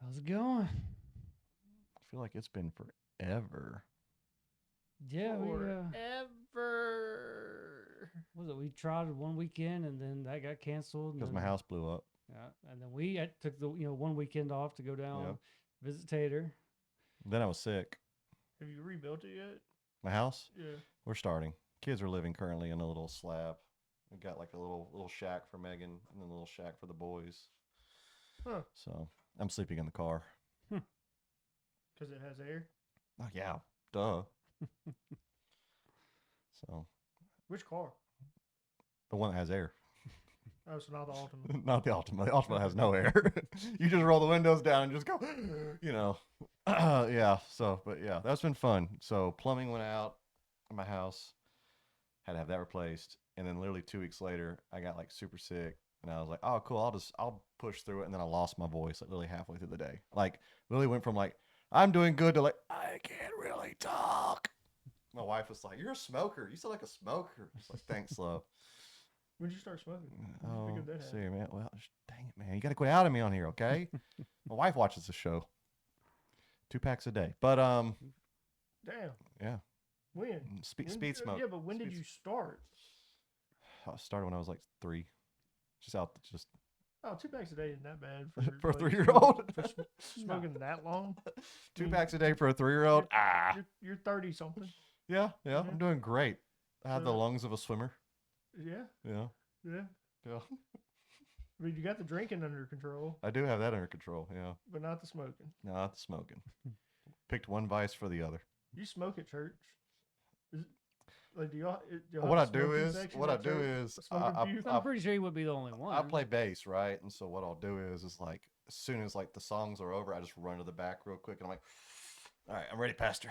How's it going? I feel like it's been forever. Yeah, Forever. what was it? We tried one weekend and then that got canceled. Because my house blew up. Yeah, and then we took the one weekend off to go down Yep. visit Tater. Then I was sick. Have you rebuilt it yet? My house? Yeah. We're starting. Kids are living currently in a little slab. We got like a little shack for Megan and then a little shack for the boys. Huh. So I'm sleeping in the car. Because it has air? Oh, yeah. Duh. So Which car? the one that has air. Oh, so not the Ultimate. Not the Ultima. The Ultima has no air. You just roll the windows down and just go, yeah. So, but yeah, that's been fun. So plumbing went out in my house. Had to have that replaced. And then literally 2 weeks later, I got like super sick. And I was like, oh, cool. I'll push through it. And then I lost my voice like literally halfway through the day. Like literally went from like, I'm doing good to like, I can't really talk. My wife was like, you're a smoker. You sound like a smoker. I was like, thanks, love. When did you start smoking? Oh, When did you pick up that see, habit? man. Well, dang it, man. You got to quit out of me on here, okay? My wife watches the show. 2 packs a day. But, Damn. yeah. When? Speed smoke. Yeah, but when did you start? I started when I was like 3. Just Oh, 2 packs a day isn't that bad for a like, 3-year-old. smoking that long. 2 packs a day for a 3-year-old. You're 30 something. Yeah. I'm doing great. I have the So- lungs of a swimmer. Yeah. Yeah. I mean, you got the drinking under control, I do have that under control. Yeah. but not the smoking. No, not the smoking. Picked one vice for the other. You smoke at church? Is it, like, do y'all What I have a do smoking is, section what I at do church? is, A smoking booth? I'm pretty sure he would be the only one. I play bass, right? And so what I'll do is like as soon as like the songs are over, I just run to the back real quick and I'm like, all right, I'm ready, Pastor.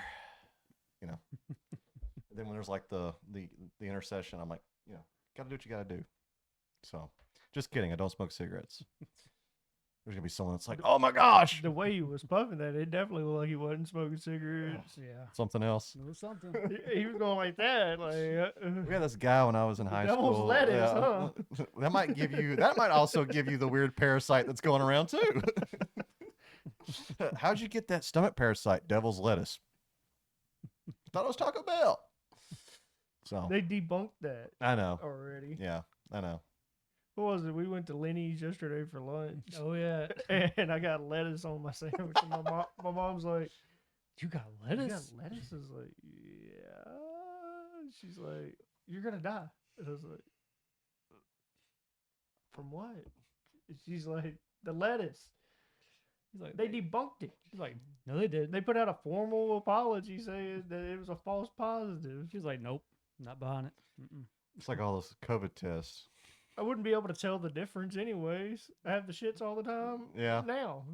Then when there's like the intercession, I'm like, gotta do what you gotta do. So just kidding. I don't smoke cigarettes. There's gonna be someone that's like, oh my gosh, The way he was puffing that, it definitely looked like he wasn't smoking cigarettes. Yeah, something else. it was something. He was going like that, like. We had this guy when I was in high devil's school. lettuce, huh? That might also give you the weird parasite that's going around too. How'd you get that stomach parasite? Devil's lettuce. Thought it was Taco Bell. So They debunked that I know. already. Yeah, I know. What was it? We went to Lenny's yesterday for lunch, Oh yeah, and I got lettuce on my sandwich. And my mom's like, you got "You lettuce. got lettuce?" I was like, "Yeah." She's like, "You're gonna die." And I was like, "From what?" She's like, "The lettuce." He's like, They debunked it. He's like, no, they did. They put out a formal apology saying that it was a false positive. She's like, nope, not behind it. Mm-mm. It's like all those COVID tests. I wouldn't be able to tell the difference anyways. I have the shits all the time. Yeah. Now.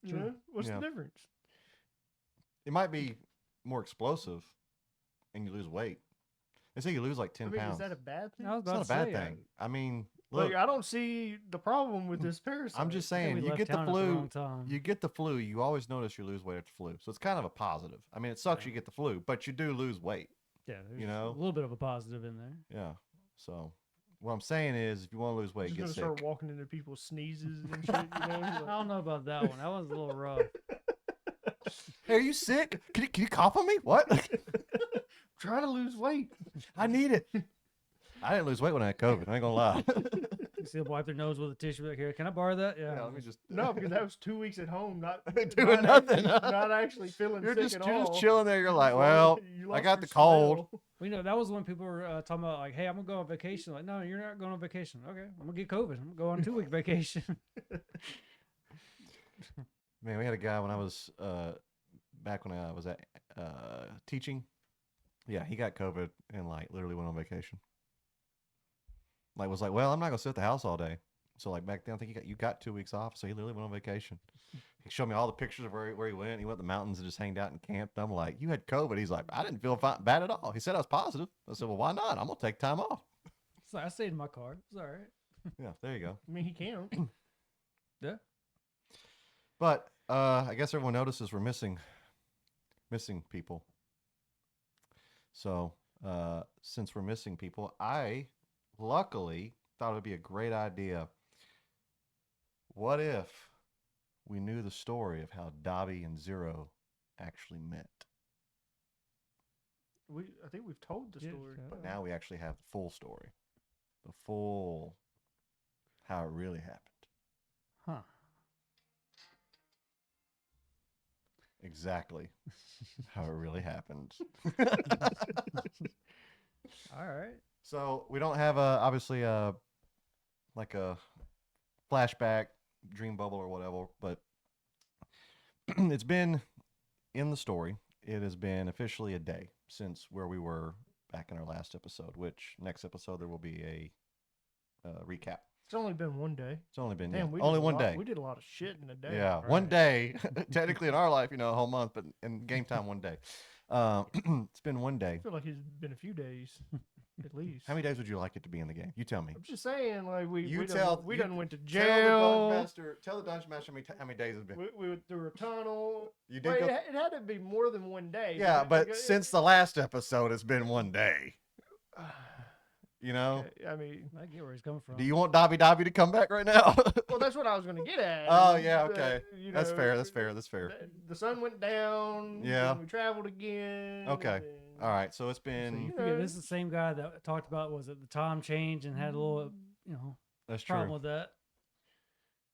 You True. know? What's Yeah. the difference? It might be more explosive, and you lose weight. They say you lose like 10 I mean, pounds. is that a bad thing? I was It's about not a to bad say, thing. I mean, look, Like, I don't see the problem with this parasite. I'm just I think saying, we you left get the town at the flu. wrong time. You get the flu, you always notice you lose weight after flu. So it's kind of a positive. I mean, it sucks Yeah. you get the flu, but you do lose weight. Yeah, there's you know? a little bit of a positive in there. Yeah. So what I'm saying is, if you want to lose weight, Just get gonna sick. start walking into people's sneezes and shit. You know? I don't know about that one. That one's a little rough. Hey, are you sick? Can you cough on me? What? Trying to lose weight. I need it. I didn't lose weight when I had COVID. I ain't gonna lie. You see them wipe their nose with a tissue back here. Can I borrow that? Yeah. Yeah, let me just. No, because that was 2 weeks at home, not Doing not nothing, Actually, huh? not actually feeling You're sick just at you're all. just chilling there. You're like, Just well, you I lost got your the cold. smell. We know that was when people were talking about like, hey, I'm gonna go on vacation. Like, no, you're not going on vacation. Okay, I'm gonna get COVID. I'm gonna go on a 2-week vacation. Man, we had a guy when I was back when I was at teaching. Yeah, he got COVID and like literally went on vacation. Like was like, well, I'm not gonna sit at the house all day. So like back then, I think you got 2 weeks off. So he literally went on vacation. He showed me all the pictures of where he went. He went to the mountains and just hanged out and camped. I'm like, you had COVID. He's like, I didn't feel bad at all. He said I was positive. I said, well, why not? I'm gonna take time off. So I stayed in my car. It's all right. Yeah, there you go. I mean, he can't. Yeah. But I guess everyone notices we're missing people. So since we're missing people, I luckily thought it would be a great idea. What if we knew the story of how Dobby and Zero actually met. I think we've told the Yeah, story. But now we actually have the full story. The full how it really happened. Huh. Exactly how it really happened. All right. So we don't have obviously like a flashback, dream bubble or whatever, but it's been in the story. It has been officially a day since where we were back in our last episode. Which next episode there will be a recap. It's only been one day. It's only been Damn, we only did a one lot- day. We did a lot of shit in a day. Yeah, Right. one day. Technically in our life, a whole month, but in game time, one day. It's been one I day. feel like it's been a few days, at least. How many days would you like it to be in the game? You tell me. I'm just saying, like we You we tell- done, we you done went to Tell jail. the dungeon master how many days it's been. We went through a tunnel. You Well, did go. it had to be more than one day. Yeah, but it- since the last episode, it's been one day. You know. I mean, I get where he's coming from. Do you want Dobby to come back right now? well, that's what I was going to get at. Oh, is, yeah, okay. That's know, fair. That's fair. That's fair. The sun went down. Yeah. then we traveled again. Okay. and then- All right. So it's So you been. forget this is the same guy that talked about was it the time change and had a little That's problem true. with that.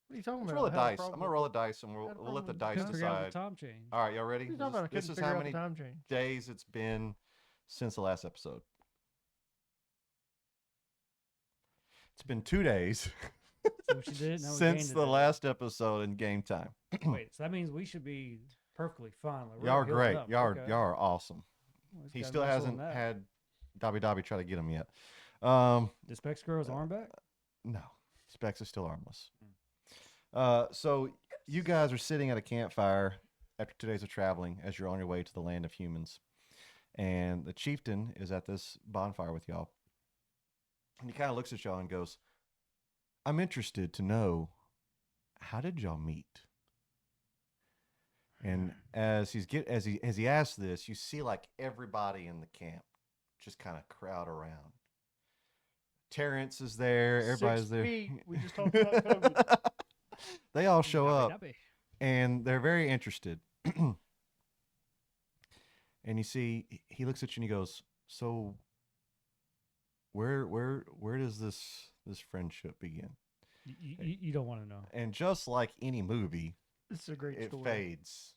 What are you talking Let's about? roll a I had a dice. I'm problem gonna with- roll a dice, and I had a we'll let the problem dice Couldn't figure out the decide. time change. All right, y'all ready? What are you talking about? I This couldn't is figure how out many the time change. days it's been since the last episode. It's been 2 days So what you did? Now we since gained it the then. last episode in game time. Wait, so that means we should be perfectly fine. Like, we're Y'all are healed great. up. Y'all Okay. are awesome. Well, it's He got still muscle in hasn't that. had Dobby try to get him yet. Did Specs grow his arm back? No, Specs is still armless. So you guys are sitting at a campfire after 2 days of traveling as you're on your way to the land of humans. And the chieftain is at this bonfire with y'all. And he kind of looks at y'all and goes, I'm interested to know, how did y'all meet? And as he asks this, you see like everybody in the camp just kind of crowd around. Terrence is there. Everybody's 6 there. feet. We just talked about COVID. They all show Dobby, up Dobby. and they're very interested. And you see, he looks at you and he goes, "So, where does this friendship begin?" You don't want to know. And just like any movie, This is a great it story. fades,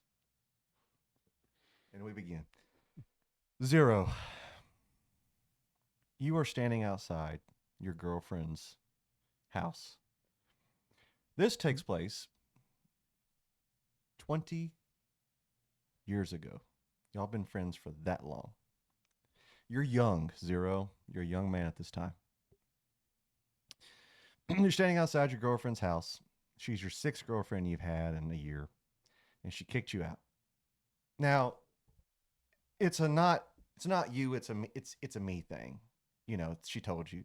and we begin. Zero. You are standing outside your girlfriend's house. This takes place 20 years ago. Y'all been friends for that long. You're young, Zero. You're a young man at this time. You're standing outside your girlfriend's house. She's your 6th girlfriend you've had in a year, and she kicked you out. Now, it's not you, it's a me thing. You know, she told you.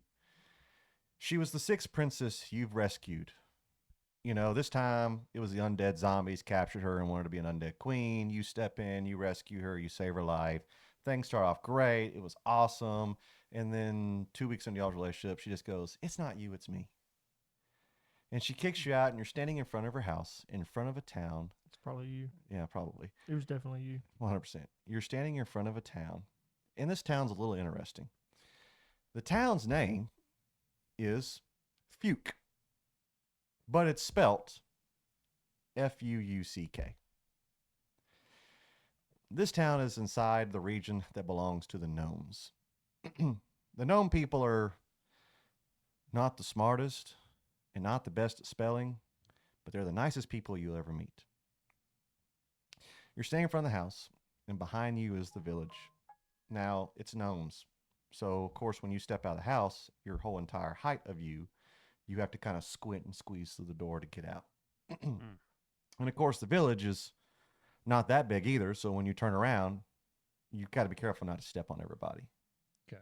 She was the 6th princess you've rescued. You know, this time it was the undead zombies captured her and wanted to be an undead queen. You step in, you rescue her, you save her life. Things start off great. It was awesome. And then 2 weeks into y'all's relationship, she just goes, "It's not you, it's me." And she kicks you out, and you're standing in front of her house, in front of a town. It's probably you. Yeah, probably. It was definitely you. 100%. You're standing in front of a town. And this town's a little interesting. The town's name is Fuke. But it's spelt Fuuck. This town is inside the region that belongs to the gnomes. The gnome people are not the smartest and not the best at spelling, but they're the nicest people you'll ever meet. You're standing in front of the house, and behind you is the village. Now, it's gnomes. So, of course, when you step out of the house, your whole entire height of you have to kind of squint and squeeze through the door to get out. And, of course, the village is not that big either. So when you turn around, you've got to be careful not to step on everybody. Okay.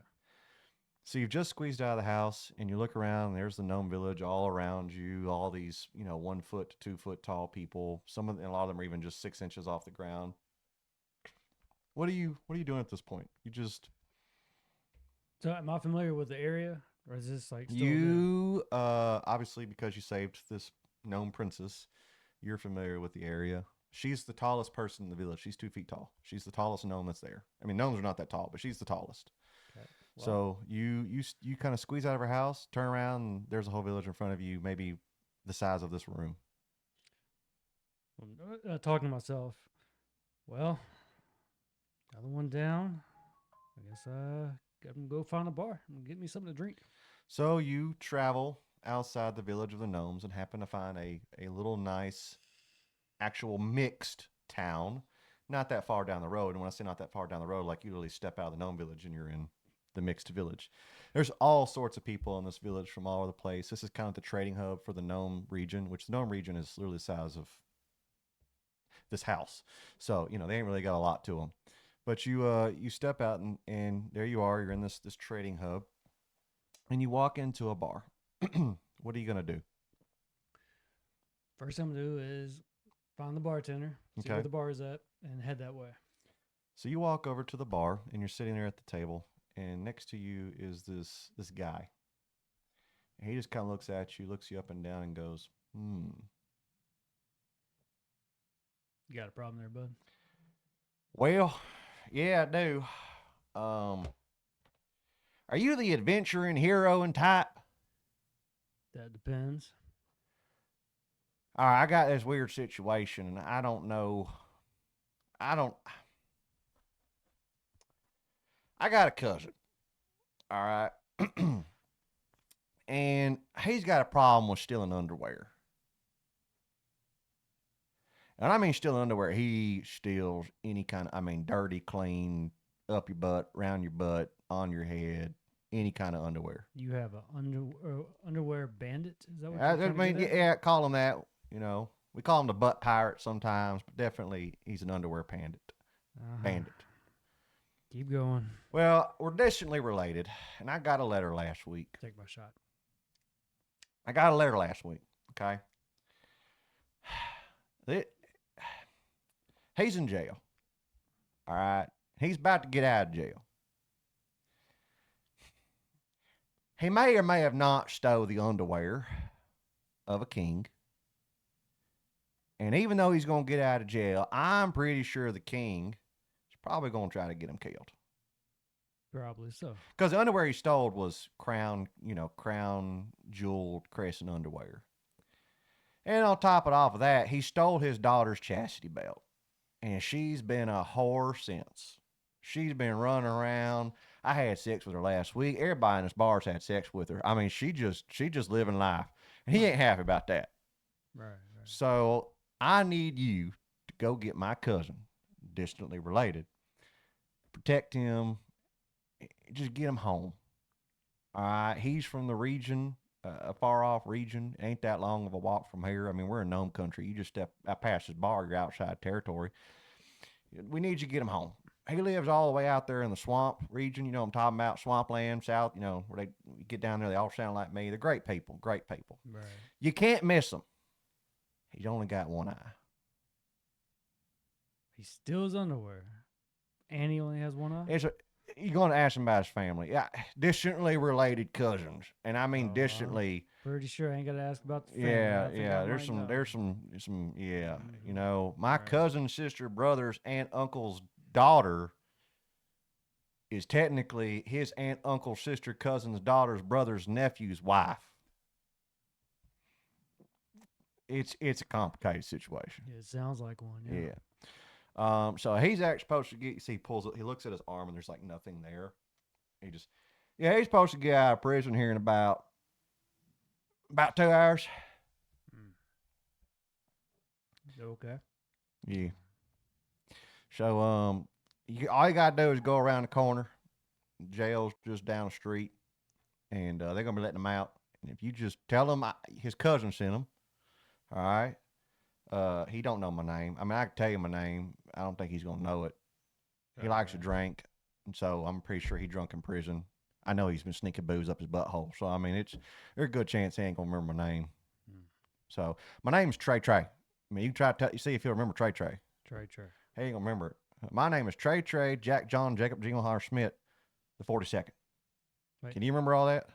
So you've just squeezed out of the house, and you look around, and there's the gnome village all around you, all these, 1 foot to 2 foot tall people. And a lot of them are even just 6 inches off the ground. What are you doing at this point? You just... So am I familiar with the area, or is this like still You obviously, because you saved this gnome princess, You're familiar with the area. She's the tallest person in the village. She's 2 feet tall. She's the tallest gnome that's there. I mean, gnomes are not that tall, but she's the tallest. Okay. Well, So you kind of squeeze out of her house, turn around, and there's a whole village in front of you, maybe the size of this room. talking to myself. Well, another one down. I guess gotta go find a bar and get me something to drink. So you travel outside the village of the gnomes and happen to find a little nice, actual mixed town, not that far down the road. And when I say not that far down the road, like you literally step out of the gnome village and you're in the mixed village. There's all sorts of people in this village from all over the place. This is kind of the trading hub for the gnome region, which the gnome region is literally the size of this house. So, you know, they ain't really got a lot to them. But you step out and there you are. You're in this trading hub. And you walk into a bar. What are you going to do? First thing I'm gonna do is find the bartender, see Okay. where the bar is at, and head that way. So you walk over to the bar and you're sitting there at the table. And next to you is this guy. And he just kind of looks at you, looks you up and down and goes, You got a problem there, bud? Well, yeah, I do. Are you the adventuring hero and type? That depends. All right, I got this weird situation, and I don't know. I got a cousin. All right. And he's got a problem with stealing underwear. And I mean stealing underwear. He steals any kind of, dirty, clean, up your butt, round your butt, on your head, any kind of underwear. You have a underwear bandit? Is that what you're I trying to mean, get at? yeah, call him that. You know, we call him the butt pirate sometimes, but definitely he's an underwear bandit. Bandit. Keep going. Well, we're distantly related, and I got a letter last week. Take my shot. Okay? He's in jail. All right? He's about to get out of jail. He may or may have not stole the underwear of a king. And even though he's going to get out of jail, I'm pretty sure the king is probably going to try to get him killed. Probably so. Because the underwear he stole was crown jeweled crescent underwear. And on top of that, he stole his daughter's chastity belt. And she's been a whore since. She's been running around. I had sex with her last week. Everybody in this bar's had sex with her. I mean, she just living life. And he ain't happy about that. Right. So I need you to go get my cousin, distantly related, protect him, just get him home. All right. He's from the region, a far off region. It ain't that long of a walk from here. I mean, we're in gnome country. You just step out past this bar, you're outside territory. We need you to get him home. He lives all the way out there in the swamp region. You know what I'm talking about? Swampland, south, where they get down there. They all sound like me. They're great people. Right. You can't miss them. He's only got one eye. He steals underwear. And he only has one eye? You're going to ask him about his family. Yeah, distantly related cousins. And I mean distantly. Pretty sure I ain't got to ask about the family. Yeah. There's some, my cousin, sister, brother's aunt, uncle's daughter is technically his aunt, uncle, sister, cousin's daughter's brother's nephew's wife. It's a complicated situation. Yeah, it sounds like one. Yeah. So he's actually supposed to get. See, he looks at his arm and there's like nothing there. He's supposed to get out of prison here in about 2 hours. Okay. Yeah. So all you gotta do is go around the corner. Jail's just down the street, and they're gonna be letting him out. And if you just tell him his cousin sent him, all right. He don't know my name. I mean, I can tell you my name. I don't think he's gonna know it. He likes to drink, and so I'm pretty sure he drunk in prison. I know he's been sneaking booze up his butthole. So I mean, there's a good chance he ain't gonna remember my name. So my name's Trey. I mean, you can try to see if he'll remember Trey. Trey. He ain't gonna remember it. My name is Trey, Jack, John, Jacob, Jingleheimer, Schmidt, the 42nd. Wait. Can you remember all that?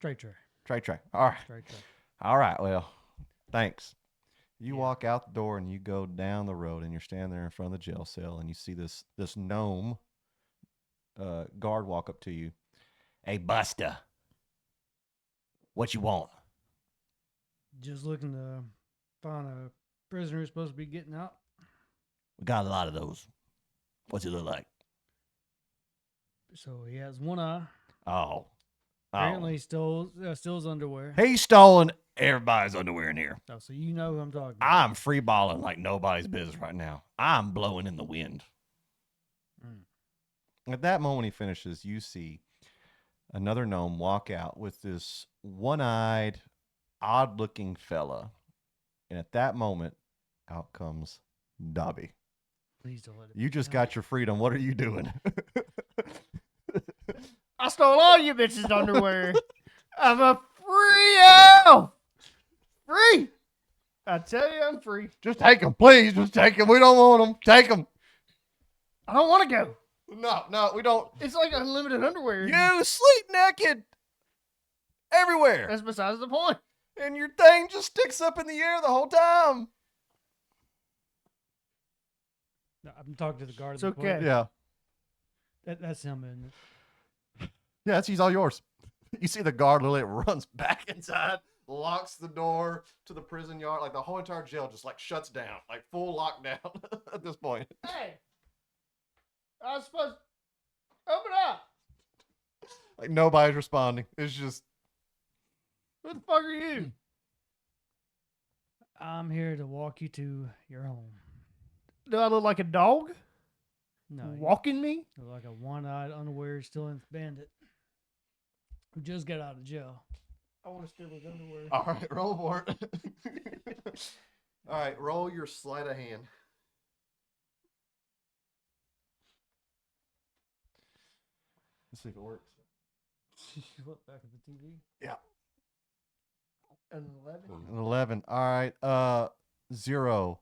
Trey. Trey. All right. Trey. All right. Well, thanks. You Yeah. walk out the door and you go down the road and you're standing there in front of the jail cell and you see this gnome guard walk up to you. Hey, Buster, what you want? Just looking to find a prisoner who's supposed to be getting out. We got a lot of those. What's he look like? So he has one eye. Oh. Apparently he steals his underwear. He's stolen everybody's underwear in here. Oh, so you know who I'm talking about. I'm free balling like nobody's business right now. I'm blowing in the wind. At that moment he finishes, you see another gnome walk out with this one-eyed, odd-looking fella. And at that moment, out comes Dobby. Please don't let it. You just got your freedom. What are you doing? I stole all you bitches' underwear. I'm a free elf. Free. I tell you, I'm free. Just take them, please. Just take them. We don't want them. Take them. I don't want to go. No, we don't. It's like unlimited underwear. You sleep naked everywhere. That's besides the point. And your thing just sticks up in the air the whole time. No, I'm talking to the guard. It's at the okay. point. Yeah. That's him, isn't it? Yeah, he's all yours. You see the guard literally runs back inside, locks the door to the prison yard. Like the whole entire jail just like shuts down, like full lockdown at this point. Hey, I was supposed to open up. Like nobody's responding. It's just Who the fuck are you? I'm here to walk you to your home. Do I look like a dog No, you walking me? look like a one-eyed, underwear stealing bandit who just got out of jail. I want to steal his underwear. all right. Roll for it. All right, roll your sleight of hand. Let's see if it works. Look back at the TV. Yeah. An 11. An 11. All right. 0.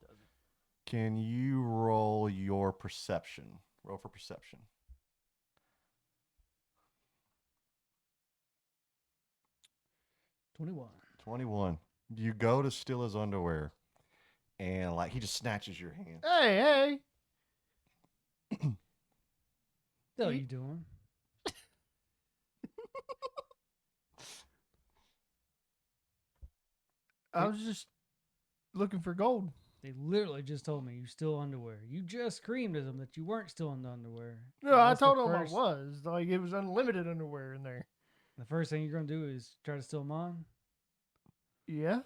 Can you roll your perception? Roll for perception. 21. 21. You go to steal his underwear, and like he just snatches your hand. Hey, hey. What are you doing? I was just looking for gold. They literally just told me you stole underwear. You just screamed at them that you weren't stealing the underwear. No, I That's the told him first- I was. Like, it was unlimited underwear in there. The first thing you're going to do is try to steal mine? Yeah.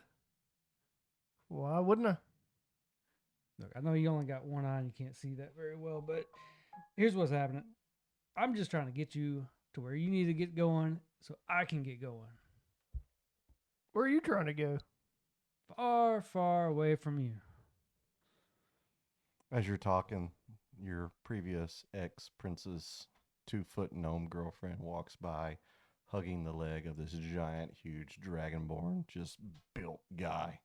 Why wouldn't I? Look, I know you only got one eye and you can't see that very well, but here's what's happening. I'm just trying to get you to where you need to get going so I can get going. Where are you trying to go? Far, far away from you. As you're talking, your previous ex-prince's 2-foot gnome girlfriend walks by, hugging the leg of this giant, huge dragonborn, just built guy,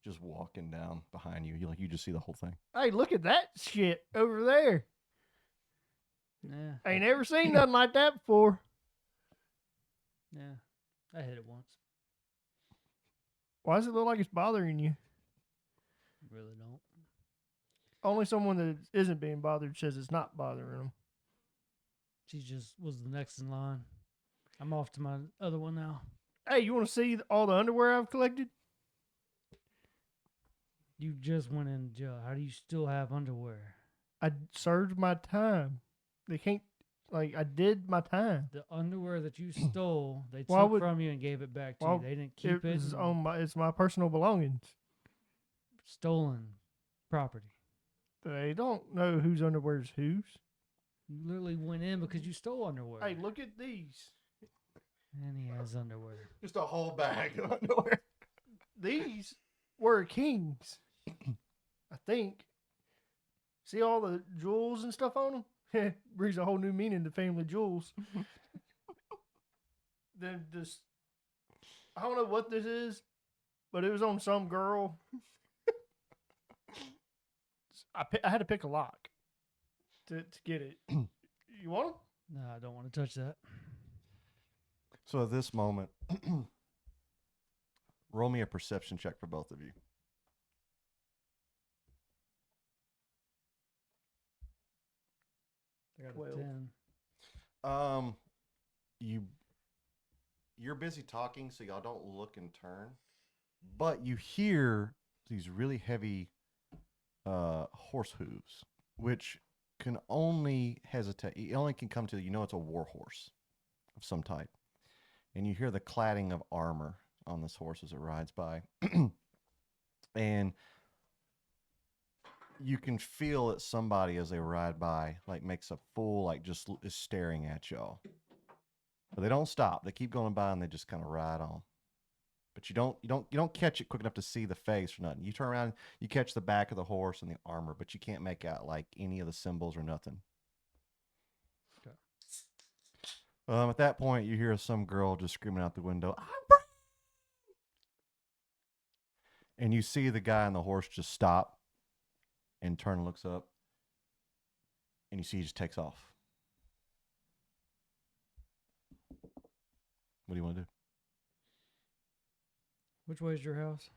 just walking down behind you. You just see the whole thing. Hey, look at that shit over there. Yeah. I ain't never seen nothing like that before. Yeah. I hit it once. Why does it look like it's bothering you? Really don't. Only someone that isn't being bothered says it's not bothering them. She just was the next in line. I'm off to my other one now. Hey, you want to see all the underwear I've collected? You just went in jail. How do you still have underwear? I served my time. They can't, like, I did my time. The underwear that you stole, they Why took would- from you and gave it back to why- you. They didn't keep it. It's, and it's my personal belongings. stolen property. They don't know whose underwear is whose. You literally went in because you stole underwear. Hey, look at these. And he has underwear. Just a whole bag of underwear. These were kings. I think. See all the jewels and stuff on them? Brings a whole new meaning to family jewels. Then this, I don't know what this is, but it was on some girl. I had to pick a lock to get it. You want them? No, I don't want to touch that. So at this moment, roll me a perception check for both of you. I got 12. a 10. You're busy talking, so y'all don't look and turn, but you hear these really heavy horse hooves, which can only hesitate. It only can come to it's a war horse of some type, and you hear the cladding of armor on this horse as it rides by, and you can feel that somebody as they ride by like makes a fool, like just is staring at y'all. But they don't stop. They keep going by and they just kind of ride on. But you don't catch it quick enough to see the face or nothing. You turn around, you catch the back of the horse and the armor, but you can't make out like any of the symbols or nothing. Okay. At that point, you hear some girl just screaming out the window, and you see the guy on the horse just stop and turn and looks up, and you see he just takes off. What do you want to do? Which way is your house?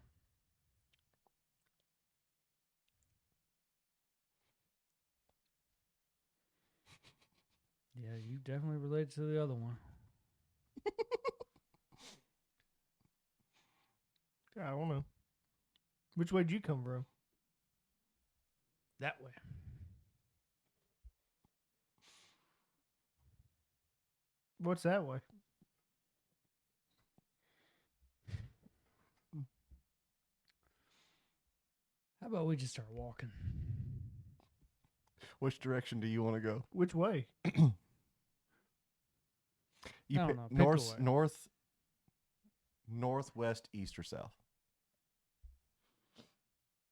Yeah, you definitely relate to the other one. I don't know. Which way did you come from? That way. What's that way? How about we just start walking? Which direction do you want to go? Which way? You I don't pick know, pick a way. northwest, east, or south?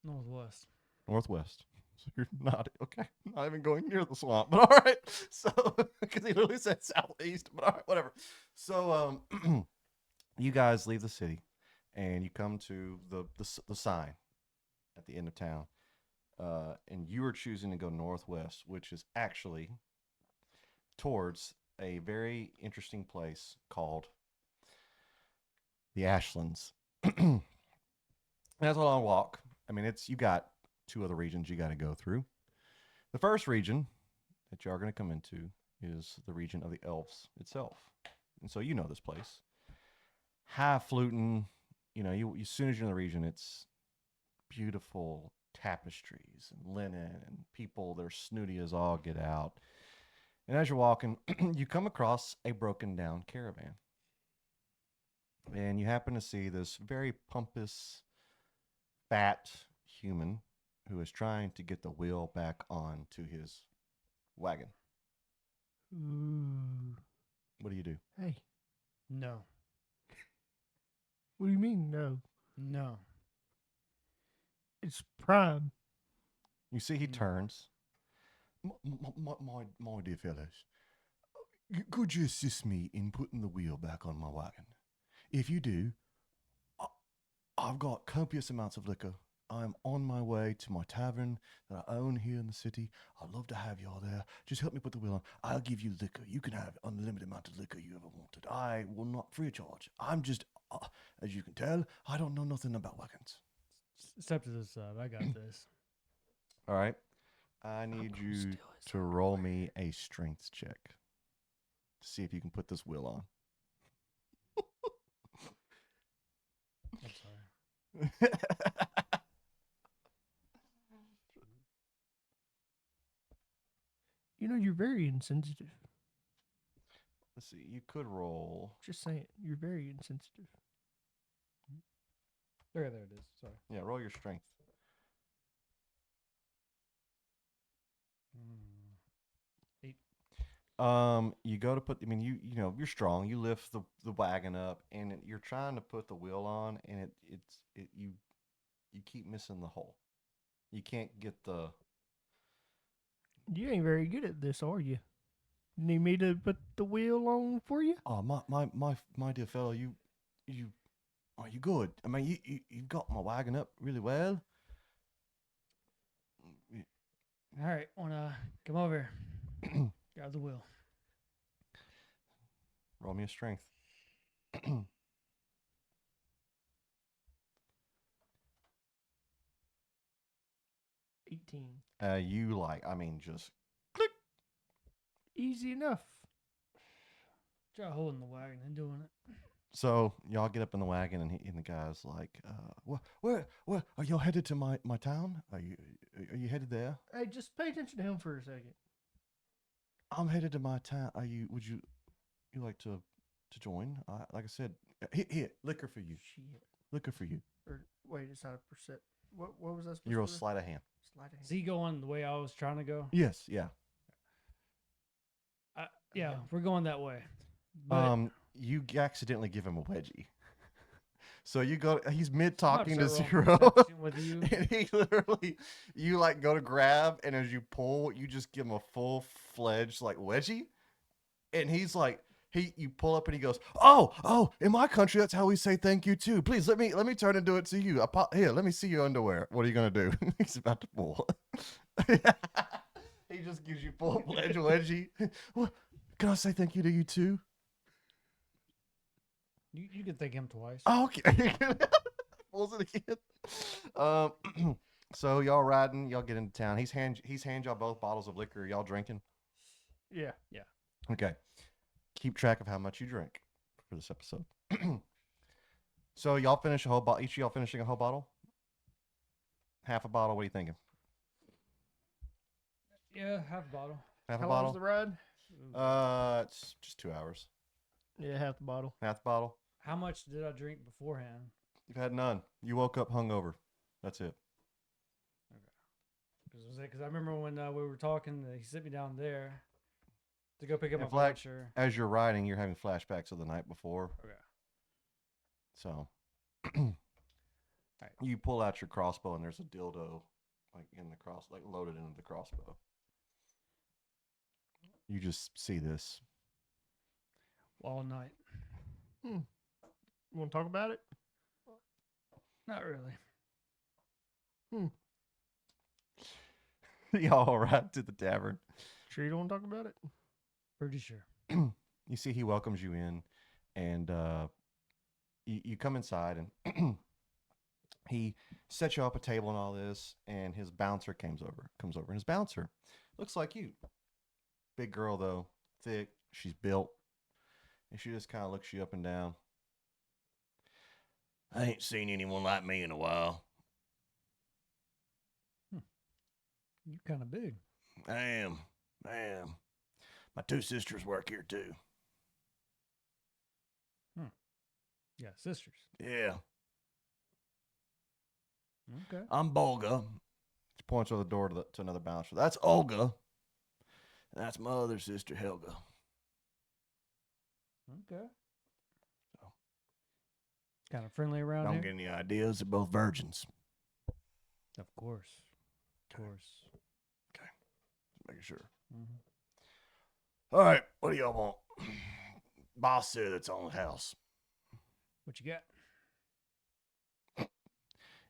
Northwest. Northwest. So you're not okay. Not even going near the swamp, but all right. So because he literally said southeast, but all right, whatever. So you guys leave the city, and you come to the sign at the end of town, and you are choosing to go northwest, which is actually towards a very interesting place called the Ashlands. That's a long walk. I mean, you got 2 other regions you got to go through. The first region that you are going to come into is the region of the elves itself. And so you know this place. Highfalutin, as soon as you're in the region, it's beautiful tapestries and linen and people that are snooty as all get out. And as you're walking, you come across a broken down caravan. And you happen to see this very pompous, fat human who is trying to get the wheel back on to his wagon. Ooh. What do you do? Hey, No. what do you mean no? No. It's prime. You see he Mm. turns. My dear fellows, could you assist me in putting the wheel back on my wagon? If you do, I've got copious amounts of liquor. I'm on my way to my tavern that I own here in the city. I'd love to have you all there. Just help me put the wheel on. I'll give you liquor. You can have unlimited amount of liquor you ever wanted. I will not free of charge. I'm just, as you can tell, I don't know nothing about wagons. Step to this side. I got this. All right. I need you to roll me a strength check to see if you can put this wheel on. I'm sorry. You're very insensitive. Let's see. You could roll. Just saying, you're very insensitive. There it is. Sorry. Yeah, roll your strength. You go to put. I mean, you're strong. You lift the wagon up, and you're trying to put the wheel on, and you keep missing the hole. You can't get the. You ain't very good at this, are you? Need me to put the wheel on for you? Oh my dear fellow, you are you good? I mean, you got my wagon up really well. All right. Wanna come over? Grab the wheel. Roll me a strength. 18. You I mean, just click. Easy enough. Try holding the wagon and doing it. So y'all get up in the wagon, and the guy's like, where are y'all headed to my town? Are you headed there? Hey, just pay attention to him for a second. I'm headed to my town. Would you like to join? Like I said, here, liquor for you. Shit. Liquor for you. Or wait, it's not a percent. What was that? You're a supposed to sleight of hand. be? Sleight of hand. Is he going the way I was trying to go? Yes, yeah. Yeah, we're going that way. But You accidentally give him a wedgie. So you go. He's mid talking to upset Zero, with you. and he literally, you like go to grab, and as you pull, you just give him a full fledged like wedgie, and he's like, you pull up, and he goes, oh, in my country, that's how we say thank you too. Please let me turn and do it to you. Here, let me see your underwear. What are you gonna do? He's about to pull. He just gives you full fledged wedgie. What? Can I say thank you to you too? You can thank him twice. Oh, okay. Pulls it again. So y'all riding, y'all get into town. He's hand y'all both bottles of liquor. Y'all drinking? Yeah. Okay. Keep track of how much you drink for this episode. So y'all finish a whole bottle. Each of y'all finishing a whole bottle? Half a bottle. What are you thinking? Yeah, half a bottle. Half How a long's bottle? the ride? It's just 2 hours. Yeah, half the bottle. Half the bottle. How much did I drink beforehand? You've had none. You woke up hungover. That's it. Because I remember when we were talking, he sit me down there to go pick up And my flasher. As you're riding, you're having flashbacks of the night before. Okay. So Right. you pull out your crossbow, and there's a dildo like loaded into the crossbow. You just see this. All night. You want to talk about it? Not really. Y'all ride to the tavern. Sure you don't want to talk about it? Pretty sure. You see he welcomes you in, and you come inside, and he sets you up a table and all this, and his bouncer comes over, and his bouncer looks like you. Big girl, though, thick, she's built, and she just kind of looks you up and down. I ain't seen anyone like me in a while. You're kind of big. I am. My 2 sisters work here, too. Yeah, sisters. Yeah. Okay. I'm Bolga. She points over the door to another bouncer. That's Olga. That's my other sister, Helga. Okay. So. Kind of friendly around Don't here. get any ideas. They're both virgins. Of course. Of course. Just making sure. Mm-hmm. All right. What do y'all want? Boss said it's on the house. What you got?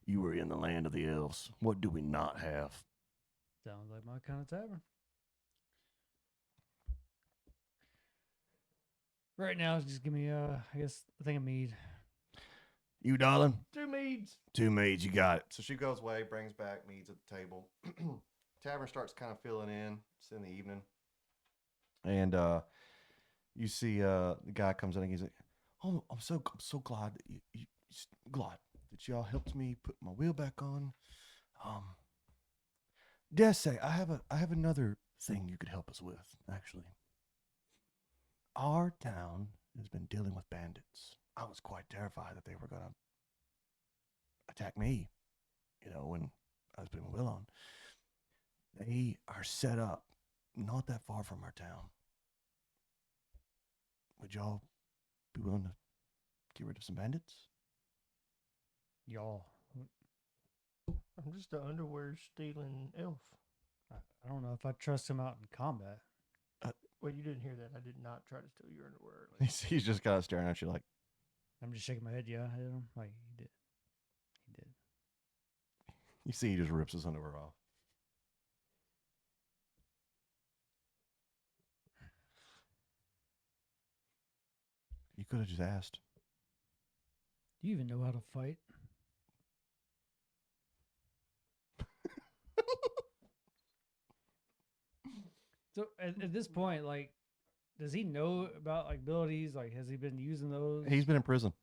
You were in the land of the elves. What do we not have? Sounds like my kind of tavern. Right now, just give me, I guess, a thing of mead. You, darling? 2 meads. 2 meads, you got it. So she goes away, brings back meads at the table. Tavern starts kind of filling in. It's in the evening. And you see the guy comes in and he's like, "Oh, I'm so glad that glad that y'all helped me put my wheel back on. Dare say I have another thing you could help us with, actually. Our town has been dealing with bandits. I was quite terrified that they were gonna attack me, when I was putting my wheel on. They are set up not that far from our town. Would y'all be willing to get rid of some bandits?" Y'all. I'm just an underwear stealing elf. I don't know if I trust him out in combat. Wait, you didn't hear that. I did not try to steal your underwear. He's just kind of staring at you like, I'm just shaking my head. Yeah, I hit him. Like, he did. He did. you see he just rips his underwear off. You could have just asked. Do you even know how to fight? It's So at this point, like, does he know about like abilities? Like, has he been using those? He's been in prison.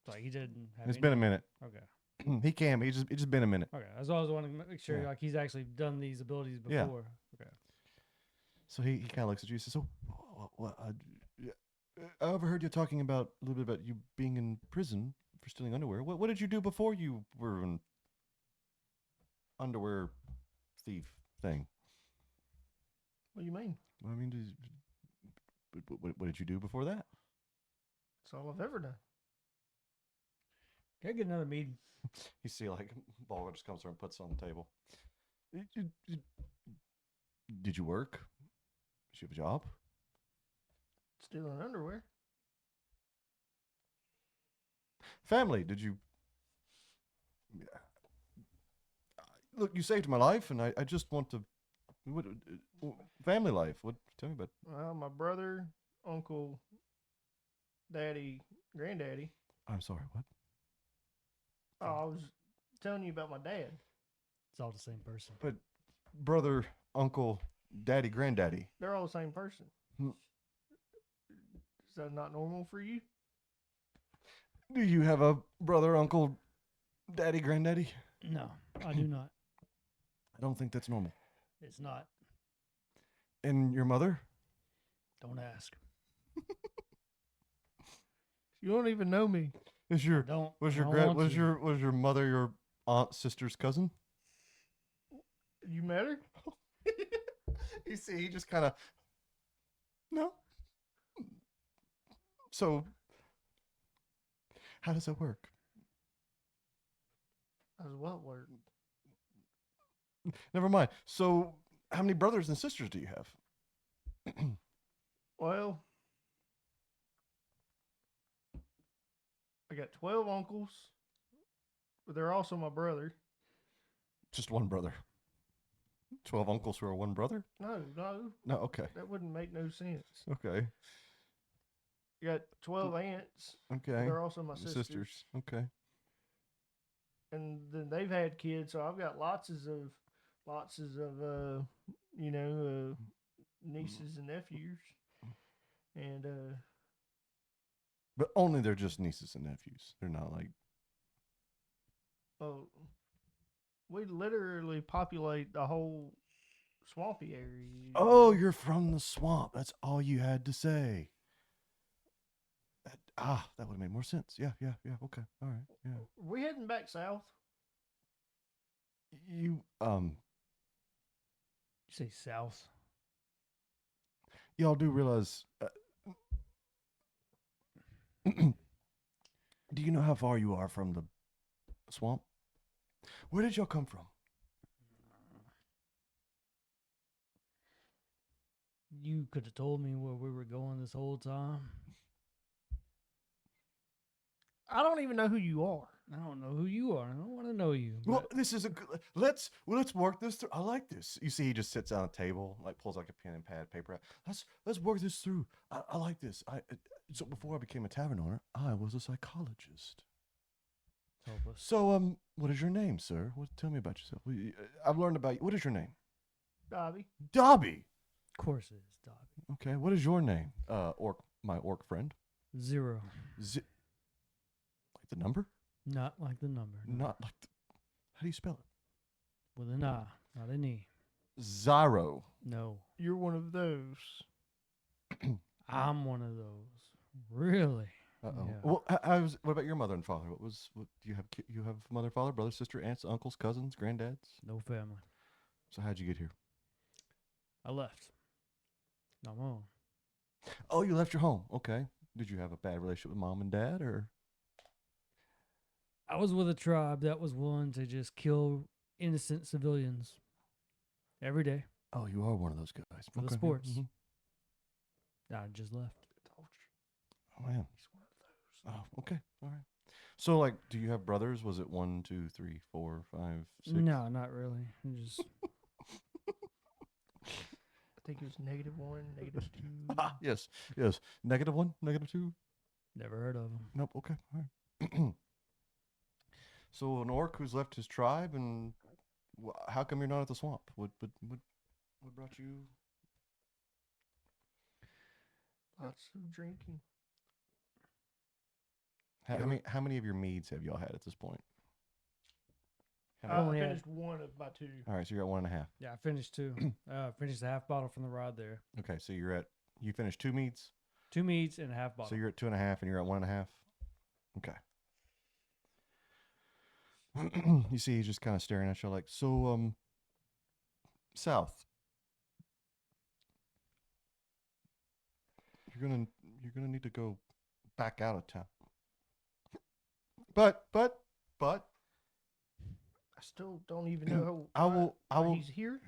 Like he didn't have. It's been a any- minute. Okay. He can. It's just been a minute. Okay. As long as I want to make sure Yeah. like he's actually done these abilities Yeah. before. Okay. So he kind of looks at you and says, "So, I overheard you talking about a little bit about you being in prison for stealing underwear. What did you do before you were an underwear thief thing? What do you mean? I mean, what did you do before that? That's all I've ever done. Can I get another mead? You see, like, Bulger just comes over and puts it on the table. Did you work? Did you have a job? Stealing underwear. Family, did you... Look, you saved my life, and I just want to... family life, what? Tell me about... Well, my brother, uncle, daddy, granddaddy. I'm sorry, what? Oh, I was telling you about my dad. It's all the same person. But brother, uncle, daddy, granddaddy. They're all the same person. Hmm. Is that not normal for you? Do you have a brother, uncle, daddy, granddaddy? No, I do not. I don't think that's normal. It's not. And your mother? Don't ask. You don't even know me. Is your Don't. was your I grand want was to. your mother your aunt, sister's cousin? You met her? You see, he just kind of no. So, how does that work? How's what word? Never mind. So, how many brothers and sisters do you have? Well, I got 12 uncles, but they're also my brother. Just one brother. 12 uncles who are one brother? No, No, okay. that wouldn't make no sense. Okay. You got 12 aunts. Okay. They're also my sisters. Okay. And then they've had kids, so I've got lots of nieces and nephews. And But only they're just nieces and nephews. They're not like oh, we literally populate the whole swampy area. oh, you're from the swamp. That's all you had to say. That would have made more sense. Yeah. Okay. All right. Yeah. Are we heading back south? You You say south. y'all do realize do you know how far you are from the swamp? Where did y'all come from? You could have told me where we were going this whole time. I don't even know who you are. I don't know who you are. I don't want to know you. Well, but this is a good. Let's work this through. I like this. You see, he just sits down at a table, like pulls like a pen and pad, paper out. Let's work this through. I like this. So before I became a tavern owner, I was a psychologist. help us. So what is your name, sir? Tell me about yourself. I've learned about you. What is your name? Dobby. Dobby. Of course it is, Dobby. Okay. What is your name? My orc friend. 0. Like the number? Not like the number. no. Not like. How do you spell it? With an I, not an E. Zyro. No. You're one of those. I'm one of those. Really? Uh-oh. Yeah. Well, what about your mother and father? What do you have? You have mother, father, brother, sister, aunts, uncles, cousins, granddads? No family. So how'd you get here? I left. No more. Oh, you left your home. Okay. Did you have a bad relationship with mom and dad, or? I was with a tribe that was willing to just kill innocent civilians every day Oh, you are one of those guys. for the Okay, yeah, sports. mhm. I just left. Oh man. Oh, okay. All right. So, like, do you have brothers? Was it 1, 2, 3, 4, 5, 6? No, not really. Just I think it was -1, -2. Ah, yes. -1, -2. never heard of them. Nope. Okay. All right. So an orc who's left his tribe, and how come you're not at the swamp? What? What brought you? Lots of drinking. How many of your meads have y'all had at this point? How I many? only had- finished one of my 2. All right, so you're at 1.5. Yeah, I finished 2. Finished a half bottle from the rod there. Okay, so you finished 2 meads. 2 meats and a half bottle. So you're at 2.5, and you're at 1.5. Okay. You see, he's just kind of staring at you like, so, South. You're gonna need to go back out of town. But I still don't even know I will why he's here.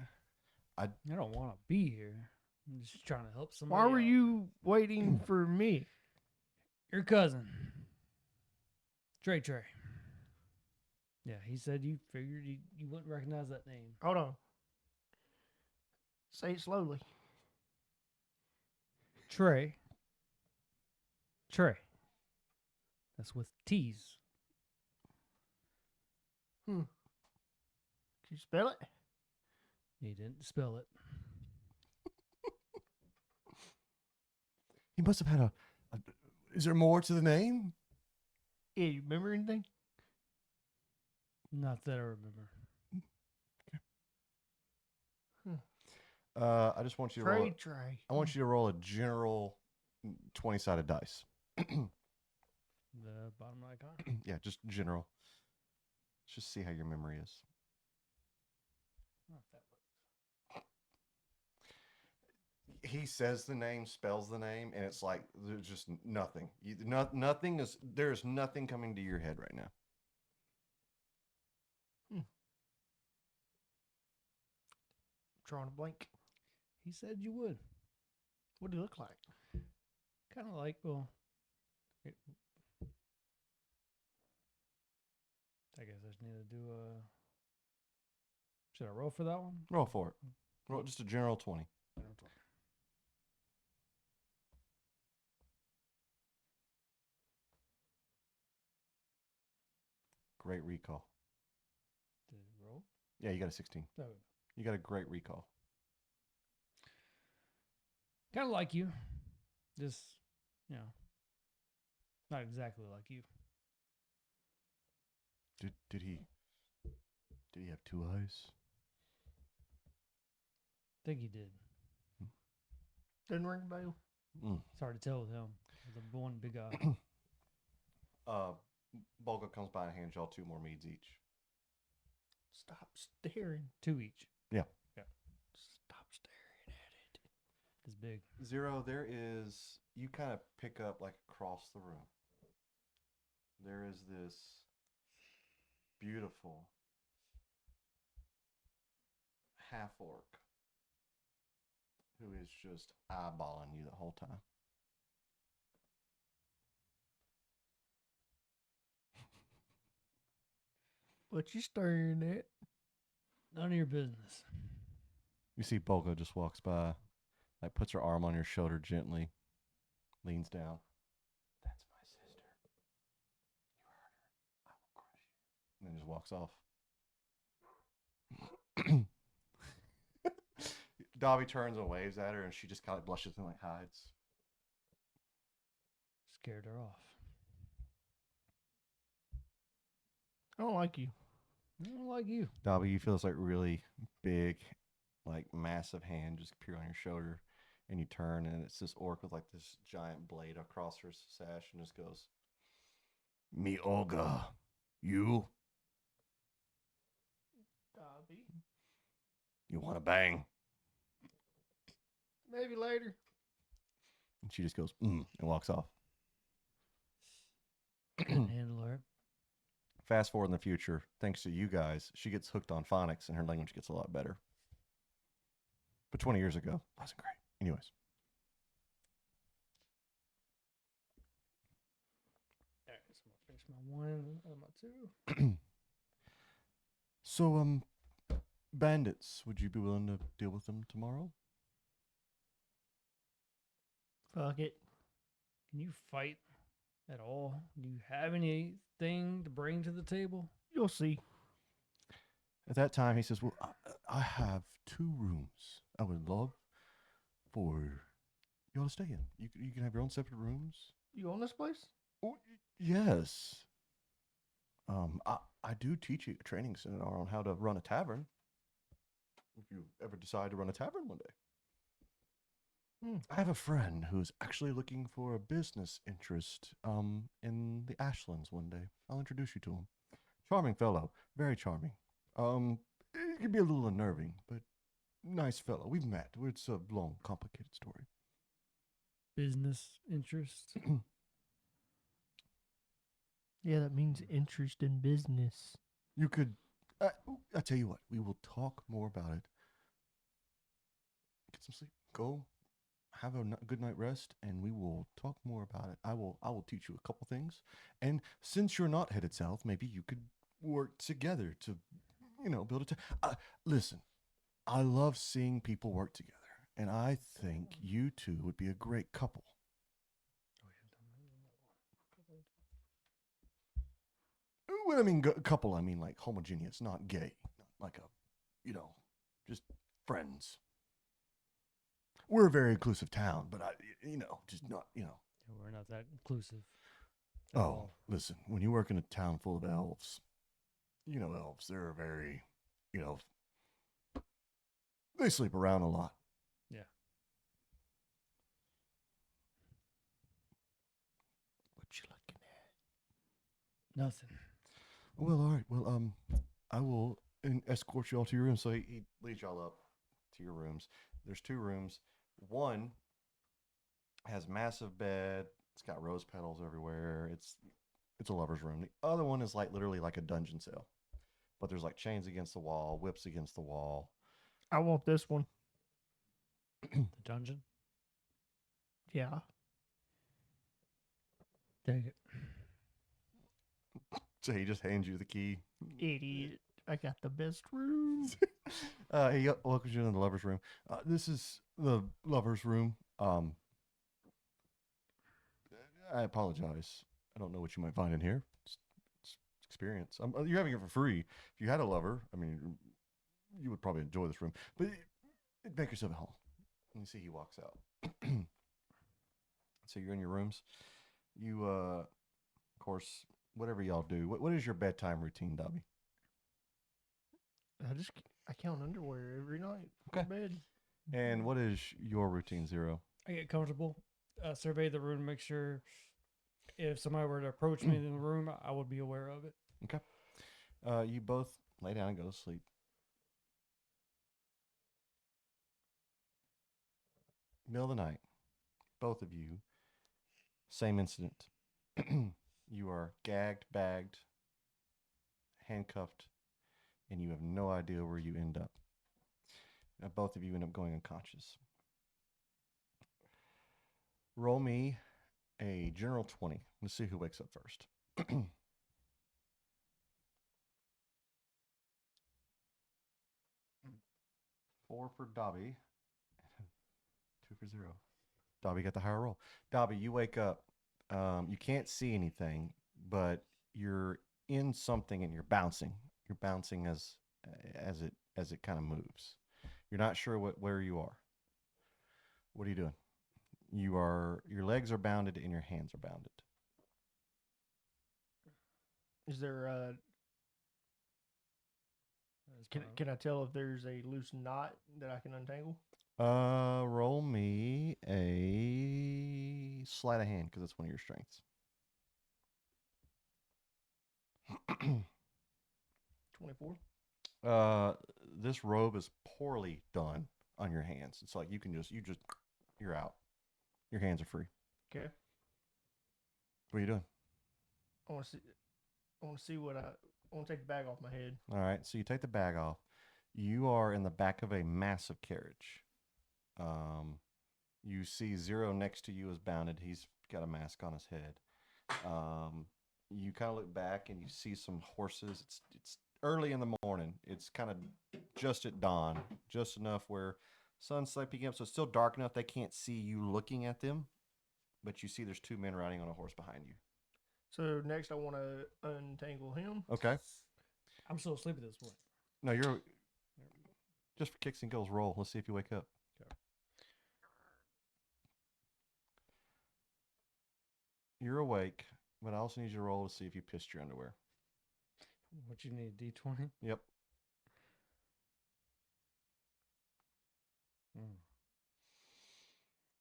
I don't want to be here. I'm just trying to help somebody. Why were out. you waiting for me? Your cousin, Trey. Yeah, he said you figured you wouldn't recognize that name. Hold on. Say it slowly. Trey. That's with T's. Can you spell it? He didn't spell it. He must have had a. Is there more to the name? Yeah, you remember anything? Not that I remember. I just want you to roll. Trey. I want you to roll a general 20-sided dice. The bottom icon. Yeah, just general. Let's just see how your memory is. Oh, if that works. He says the name, spells the name, and it's like there's just nothing. Nothing is. There's nothing coming to your head right now. Drawing a blank. He said you would. What do you look like? Kind of like, well, I guess I just need to do a. Should I roll for that one? Roll for it. Roll just a general 20. Great recall. Did it roll? Yeah, you got a 16. Oh, You got a great recall. kind of like you. Just, you know, not exactly like you. Did he have 2 eyes? Think he did. Didn't ring a bell. It's hard to tell with him. With the one big eye. Bulga comes by and hands y'all 2 more meads each. Stop staring. 2 each. Yeah. Stop staring at it. It's big. 0, there is, you kind of pick up like across the room. There is this beautiful half-orc who is just eyeballing you the whole time. What you staring at? None of your business. You see Bulga just walks by, like puts her arm on your shoulder gently, leans down. That's my sister. You heard her. I will crush you. And then just walks off. Dobby turns and waves at her, and she just kind of blushes and like hides. Scared her off. I don't like you. I don't like you. Dobby, you feel this like really big, like massive hand just appear on your shoulder, and you turn, and it's this orc with like this giant blade across her sash, and just goes, "Me Olga, you Dobby. you want to bang?" Maybe later. And she just goes, and walks off. Couldn't handle her. Fast forward in the future, thanks to you guys, she gets hooked on phonics, and her language gets a lot better. But 20 years ago, wasn't great. Anyways. All right, so I'm gonna finish my 1 out of my 2. So, bandits, would you be willing to deal with them tomorrow? Fuck it. Can you fight at all? Do you have anything to bring to the table? You'll see. At that time, he says, "Well, I have 2 rooms. I would love for y'all to stay in. You can have your own separate rooms. You own this place? Oh, yes. I do teach you a training seminar on how to run a tavern. If you ever decide to run a tavern one day. I have a friend who's actually looking for a business interest in the Ashlands one day. I'll introduce you to him. Charming fellow, very charming. It can be a little unnerving, but nice fellow. We've met. It's a long, complicated story. Business interest. Yeah, that means interest in business. You could. I tell you what. We will talk more about it. Get some sleep. Go. Have a good night rest, and we will talk more about it. I will teach you a couple things, and since you're not headed south, maybe you could work together to, build a. Listen, I love seeing people work together, and I think you two would be a great couple. When I mean couple, I mean like homogeneous, not gay, not like just friends. We're a very inclusive town, but just not. Yeah, we're not that inclusive. at Oh, all. listen, when you work in a town full of elves, elves, they're very, they sleep around a lot. Yeah. What you looking at? Nothing. Well, all right. Well, I will escort you all to your room. So he leads y'all up to your rooms. There's 2 rooms. One has massive bed. It's got rose petals everywhere. It's a lover's room. The other one is literally like a dungeon cell, but there's chains against the wall, whips against the wall. I want this one. The dungeon. Yeah. Take it. So he just hands you the key. Idiot. I got the best room. He welcomes you in the lover's room. This is the lover's room. I apologize. I don't know what you might find in here. It's experience. You're having it for free. If you had a lover, I mean, you would probably enjoy this room. But make yourself at home. Let me see. He walks out. So you're in your rooms. You, of course, whatever y'all do. What is your bedtime routine, Dobby? I count underwear every night. Okay. Bed. And what is your routine, Zero? I get comfortable. Survey the room, make sure if somebody were to approach me in the room, I would be aware of it. Okay. You both lay down and go to sleep. Middle of the night, both of you, same incident. You are gagged, bagged, handcuffed, and you have no idea where you end up. Both of you end up going unconscious. Roll me a general 20. Let's see who wakes up first. 4 for Dobby. 2 for Zero. Dobby got the higher roll. Dobby, you wake up. You can't see anything, but you're in something and you're bouncing. You're bouncing as it kind of moves. You're not sure where you are. What are you doing? Your legs are bounded and your hands are bounded. Is there can I tell if there's a loose knot that I can untangle? Roll me a sleight of hand because that's one of your strengths. 24. This robe is poorly done on your hands. It's like you're out. Your hands are free. Okay. What are you doing? I want to see what I want to take the bag off my head. All right. So you take the bag off. You are in the back of a massive carriage. You see Zero next to you is bounded. He's got a mask on his head. You kind of look back and you see some horses. It's early in the morning. It's kind of just at dawn, just enough where sun's picking up, so it's still dark enough they can't see you looking at them. But you see there's 2 men riding on a horse behind you. So next I want to untangle him. Okay. I'm still asleep at this point. No, you're Just for kicks and giggles, roll. Let's see if you wake up. Okay. You're awake, but I also need you to roll to see if you pissed your underwear. What you need, D20? Yep. Mm.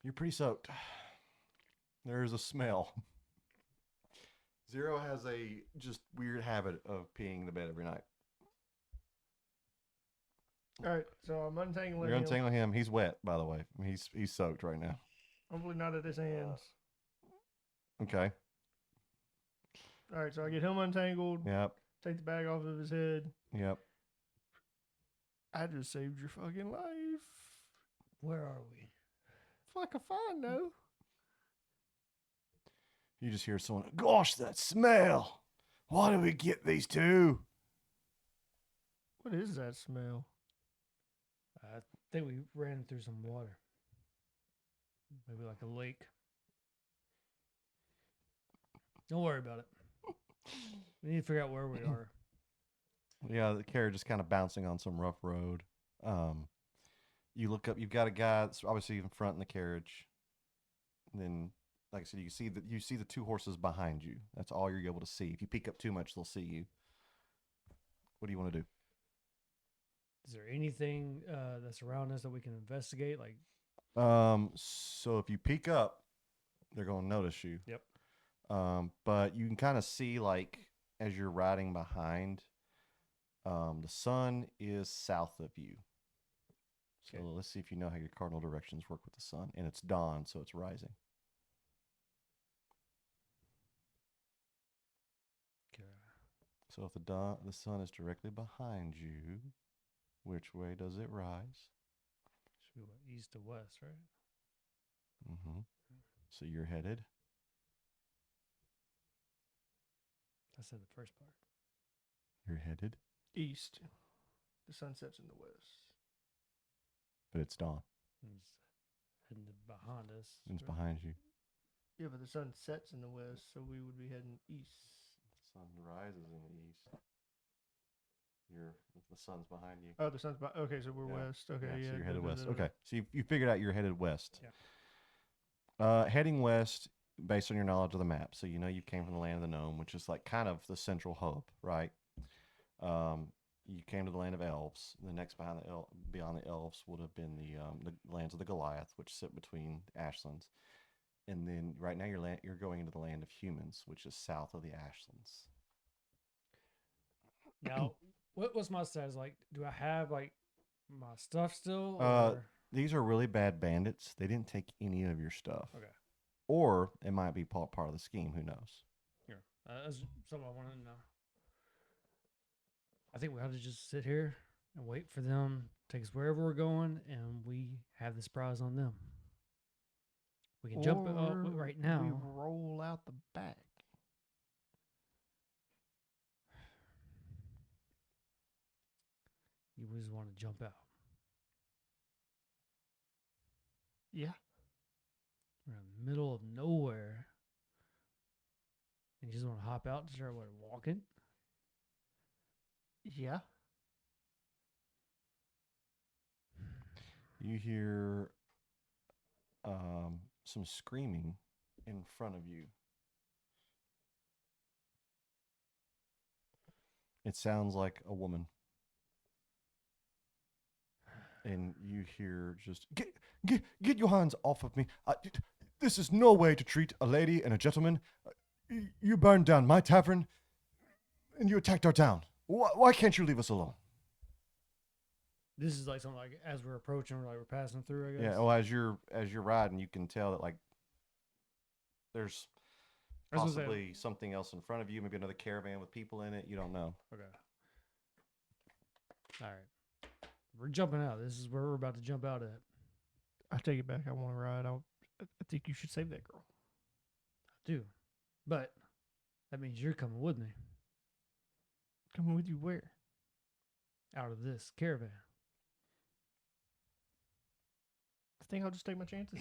You're pretty soaked. There's a smell. Zero has a just weird habit of peeing in the bed every night. All right, so I'm untangling You're him. untangling him. He's wet, by the way. He's soaked right now. Hopefully not at his hands. Okay. All right, so I get him untangled. Yep. Take the bag off of his head. Yep. I just saved your fucking life. Where are we? Fuck if I know. You just hear someone, gosh, that smell. Why do we get these two? What is that smell? I think we ran through some water. Maybe like a lake. Don't worry about it. We need to figure out where we are. Yeah, the carriage is kind of bouncing on some rough road. You look up, you've got a guy that's obviously in front in the carriage. And then, like I said, you see the two horses behind you. That's all you're able to see. If you peek up too much, they'll see you. What do you want to do? Is there anything that's around us that we can investigate? Like, So if you peek up, they're going to notice you. Yep. But you can kind of see, like, as you're riding behind, the sun is south of you. So Okay. let's see if you know how your cardinal directions work with the sun. And it's dawn, so it's rising. okay, So if the sun is directly behind you, which way does it rise? should be what, east to west, right? Mm-hmm. So you're headed. I said the first part. You're headed, East. The sun sets in the west. but it's dawn. It's heading behind us. And it's right? behind you. Yeah, but the sun sets in the west, so we would be heading east. The sun rises in the east. The sun's behind you. Oh, the sun's okay, so we're Yeah. west. Okay, yeah. So you're headed west. da. Okay, so you figured out you're headed west. Yeah. Heading west based on your knowledge of the map. So you know you came from the land of the gnome, which is like kind of the central hub, right? You came to the land of elves. The next beyond the elves would have been the lands of the Goliath, which sit between the Ashlands. And then right now you're going into the land of humans, which is south of the Ashlands. Now, what's my status like? Do I have like my stuff still? Uh, Or? These are really bad bandits. They didn't take any of your stuff. Okay. Or it might be part of the scheme. Who knows? Here, that's something I wanted to know. I think we ought to just sit here and wait for them to take us wherever we're going, and we have the surprise on them. We can jump Or right now. We roll out the back. You just want to jump out. Yeah. We're in the middle of nowhere. And you just want to hop out and start walking? Yeah. You hear some screaming in front of you. It sounds like a woman. And you hear just, get your hands off of me. This is no way to treat a lady and a gentleman. You burned down my tavern, and you attacked our town. Why can't you leave us alone? This is like something like as we're approaching, we're passing through, I guess. Yeah, well, as you're riding, you can tell that, like, there's possibly something else in front of you, maybe another caravan with people in it. You don't know. Okay. All right. We're jumping out. This is where we're about to jump out at. I take it back. I want to ride. I think you should save that girl. I do. But that means you're coming with me Coming with you where? out of this caravan. I think I'll just take my chances.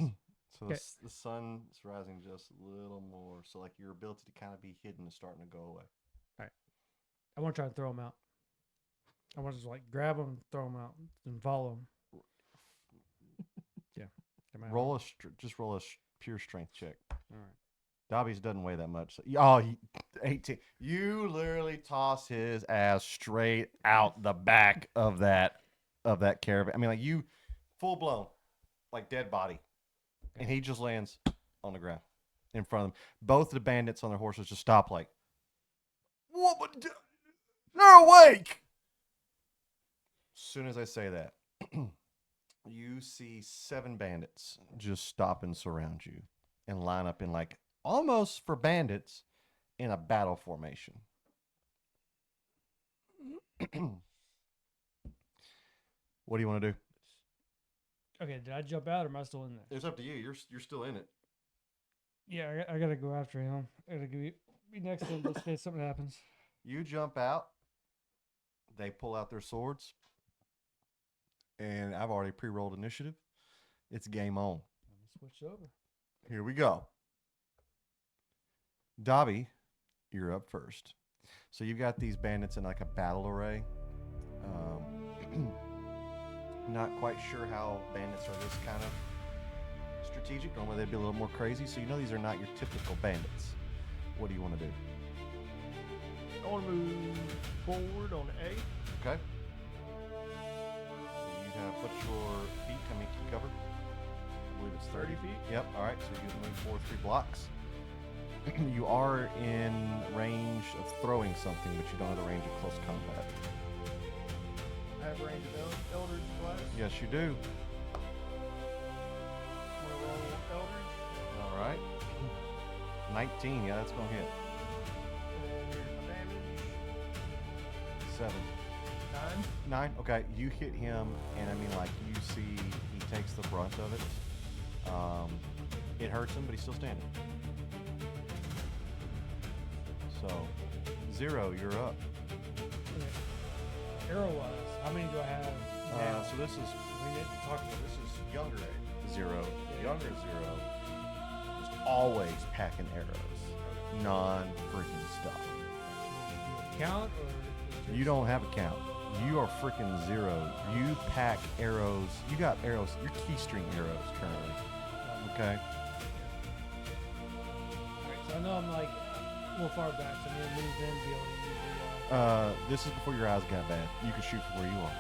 So Okay. the sun is rising just a little more. So, like, your ability to kind of be hidden is starting to go away. I want to try to throw them out. I want to just like grab them, throw them out, and follow them. Yeah. Just roll a pure strength check. All right. Dobby's doesn't weigh that much. So, 18. You literally toss his ass straight out the back of that caravan. I mean, like you, full blown, like dead body, and he just lands on the ground in front of them. Both the bandits on their horses just stop, like, what? They're awake. As soon as I say that, you see 7 bandits just stop and surround you and line up in like almost for bandits in a battle formation. What do you want to do? Okay, did I jump out or am I still in there? It's up to you. You're still in it. Yeah, I gotta go after him. I gotta be next to him just in case something happens. You jump out. They pull out their swords. And I've already pre-rolled initiative. It's game on. Let me switch over. Here we go. Dobby, you're up first. So you've got these bandits in like a battle array. Not quite sure how bandits are this kind of strategic. Normally they'd be a little more crazy. So you know these are not your typical bandits. What do you want to do? I want to move forward on A. Okay. So you have put your feet. How many can you cover? I believe it's 30 feet. Yep. All right. So you move forward 3 blocks. You are in range of throwing something, but you don't have the range of close combat. I have range of Eldritch Blast. Yes, you do. I'm going to roll Eldritch. All right. 19. Yeah, that's going to hit. And here's my damage. 7. 9. 9. Okay. You hit him, and I mean, like, you see he takes the brunt of it. It hurts him, but he's still standing. So, 0, you're up. Okay. Arrow-wise, how many do I have now? So this is, We didn't talk about this is younger 0. Younger 0 is always packing arrows. Non-freaking stuff. count or You don't have a count. You are freaking 0. You pack arrows. You got arrows. Your keystring arrows currently. Okay. Alright, so I know I'm like a little far back, so I'm gonna move in, be able to use This is before your eyes got bad. You can shoot from where you are.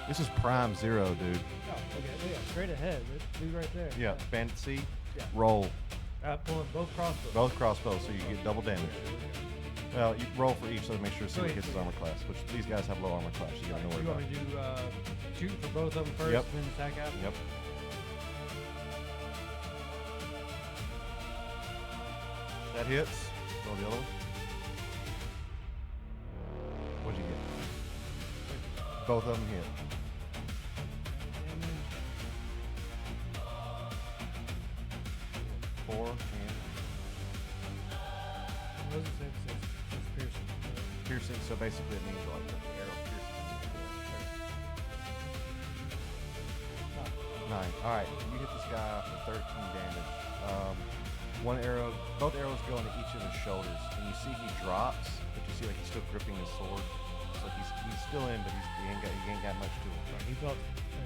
This is prime 0, dude. oh, okay, yeah, straight ahead. Let's do right there. Yeah, bandit C. Yeah. Roll. Pulling both crossbows. Both crossbows, so you get double damage. Well, you roll for each, so to make sure somebody Okay, hits his so- armor class, which these guys have low armor class. You got to worry You about. want me to do shooting for both of them first, Yep. then attack after? Yep. That hits. Roll the other one. What'd you get? Both of them hit. Damage. 4 and What does it say? It says it's piercing. piercing. So basically, it means like the arrow pierces into the 9. All right, you hit this guy for 13 damage. Both arrows go into each of his shoulders, and you see he drops, but you see like he's still gripping his sword. It's like he's still in, but he ain't got much to him. He felt.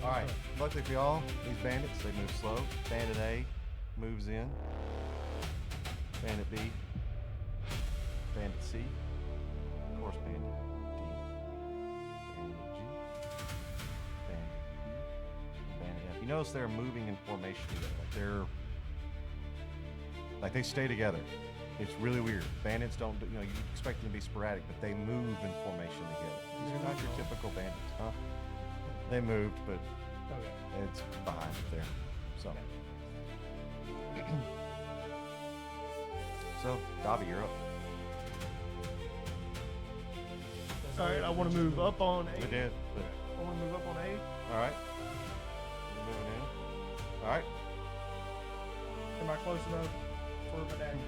All right, luckily for y'all, these bandits, they move slow. Bandit A moves in. Bandit B. Bandit C. Of course, Bandit D. Bandit G. Bandit E. Bandit F. You notice they're moving in formation together. Like they stay together. It's really weird. Bandits don't, you expect them to be sporadic, but they move in formation together. These are not your typical bandits, huh? They moved, but Okay. it's behind there. So, so Dobby, you're up. All right, I want to move up on A. We did. But, I want to move up on A. all right. You're moving in. All right. Am I close enough for my dagger?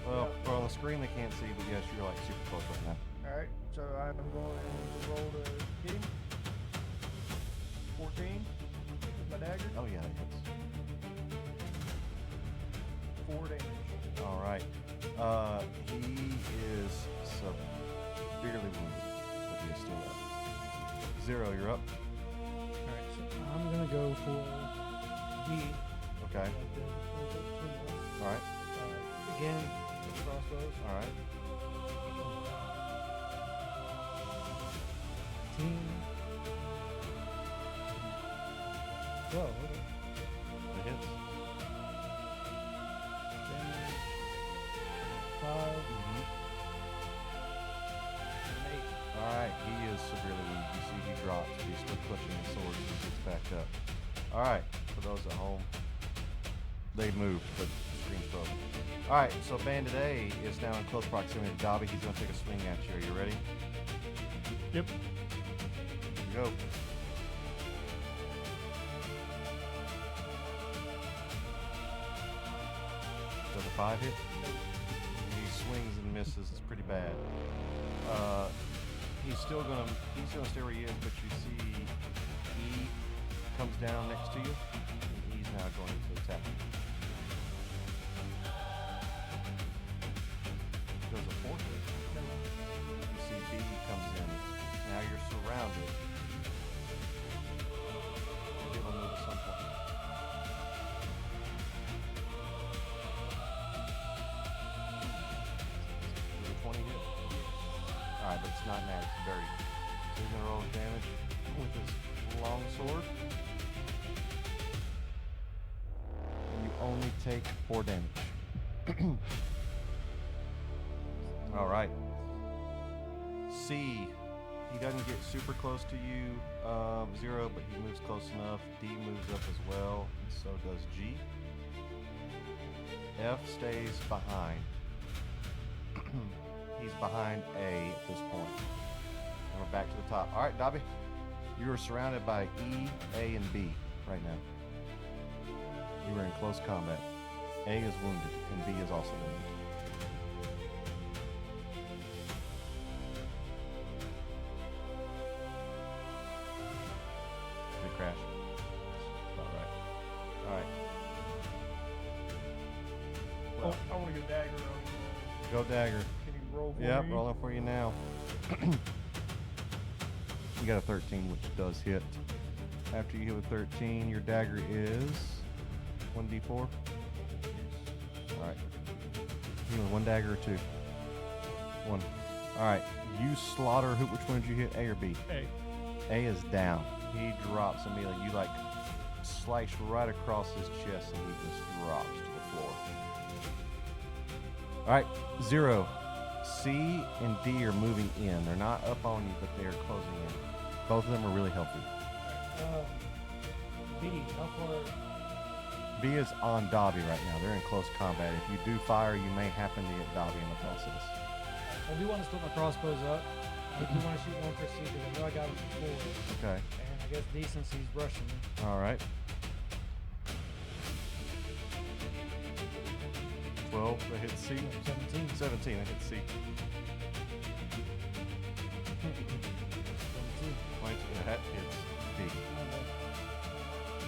Well, on the screen they can't see, but yes, you're like super close right now. All right, so I'm going to roll to hit him. 14 with my dagger. Oh yeah, that hits. 4 damage. All right. He is severely wounded. is still up. 0, you're up. All right, so I'm gonna go for D. Okay. All right. Again, crossbows. All right. 10. 12. It hits. Damage. 5. And 8. All right. He is severely wounded. You see he drops, but he's still clutching his sword as he gets back up. All right. For those at home, they moved, but the screen's frozen. All right. So Bandit A is now in close proximity to Dobby. He's going to take a swing at you. Are you ready? Yep. Go. Does a 5 hit? He swings and misses. It's pretty bad. He's gonna stay where he is, but you see E comes down next to you, and E's now going to attack you. Does a 4 hit? You see B comes in. Now you're surrounded. You'll be able to move at some point. Does a 20 hit? Alright, but it's not mad, it's dirty. So he's gonna roll his damage with his long sword. And you only take 4 damage. Alright. C, he doesn't get super close to you, 0, but he moves close enough. D moves up as well, and so does G. F stays behind. He's behind A at this point. And we're back to the top. All right, Dobby, you are surrounded by E, A, and B right now. You are in close combat. A is wounded, and B is also wounded. Did it crash? All right. All right. Well, I want to get dagger on you. go dagger. Can you roll for Yep, me? rolling for you now. You got a 13, which does hit. After you hit with 13, your dagger is 1d4. All right. You want 1 dagger or 2? 1. All right. You slaughter. Which one did you hit? A or B? A. A is down. He drops immediately. You like slice right across his chest, and he just drops to the floor. All right, 0. C and D are moving in. They're not up on you, but they are closing in. Both of them are really healthy. B, how far? B is on Dobby right now. They're in close combat. If you do fire, you may happen to get Dobby in the process. I do want to split my crossbows up. I do want to shoot one for C because I know I got him for 4. Okay. And I guess D since he's rushing me. All right. 12, that hits C. 17. 17, that hits C. 22, that hits D.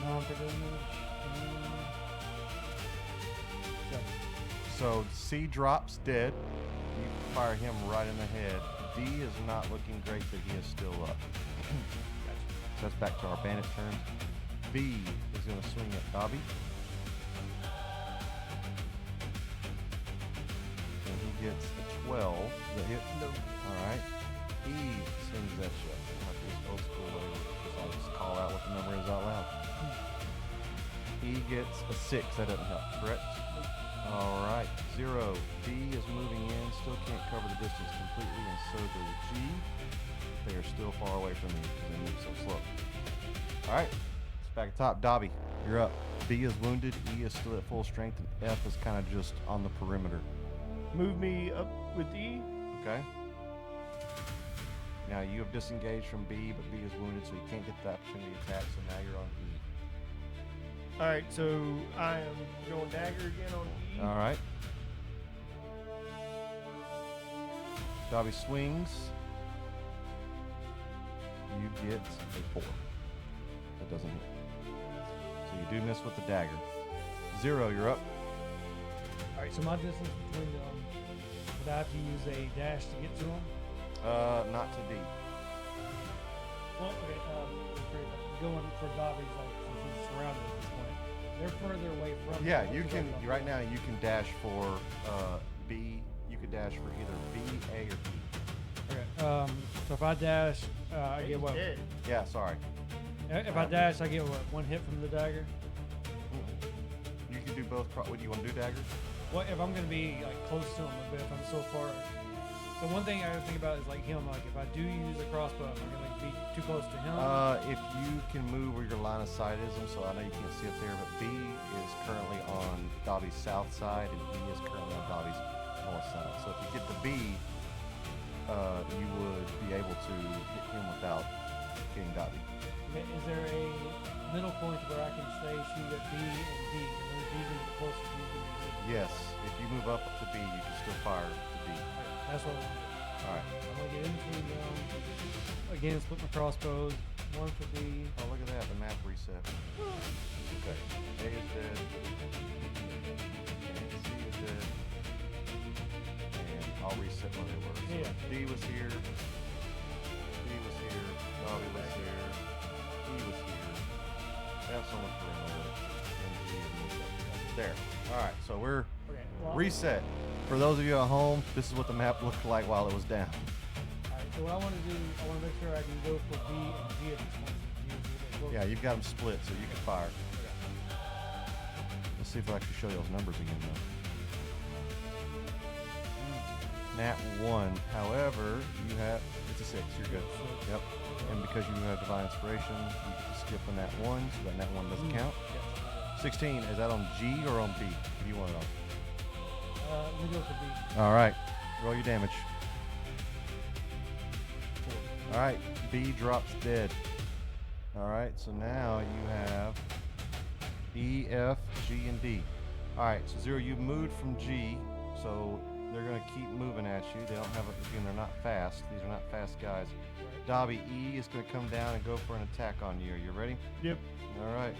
Non-forgetting damage. 7. So C drops dead. You fire him right in the head. D is not looking great, but he is still up. So that's back to our bandit turn. B is going to swing at Dobby. And he gets a 12. Does that hit? No. All right. E swings at you. Like this old school way, because I'll just call out what the number is out loud. E gets a 6. That doesn't help, correct? All right. 0. D is moving in. Still can't cover the distance completely, and so does G. They are still far away from me because they move so slow. All right. It's back at top. Dobby, you're up. B is wounded. E is still at full strength, and F is kind of just on the perimeter. Move me up with E. Okay. Now you have disengaged from B, but B is wounded, so you can't get the opportunity to attack. So now you're on E. All right, so I am going dagger again on E. All right. Dobby swings. You get a 4. That doesn't hit. So you do miss with the dagger. 0, you're up. Alright, so my distance between them, would I have to use a dash to get to him? Not to D. going for Dobby's like since he's surrounded at this point. They're further away from. Yeah, him, you like, can up right there. now. You can dash for B. You could dash for either B, A, or B. Okay. So if I dash, I He's get what? dead. Yeah, sorry. If I dash, I get what? One hit from the dagger. You can do both. What do you want to do, daggers? What if I'm gonna be like close to him a bit? If I'm so far. The one thing I gotta think about is like him. Like if I do use a crossbow, am I gonna be too close to him? If you can move where your line of sight is, so I know you can't see up there, but B is currently on Dobby's south side, and E is currently on Dobby's north side. So if you get to B, you would be able to hit him without hitting Dobby. Okay, is there a middle point where I can stay shoot at B and D? And then D's gonna be closer to you than D. Yes, if you move up to B, you can still fire to B. That's what I'm gonna do. All right. I'm gonna get in between them. Again, split my crossbows. One for B. Oh, look at that. The map reset. Okay. A is dead. And C is dead. And I'll reset where they were. So Yeah. D was here. D was here. Dobby was here. E was here. That's so much for another. And G is moved up. There. All right. So we're Okay. Well, reset. For those of you at home, this is what the map looked like while it was down. Alright, so what I want to do, I want to make sure I can go for B and G at this point. G is a little bit closer. Yeah, you've got them split, so you can fire. Okay. Let's see if I can show you those numbers again, though. Nat 1. However, you have it's a 6. You're good. Yep. And because you have divine inspiration, you can skip a Nat 1, so that Nat 1 doesn't count. 16. Is that on G or on B? What do you want it on? Let me go for B. All right. Roll your damage. All right. B drops dead. All right. So now you have E, F, G, and D. All right. So Zero, you moved from G, so they're going to keep moving at you. They don't have again. They're not fast. These are not fast guys. Dobby, E is going to come down and go for an attack on you. Are you ready? Yep. All right.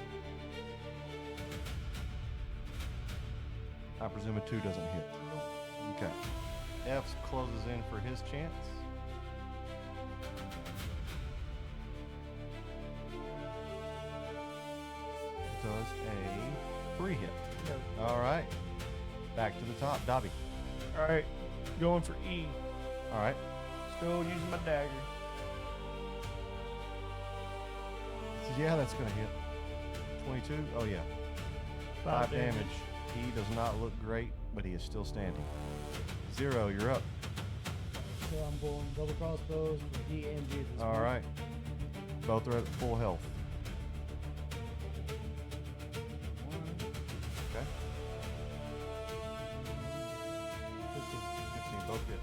I presume a 2 doesn't hit. Okay. F closes in for his chance. Does a 3 hit. No. All right. Back to the top. Dobby. All right. Going for E. All right. Still using my dagger. Yeah, that's going to hit. 22? Oh, yeah. 5 damage. He does not look great, but he is still standing. Zero, you're up. So I'm going double crossbows for D and G at this All point. right. Both are at full health. Okay. 15, both hit.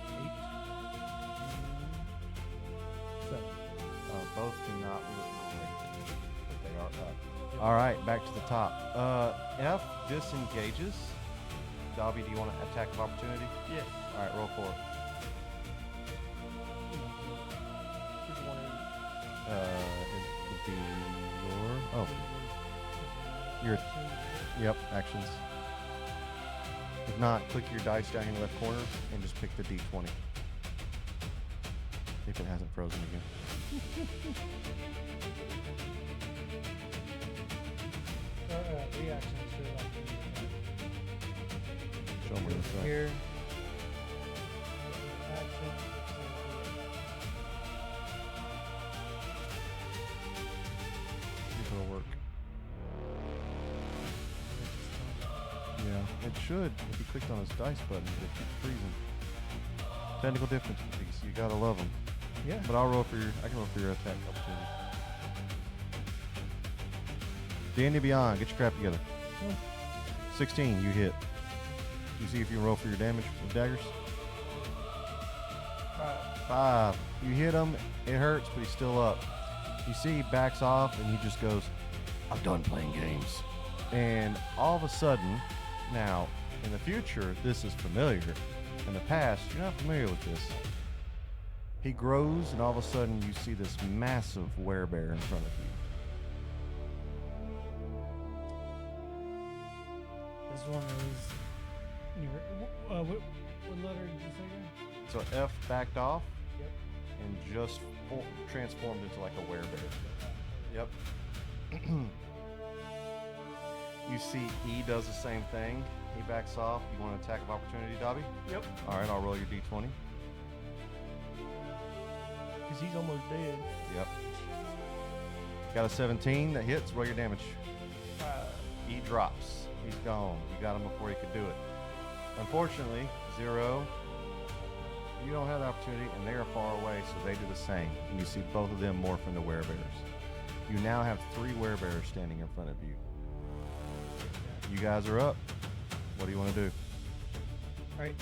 8, 7. Both do not look great, but they are up. All right, back to the top. F disengages. Dobby, do you want an attack of opportunity? Yes. All right, roll for it. Which one is It would be your. Oh, your. Yep, actions. If not, click your dice down in the left corner and just pick the D20. If it hasn't frozen again. Reactions to like Show me what's up. here. Action. See if it'll work. Yeah, it should. If you clicked on his dice button, it keeps freezing. Technical difficulties. You gotta love them. Yeah. But I'll roll for your. I can roll for your attack opportunity. D&D Beyond, get your crap together. 16, you hit. You see if you can roll for your damage with daggers. 5. You hit him. It hurts, but he's still up. You see he backs off and he just goes, I'm done playing games. And all of a sudden, now, in the future, this is familiar. In the past, you're not familiar with this. He grows, and all of a sudden, you see this massive werebear in front of you. This one is. What letter did you say again? So F backed off. Yep. and just transformed into like a werebear. Yep. You see E does the same thing. He backs off. You want an attack of opportunity, Dobby? Yep. All right, I'll roll your d20. Because he's almost dead. Yep. Got a 17 that hits. Roll your damage. E drops. He's gone. You got him before he could do it. Unfortunately, 0. You don't have the opportunity, and they are far away, so they do the same. And you see both of them morph into werebears. You now have 3 werebears standing in front of you. You guys are up. What do you want to do? All right.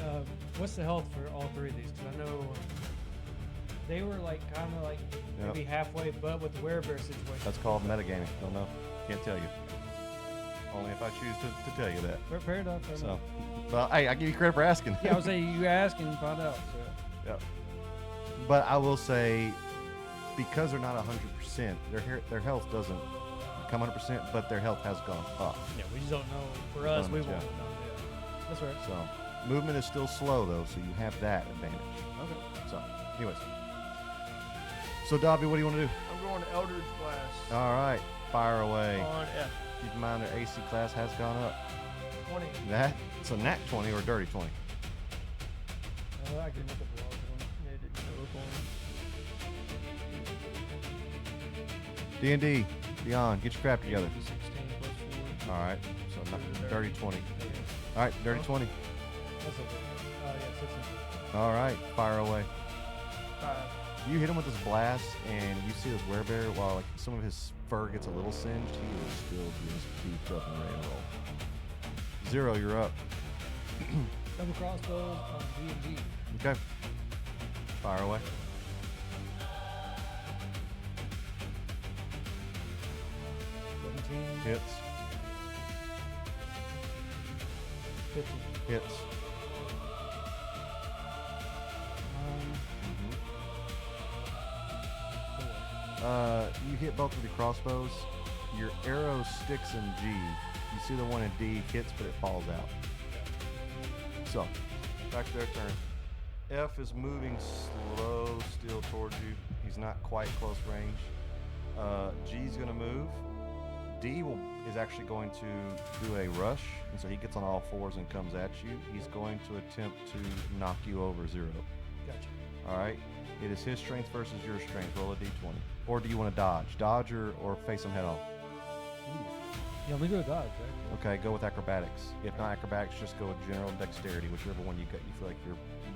What's the health for all 3 of these? Because I know they were like kind of like maybe halfway, but with the werebear situation. That's called metagaming. Don't know. Can't tell you. Only if I choose to tell you that. Fair enough. Fair enough. Well, hey, I give you credit for asking. Yeah, I would say you ask and find out. So. Yep. But I will say, because they're not 100%, their health doesn't come 100%, but their health has gone up. Yeah, we just don't know. For us, we won't know. Yeah. Yeah. That's right. So, movement is still slow, though, so you have that advantage. Okay. So, anyways. So, Dobby, what do you want to do? I'm going to Eldritch Blast. All right. Fire away. On F. Keep in mind their AC class has gone up. 20. It's a nat 20 or a dirty 20. I can look up the log one. Yeah, didn't look on. D&D Beyond. Get your crap together. 16 plus 4. All right. So, dirty 20. Okay. All right. Dirty 20. That's okay. Yeah, 16. All right. Fire away. 5. You hit him with this blast, and you see this werebear, while like some of his fur gets a little singed, he is still just beefed up and ready to roll. 0, you're up. Double crossbows on D&D. Okay. Fire away. 17. Hits. 15. Hits. You hit both of the crossbows. Your arrow sticks in G. You see the one in D hits, but it falls out. So, back to their turn. F is moving slow still towards you. He's not quite close range. G's gonna move. D is actually going to do a rush, and so he gets on all 4s and comes at you. He's going to attempt to knock you over 0. Gotcha. All right. It is his strength versus your strength. Roll a d20. Or do you want to dodge? Dodge or face him head on? Yeah, we go with dodge, right? Okay, go with acrobatics. If not acrobatics, just go with general dexterity, whichever one you feel like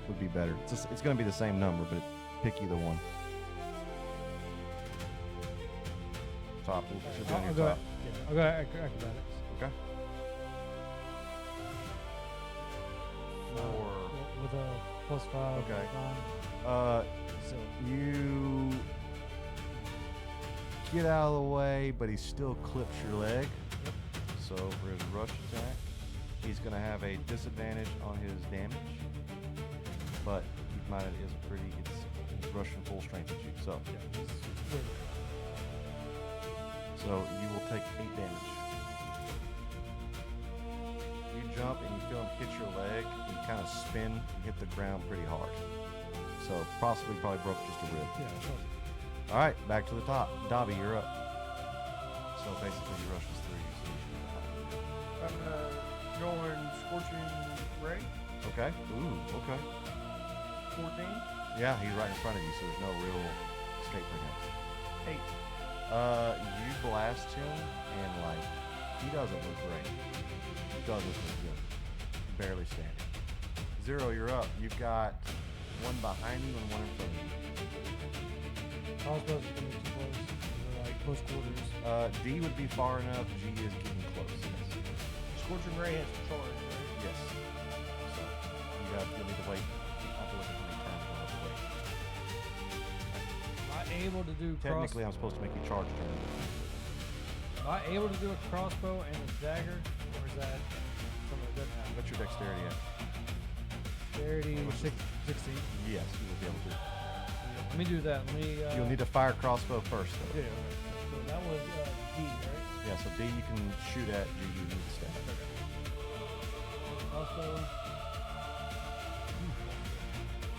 would be better. It's going to be the same number, but pick either one. Top. Should be on your top. I'll go acrobatics. Okay. 4. With a +5. Okay. 9. So You get out of the way, but he still clips your leg. Yep. So for his rush attack, he's going to have a disadvantage on his damage. But keep in mind, he's rushing full strength at you. So, so you will take 8 damage. You jump and you feel him hit your leg. You kind of spin and hit the ground pretty hard. So probably broke just a rib. Yeah, that's awesome. All right, back to the top. Dobby, you're up. So basically, he rushes through you. So I'm going Scorching Ray. okay. Ooh. Okay. 14. Yeah, he's right in front of you, so there's no real escape for him. 8. You blast him, and like he doesn't look great. He doesn't look good. Barely standing. 0, you're up. You've got one behind you and one in front of you. Crossbows are going to be too close. They're like close quarters. D would be far enough. G is getting close. Yes. Scorching Ray has charge, right? Yes. So you'll need to wait. I have to look at how many turns you'll have to wait. Am I able to do Technically, I'm supposed to make you charge turn. Am I able to do a crossbow and a dagger, or is that something that doesn't happen? What's your dexterity at? Dexterity 16. Yes, you will be able to. Let me do that. Let me. You'll need to fire crossbow first, though. Yeah. Okay. So that was D, right? Yeah, so D you can shoot at, G you need to stab. Crossbow.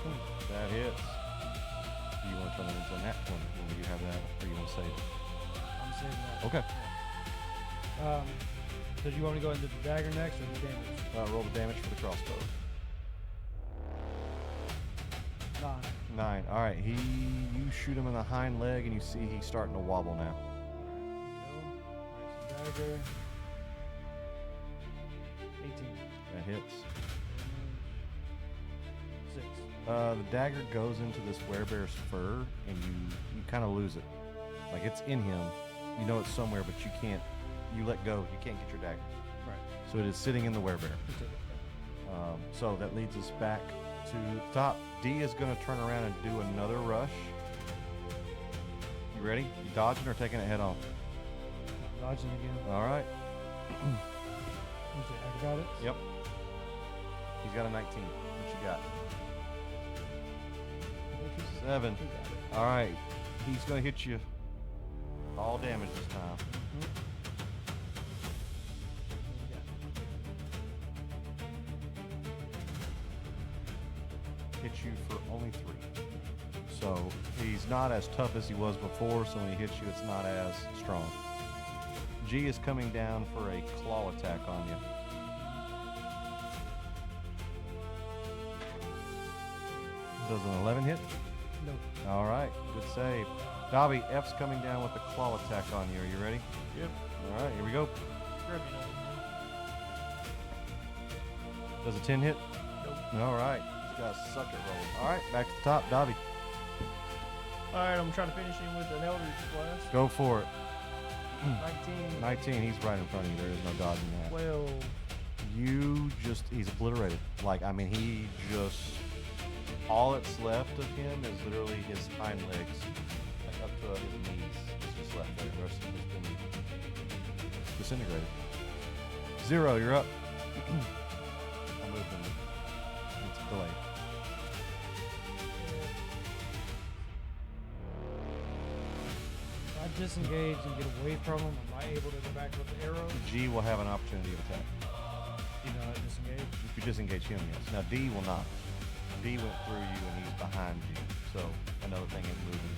20. That hits. Do you from it. It's a nat 20. Will you have that, or you want to save it? I'm saving that. Okay. Yeah. So do you want me to go into the dagger next or the damage? Roll the damage for the crossbow. 9. 9. All right. You shoot him in the hind leg, and you see he's starting to wobble now. Alright, so dagger. 18. That hits. 6. The dagger goes into this werebear's fur, and you kind of lose it. Like it's in him. You know it's somewhere, but you can't. You let go. You can't get your dagger. Right. So it is sitting in the werebear. He took it. So that leads us back to the top. D is going to turn around and do another rush. You ready? You dodging or taking it head on? Dodging again. All right. What's it? Acrobatics? Yep. He's got a 19. What you got? 7. He got it. All right. He's going to hit you all damage this time. Hit you for only 3. So he's not as tough as he was before, so when he hits you, it's not as strong. G is coming down for a claw attack on you. Does an 11 hit? No. All right, good save. Dobby, F's coming down with a claw attack on you. Are you ready? Yep. All right, here we go. Grab me now. Does a 10 hit? Nope. All right, he's got a suck it rolling. All right, back to the top, Dobby. All right, I'm trying to finish him with an Eldritch Blast. Go for it. 19. 19, he's right in front of you. There is no dodging that. 12. He's obliterated. Like, I mean, he just, all that's left of him is literally his hind legs, like up to his knees. It's just left there. The rest of him has been disintegrated. 0, you're up. I moved him. It's delayed. If I disengage and get away from him, am I able to go back with the arrow? G will have an opportunity to attack. Even though I disengage? If you disengage him, yes. Now D will not. D went through you and he's behind you. So another thing is moving.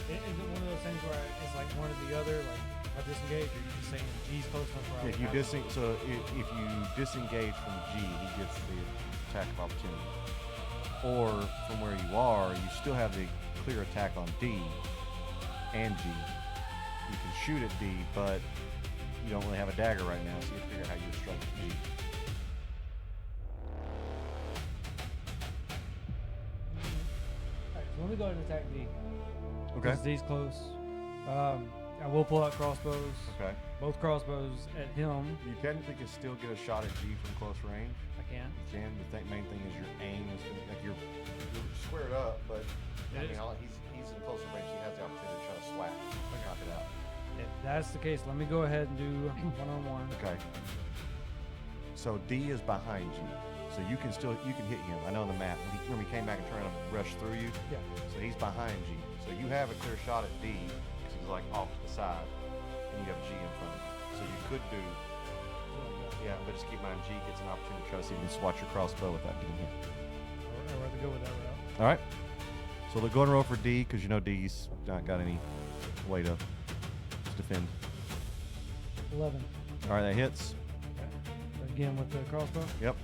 Is it one of those things where it's like one or the other? Like if I disengage, or you just saying G's close enough where I If would you have to- if you disengage from G, he gets the attack of opportunity. Or from where you are, you still have the clear attack on D and G. You can shoot at D, but you don't really have a dagger right now, so you have to figure out how you would strike G. Alright, so let me go ahead and attack D. Okay. Because D's close. I will pull out crossbows. Okay. Both crossbows at him. You technically can still get a shot at G from close range. I can. You can. The main thing is your aim is gonna, like you're squared up, but I It mean, is. he's in closer range. He has the opportunity to try to swat, knock it out. If that's the case, let me go ahead and do one-on-one. Okay. So D is behind you, so you can hit him. I know on the map when he came back and tried to rush through you. Yeah. So he's behind you. So you have a clear shot at D because he's like off to the side, and you have G in front of you. So you could do, yeah, but just keep in mind G gets an opportunity to try to see if you can swat your crossbow without getting hit. I'd rather go with that route. All right. So go ahead and roll for D because you know D's not got any way to defend. 11. All right, that hits. Okay. Again with the crossbow. Yep.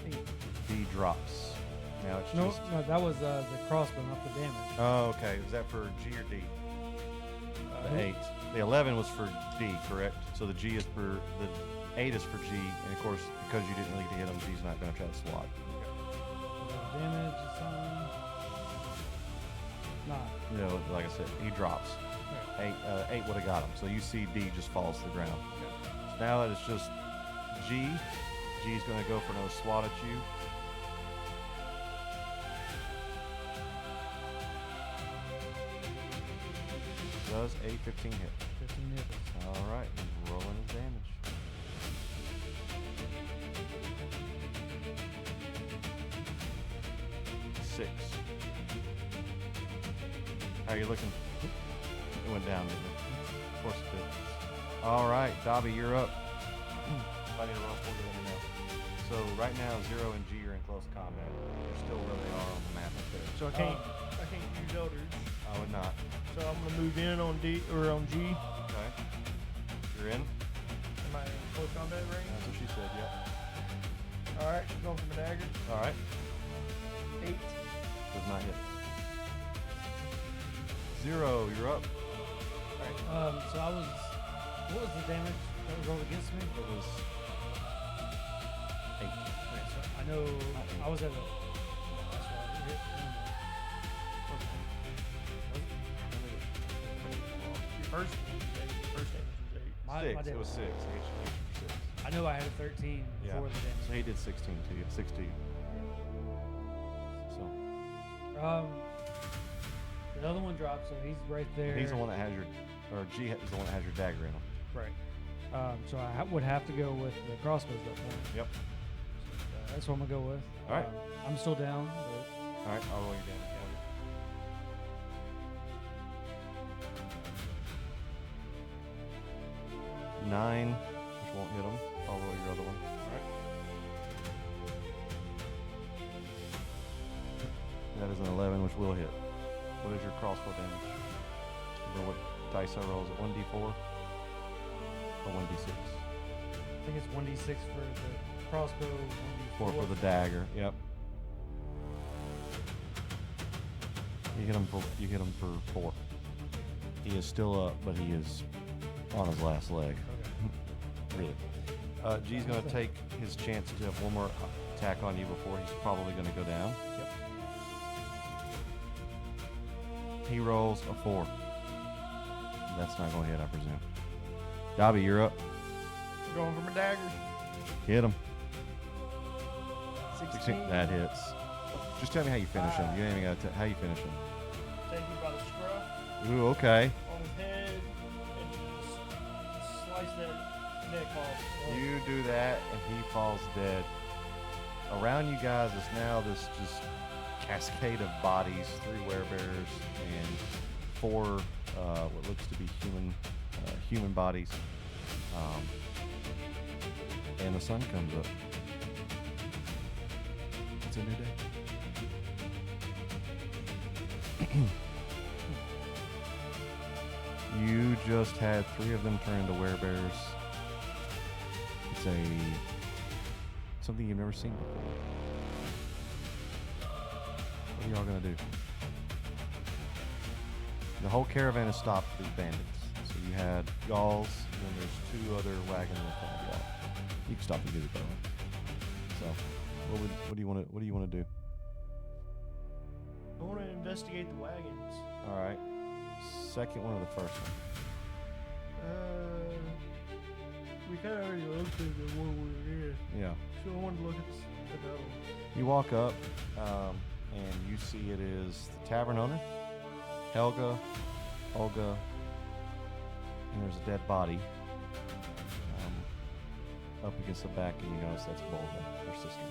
8. D drops. Now it's No, just. no, that was the crossbow, not the damage. Oh, okay. Was that for G or D? The 8. The 11 was for D, correct? So the G is for the 8 is for G, and of course because you didn't really get to hit him, G's not going to try to swat. Damage is on 9. You know, like I said, he drops. Okay. 8 would have got him. So you see D just falls to the ground. So now that it's just G. G's going to go for another swat at you. Does a 15 hit? 15 hits. All right, he's rolling his damage. Six. How are you looking? It went down, didn't it? Of course it did. All right, Dobby, you're up. If I need to roll for you, let me know. So right now, 0 and G are in close combat. They're still where they are on there. So I can't use Eldritch. I would not. So I'm gonna move in on D or on G. Okay. You're in? Am I in close combat range? That's what she said, yep. All right, going for my dagger. All right. 8. Does not hit. 0, you're up. All right. So I was. What was the damage that was rolled against me? It was 8. Okay, so I know I was at a. That's right. It hit. Your first damage was 8. My 6. It damage. was 6. He hit you for 6. I know I had a 13 Yeah. before the damage. So he did 16 to you. 6 to you. So The other one dropped, so he's right there. he's the one that has your, or G is the one that has your dagger in him. Right. So I would have to go with the crossbows up there. Yep. That's what I'm gonna go with. All right. I'm still down, but All right, I'll roll you damage. 9, which won't hit him. I'll roll your other one. All right. That is an 11, which will hit. What is your crossbow damage? You know what dice I roll? Is it 1d4 or 1d6? I think it's 1d6 for the crossbow, 1d4 4 for the dagger. Yep. You hit him for 4. He is still up, but he is on his last leg. Okay. Really. G's going to take his chance to have one more attack on you before he's probably going to go down. Yep. He rolls a 4. That's not going to hit, I presume. Dobby, you're up. Going for my dagger. Hit him. 16. That hits. Just tell me how you finish him. You ain't even got to how you finish him. Take him by the scruff Ooh, okay. on his head and just slice that neck off. You do that, and he falls dead. Around you guys is now this just cascade of bodies, 3 werebears and 4 what looks to be human bodies. And the sun comes up. It's a new day. You just had 3 of them turn into werebears. It's something you've never seen before. What are y'all gonna do? The whole caravan is stopped with these bandits. So you had y'all's, and then there's 2 other wagons in front of y'all. You can stop and do it though. So, what do you want to do? I want to investigate the wagons. All right. Second one or the first one? We kind of already looked at the one we were in. Yeah. So I wanted to look at the other one. You walk up, and you see it is the tavern owner, Helga, Olga, and there's a dead body up against the back, and you notice that's Bolga, her sister.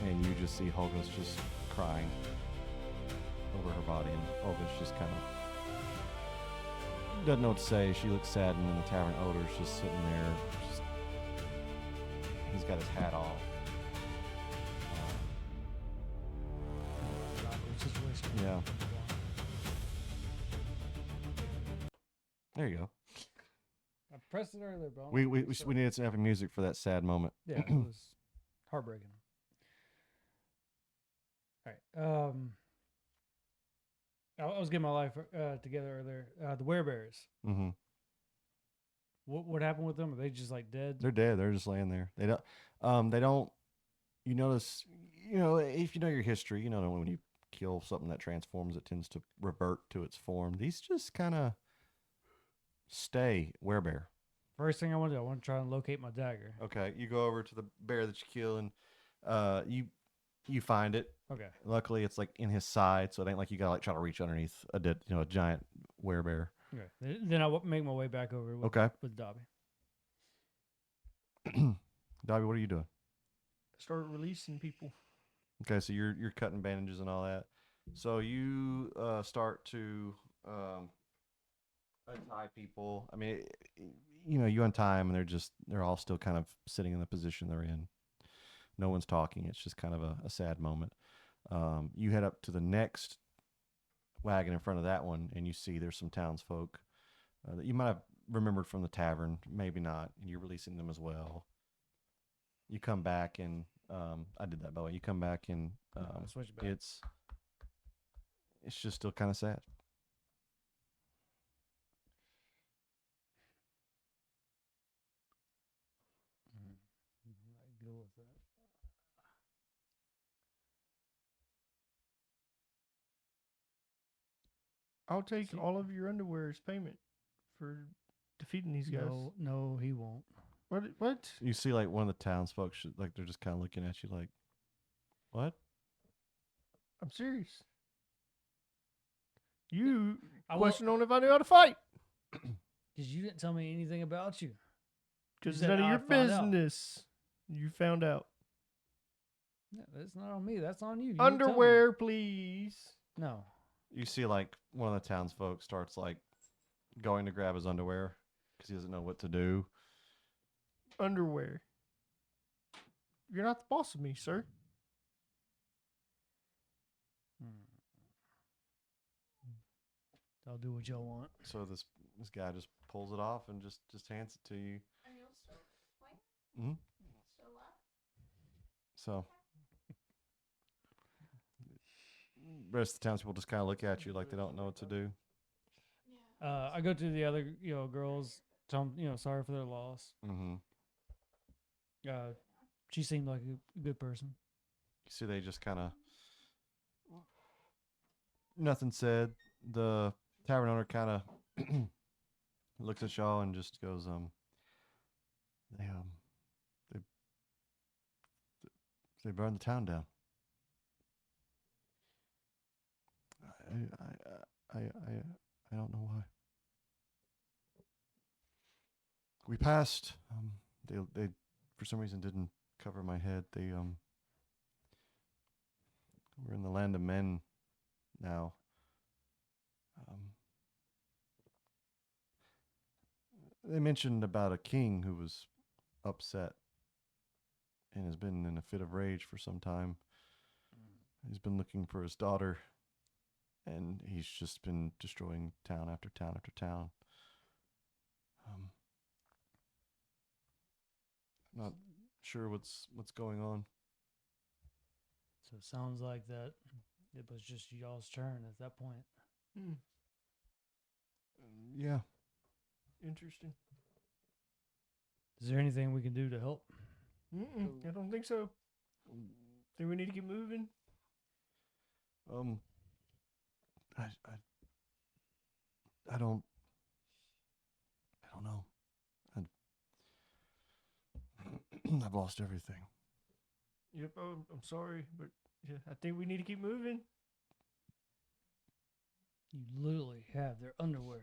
And you just see Helga's just crying over her body, and Olga's just kind of doesn't know what to say. She looks sad, and then the tavern owner's just sitting there. He's got his hat off. Yeah. There you go. I pressed it earlier, bro. We needed some happy music for that sad moment. Yeah, it was heartbreaking. All right. I was getting my life together earlier. The werebears. Mm-hmm. What happened with them? Are they just like dead? They're dead. They're just laying there. They don't. You notice. You know, if you know your history, you know that when you kill something that transforms, it tends to revert to its form. These just kind of stay werebear. First thing I want to try and locate my dagger. Okay, you go over to the bear that you kill, and you find it. Okay. Luckily, it's like in his side, so it ain't like you gotta like try to reach underneath a dead, a giant werebear. Okay. Then I'll make my way back over with, Okay. with Dobby. Dobby, what are you doing? Start releasing people. Okay, so you're cutting bandages and all that. So you start to untie people. I mean, you untie them, and they're all still kind of sitting in the position they're in. No one's talking. It's just kind of a sad moment. You head up to the next wagon in front of that one, and you see there's some townsfolk that you might have remembered from the tavern, maybe not, and you're releasing them as well. You come back, and I did that by the way. You come back, and Switch it back. it's just still kind of sad. I deal with that. I'll take See- all of your underwear as payment for defeating these guys. No, he won't. What? You see, like, one of the townsfolk, like, they're just kind of looking at you like, what? I'm serious. You I will- question on if I knew how to fight. Because you didn't tell me anything about you. Because said none of I your found out. business. You found out. No, that's not on me. That's on you. You didn't tell me. Underwear, please. No. You see, like, one of the townsfolk starts, like, going to grab his underwear because he doesn't know what to do. Underwear. You're not the boss of me, sir. I'll do what y'all want. So this guy just pulls it off and just hands it to you. Are you still playing? Mhm. Still alive? So rest of the townspeople just kind of look at you like they don't know what to do. Yeah. I go to the other, girls. Tell them, sorry for their loss. Mm-hmm. She seemed like a good person. You see, they just kind of nothing said. The tavern owner kind of looks at y'all and just goes, they burned the town down. I don't know why. We passed. They for some reason didn't cover my head. We're in the land of men now. They mentioned about a king who was upset and has been in a fit of rage for some time. He's been looking for his daughter, and he's just been destroying town after town after town. Not sure what's going on. So it sounds like that it was just y'all's turn at that point. Yeah. Interesting. Is there anything we can do to help? I don't think so. Think we need to get moving? I don't know. I've lost everything. Yep. Oh, I'm sorry, but yeah, I think we need to keep moving. You literally have their underwear.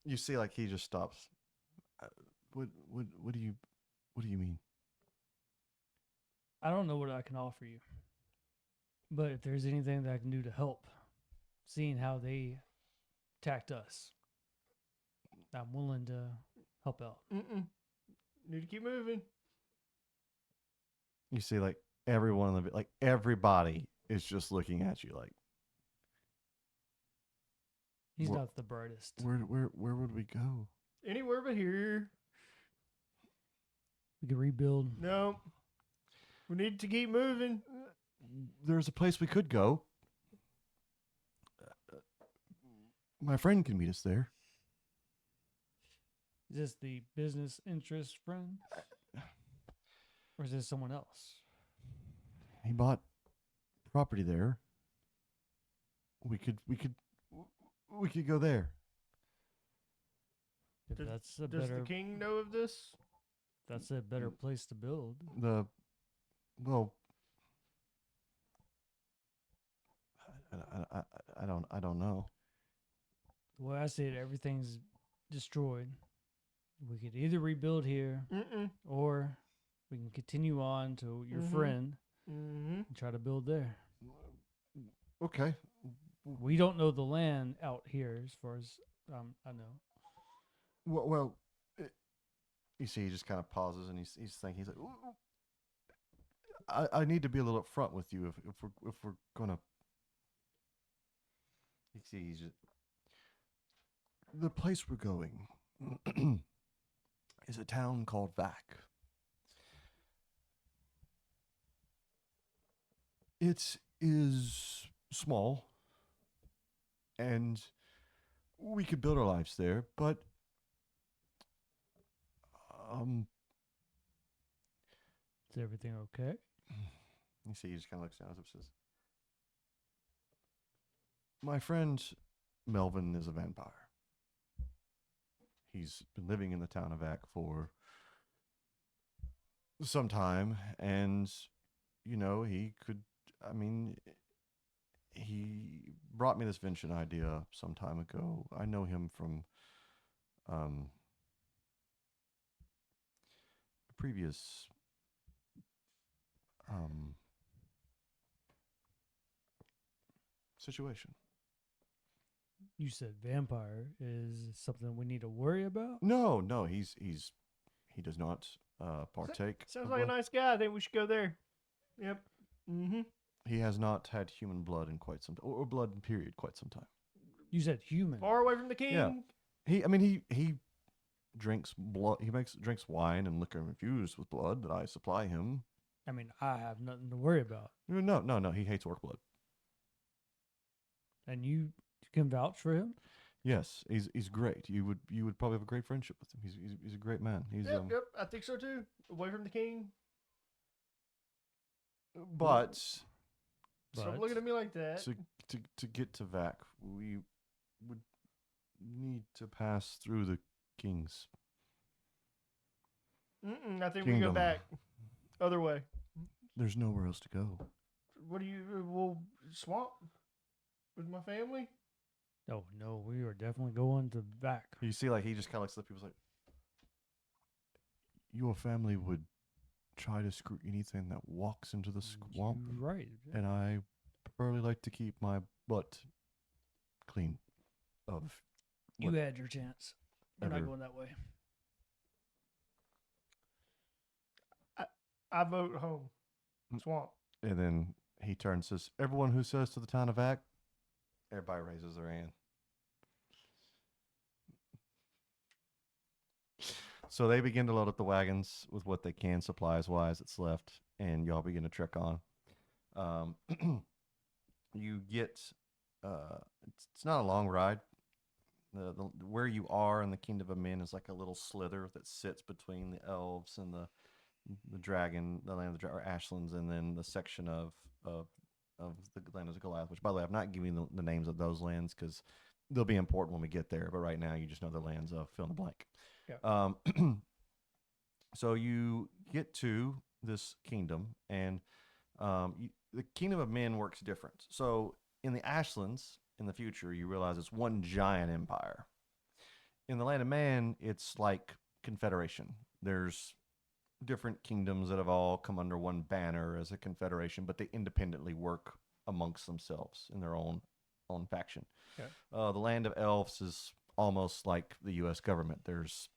You see, like, he just stops. What do you mean? I don't know what I can offer you. But if there's anything that I can do to help, seeing how they attacked us, I'm willing to help out. Need to keep moving. You see, like, everyone of it, like, everybody is just looking at you like, He's Wha- not the brightest. where would we go? Anywhere but here. We could rebuild. No. We need to keep moving. There's a place we could go. My friend can meet us there. Is this the business interest friend? Or is this someone else? He bought property there. We could go there. If Does- that's a Does better the king know of this? that's a better place to build. Well, I don't know. The way I see it, everything's destroyed. We could either rebuild here or we can continue on to your friend and try to build there. Okay. We don't know the land out here as far as I know. Well, you see, he just kind of pauses and he's thinking. He's like, "Ooh, I need to be a little upfront with you if we're gonna. You see, the place we're going is a town called Vac. It is small, and we could build our lives there, but Is everything okay? you see, he just kind of looks down and says, "My friend Melvin is a vampire. He's been living in the town of Vac for some time, and he could. I mean, he brought me this venture idea some time ago. I know him from a previous situation. You said vampire is something we need to worry about. No, he does not partake. Sounds of like a blood. nice guy. I think we should go there. Yep. Mm-hmm. He has not had human blood in quite some time, or blood period quite some time. You said human. Far away from the king. Yeah. He drinks blood. He drinks wine and liquor infused with blood that I supply him. I mean, I have nothing to worry about. No. He hates orc blood. And you can vouch for him? Yes, he's great. You would probably have a great friendship with him. He's a great man. He's Yep. I think so too. Away from the king. but Stop looking at me like that. to get to Vac, we would need to pass through the king's. I think we go Kingdom. back. Other way. There's nowhere else to go. What do you? Well, swamp with my family. Oh, no, we are definitely going to back. You see, like he just kind of looks at the people like, your family would try to screw anything that walks into the swamp, You're right. and I preferably like to keep my butt clean of. You what had your chance. We're not ever- going that way. I vote home. Swamp. And then he turns and says, "Everyone who says to the town of Vac," everybody raises their hand. So they begin to load up the wagons with what they can, supplies-wise, that's left, and y'all begin to trek on. You get, it's not a long ride. The where you are in the Kingdom of Men is like a little slither that sits between the elves and the dragon, the land of the or Ashlands, and then the section of the land of Goliath. Which, by the way, I'm not giving the names of those lands because they'll be important when we get there. But right now, you just know the lands of fill in the blank. Yeah. So you get to this kingdom, and the Kingdom of Men works different. So in the Ashlands, in the future, you realize it's one giant empire. In the land of man, it's like confederation. There's different kingdoms that have all come under one banner as a confederation, but they independently work amongst themselves in their own faction. Okay. The land of elves is almost like the U.S. government. There's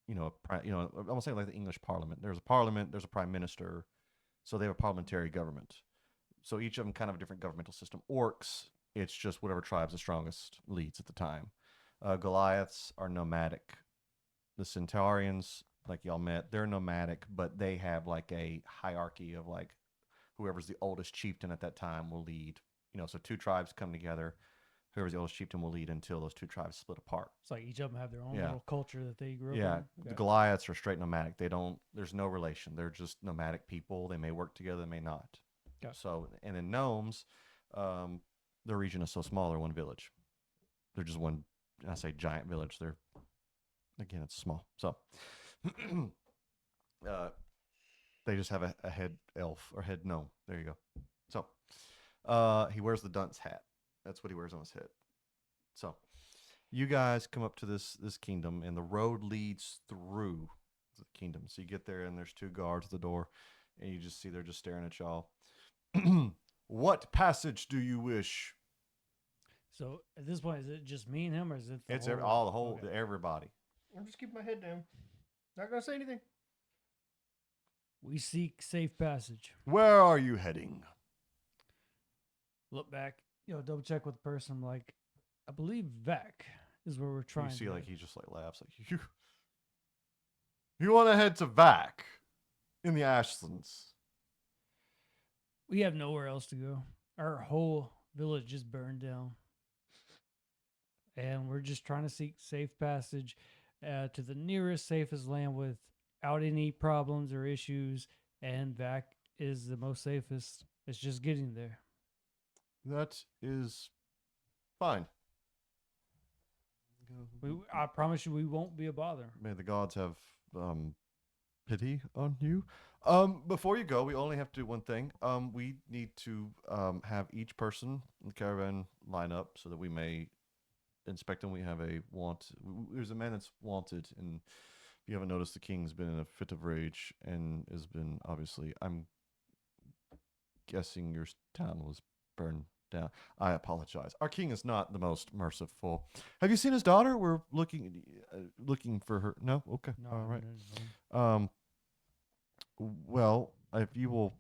almost like the English Parliament. There's a parliament. There's a prime minister. So they have a parliamentary government. So each of them kind of a different governmental system. Orcs, it's just whatever tribe's the strongest leads at the time. Goliaths are nomadic. The Centaurians, like y'all met, they're nomadic, but they have like a hierarchy of like whoever's the oldest chieftain at that time will lead. So two tribes come together. Whoever's the oldest chieftain will lead until those two tribes split apart. It's like each of them have their own Yeah. little culture that they grew up Yeah, in. the Goliaths are straight nomadic. There's no relation. They're just nomadic people. They may work together, they may not. Okay. So, and in gnomes, the region is so small, they're one village. They're just one, I say giant village. Again, it's small. So, they just have a head elf or head gnome. There you go. So, he wears the dunce hat. That's what he wears on his head. So, you guys come up to this kingdom, and the road leads through the kingdom. So you get there, and there's two guards at the door, and you just see they're just staring at y'all. What passage do you wish? So at this point, is it just me and him, or is it It's whole, okay. everybody. I'm just keeping my head down. Not gonna say anything. We seek safe passage. Where are you heading? Look back, double check with the person. I'm like, I believe Vac is where we're trying. You see, to like head. he just like laughs, like you want to head to Vac in the Ashlands. We have nowhere else to go. Our whole village just burned down, and we're just trying to seek safe passage to the nearest safest land without any problems or issues. And Vac is the most safest. It's just getting there. That is fine. I promise you, we won't be a bother. May the gods have pity on you. Before you go, we only have to do one thing. We need to have each person in the caravan line up so that we may inspect them. We have a there's a man that's wanted, and if you haven't noticed, the king's been in a fit of rage and has been obviously. I'm guessing your town was burned down. I apologize. Our king is not the most merciful. Have you seen his daughter? We're looking for her. No, okay, No, all right. no. Well, if you will,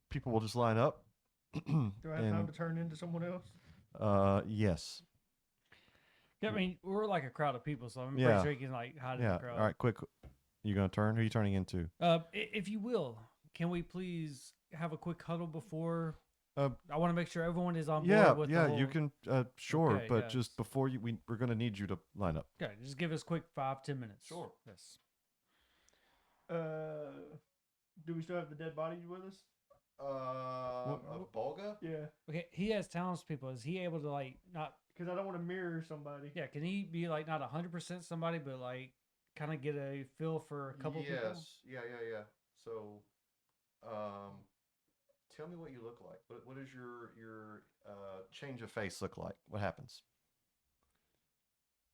people will just line up. Do I have time to turn into someone else? Yes. Yeah, I mean, we're like a crowd of people, so I'm Yeah. pretty sure you can like hide in Yeah. the crowd. All right, quick. You gonna turn? Who are you turning into? If you will, can we please have a quick huddle before? Uh, I want to make sure everyone is on board Yeah, with the yeah. whole... You can. Sure, Okay, but yeah. just before we're gonna need you to line up. Okay, just give us quick 5-10 minutes. Sure. Yes. Do we still have the dead bodies with us? Of Bolga? Yeah, Okay, he has townspeople. Is he able to like not... because I don't want to mirror somebody. Yeah, can he be like not 100% somebody, but like kind of get a feel for a couple people? Yeah. So, tell me what you look like. What does your change of face look like? What happens?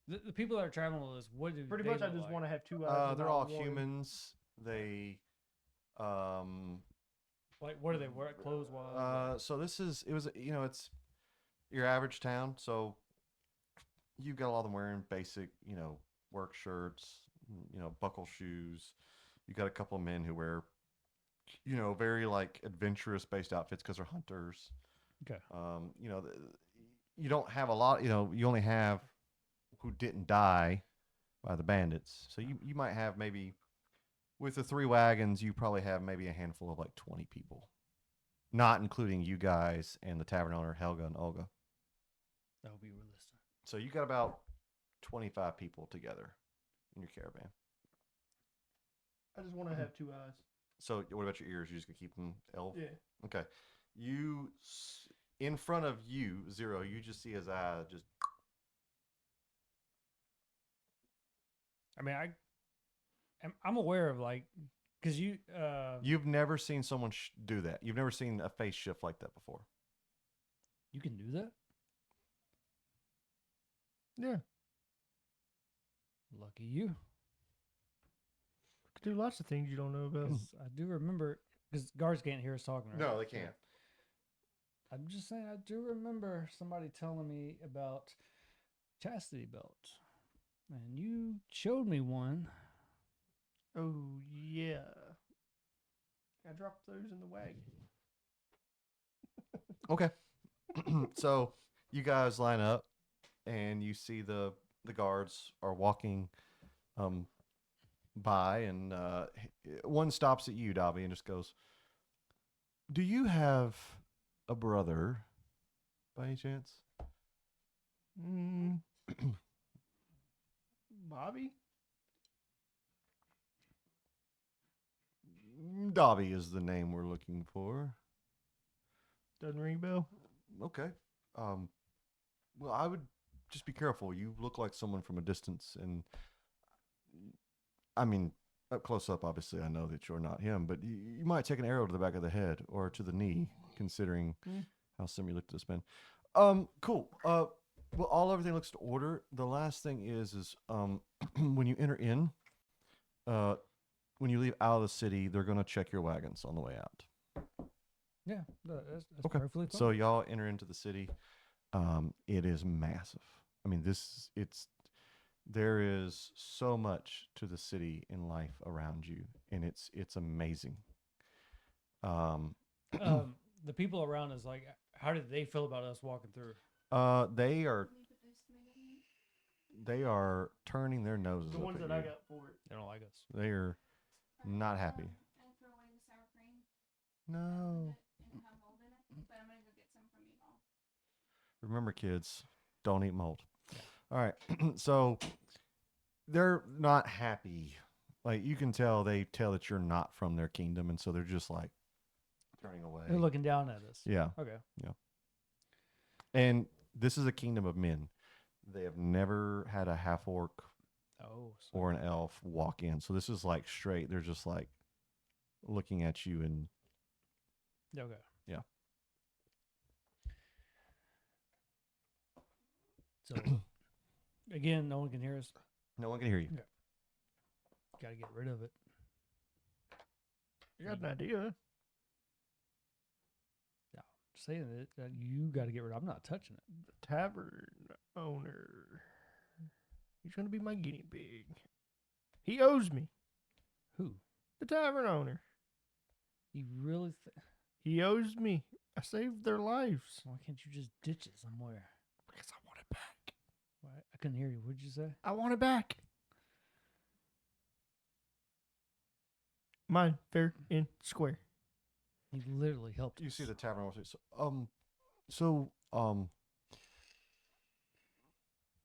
The people that are traveling with us, what do Pretty they much, I look just like? want to have two eyes. They're all humans. They, Like, what do they wear clothes wise? so it's your average town. So you've got a lot of them wearing basic, work shirts, buckle shoes. You got a couple of men who wear, very like adventurous based outfits because they're hunters. Okay. You don't have a lot. You only have who didn't die by the bandits. So you might have maybe with the 3 wagons, you probably have maybe a handful of like 20 people, not including you guys and the tavern owner Helga and Olga. That would be realistic. So you got about 25 people together in your caravan. I just want to have two eyes. So what about your ears? You just gonna keep them elf? Yeah. Okay. In front of you, Zero, you just see his eye just. I mean, I'm aware of like, because You've never seen someone do that. You've never seen a face shift like that before. you can do that. Yeah. Lucky you. Could do lots of things you don't know about. 'Cause I do remember, because guards can't hear us talking. Right? No, they can't. I'm just saying, I do remember somebody telling me about chastity belts, and you showed me one. Oh, yeah. I dropped those in the wagon. Okay. So you guys line up, and you see the guards are walking by, and one stops at you, Dobby, and just goes, "Do you have a brother by any chance?" Bobby? Dobby is the name we're looking for. Doesn't ring a bell. Okay. Well, I would just be careful. You look like someone from a distance, and I mean, up close up, obviously, I know that you're not him, but you might take an arrow to the back of the head or to the knee, considering how similar you look to this man. Cool. Well, everything looks to order. The last thing is when you enter in, when you leave out of the city, they're going to check your wagons on the way out. Yeah, that's Okay. perfectly fine. So y'all enter into the city. It is massive. I mean, There is so much to the city and life around you, and it's amazing. Um, The people around us, like, how did they feel about us walking through? they are Can you put those tomatoes in? they are turning their noses The up ones at that I you. got for it. They don't like us. They are not happy. And throw away the sour cream. No. And have mold in it. But I'm gonna go get some from you all. Remember, kids, don't eat mold. All right. So they're not happy. Like you can tell, they tell that you're not from their kingdom, and so they're just like turning away. They're looking down at us. Yeah. Okay. And this is a kingdom of men. They have never had a half orc Oh. or an elf walk in. So this is like straight. They're just like looking at you and Okay. Yeah. So, again, no one can hear us. no one can hear you. Got to get rid of it. You got an idea? Saying that you got to get rid of. I'm not touching it. The tavern owner. He's gonna be my guinea pig. He owes me. Who? The tavern owner. You really? He owes me. I saved their lives. Why can't you just ditch it somewhere? Because I want it back. Why? I couldn't hear you. What did you say? I want it back. Mine, fair and square. He literally helped You us. see the tavern owner. So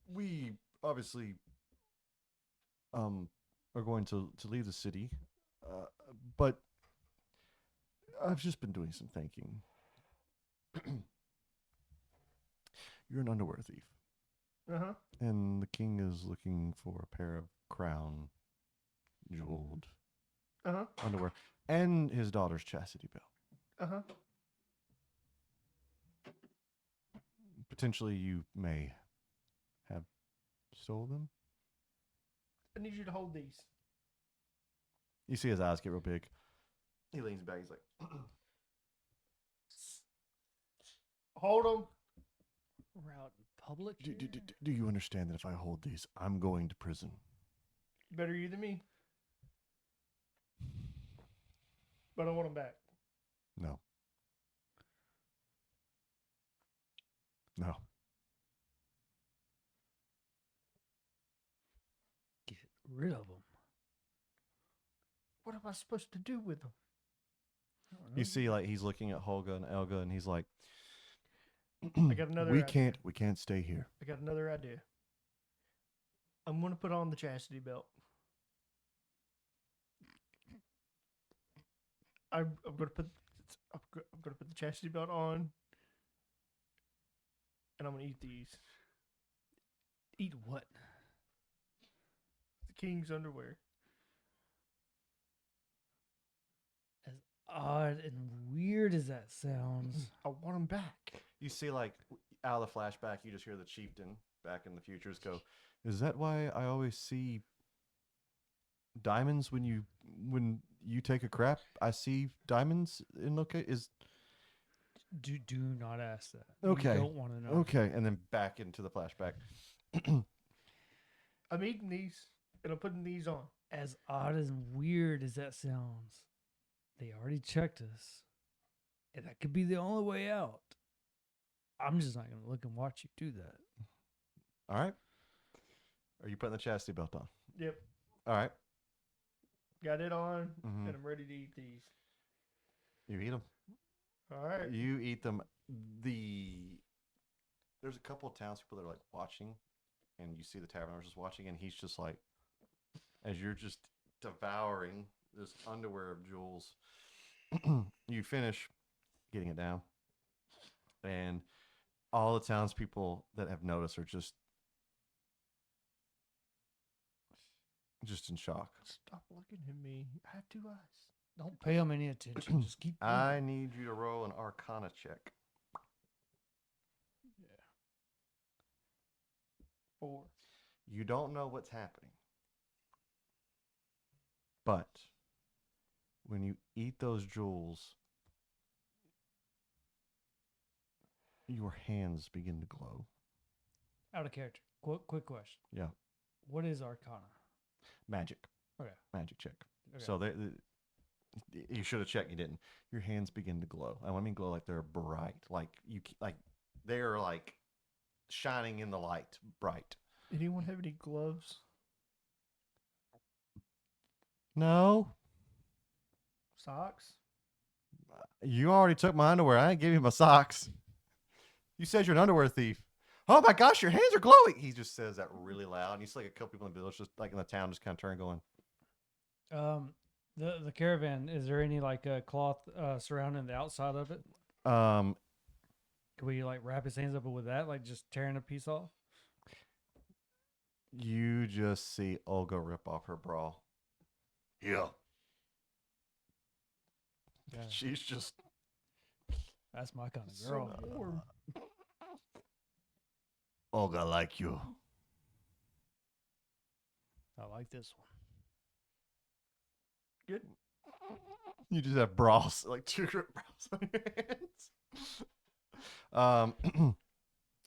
we obviously are going to leave the city, but I've just been doing some thinking. You're an underwear thief, Uh-huh. and the king is looking for a pair of crown jeweled Uh-huh. underwear and his daughter's chastity belt. Uh-huh. Potentially, you may have stole them. I need you to hold these. You see his eyes get real big. He leans back. He's like, Hold them. We're out in public. do you understand that if I hold these, I'm going to prison? Better you than me. But I want them back. No. No. Get rid of them. What am I supposed to do with them? You see, like he's looking at Holga and Elga, and he's like, I got another We idea. can't stay here. I got another idea. I'm going to put on the chastity belt. I'm going to put the chastity belt on, and I'm going to eat these. Eat what? The king's underwear. As odd and weird as that sounds. I want them back. You see, like out of the flashback, you just hear the chieftain back in the futures go, "Is that why I always see diamonds when you take a crap? I see diamonds in is Do not ask that. Okay. You don't want to know. okay." And then back into the flashback. I'm eating these, and I'm putting these on. As odd and weird as that sounds, they already checked us. And that could be the only way out. I'm just not going to look and watch you do that. All right. Are you putting the chastity belt on? Yep. All right. Got it on, Mhm. and I'm ready to eat these. You eat them. All right. You eat them. There's a couple of townspeople that are like watching, and you see the tavern owner just watching, and he's just like, as you're just devouring this underwear of jewels, you finish getting it down, and all the townspeople that have noticed are just in shock. Stop looking at me. I have 2 eyes. Don't pay them any attention. Just keep I need you to roll an Arcana check. 4. You don't know what's happening, but when you eat those jewels, your hands begin to glow. out of character. Quick question. Yeah. What is Arcana? Magic. Okay. Magic check. Okay. So you should have checked. You didn't. Your hands begin to glow. I mean glow like they're bright. Like they're like shining in the light, bright. Anyone have any gloves? No. Socks? You already took my underwear. I ain't give you my socks. You said you're an underwear thief. Oh my gosh, your hands are glowing. He just says that really loud. And you see like a couple people in the village, just like in the town, just kind of turn going. The caravan, is there any like cloth surrounding the outside of it? Um, Can we like wrap his hands up with that, like just tearing a piece off? you just see Olga rip off her bra. Yeah. Yeah, She's just that's my kind of So girl. warm. Olga like you. I like this one. Good. You just have bras, like two bras on your hands.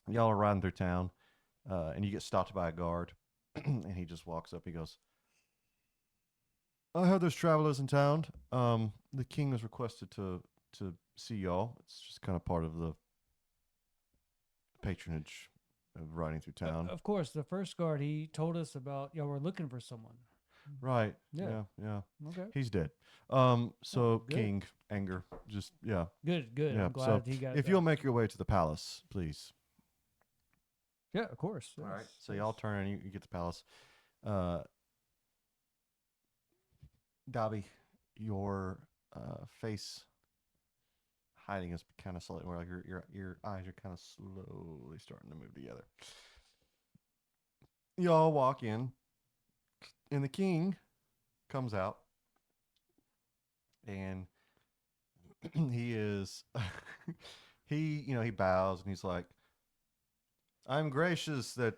Y'all are riding through town, and you get stopped by a guard, and he just walks up. He goes, "I heard there's travelers in town. The king has requested to see y'all. It's just kind of part of the patronage of riding through town." Of course, the first guard, he told us about y'all were looking for someone. Right. Yeah. Yeah. Okay. He's dead. So Oh, good. king, anger, just yeah. Good. Yeah, I'm glad so he got If that. you'll make your way to the palace, please. Yeah, of course. All right. yes, So y'all yes. turn and you get the palace. Dobby, your face hiding is kind of slowly, where like your eyes are kind of slowly starting to move together. Y'all walk in, and the king comes out, and he is he bows and he's like, "I'm gracious that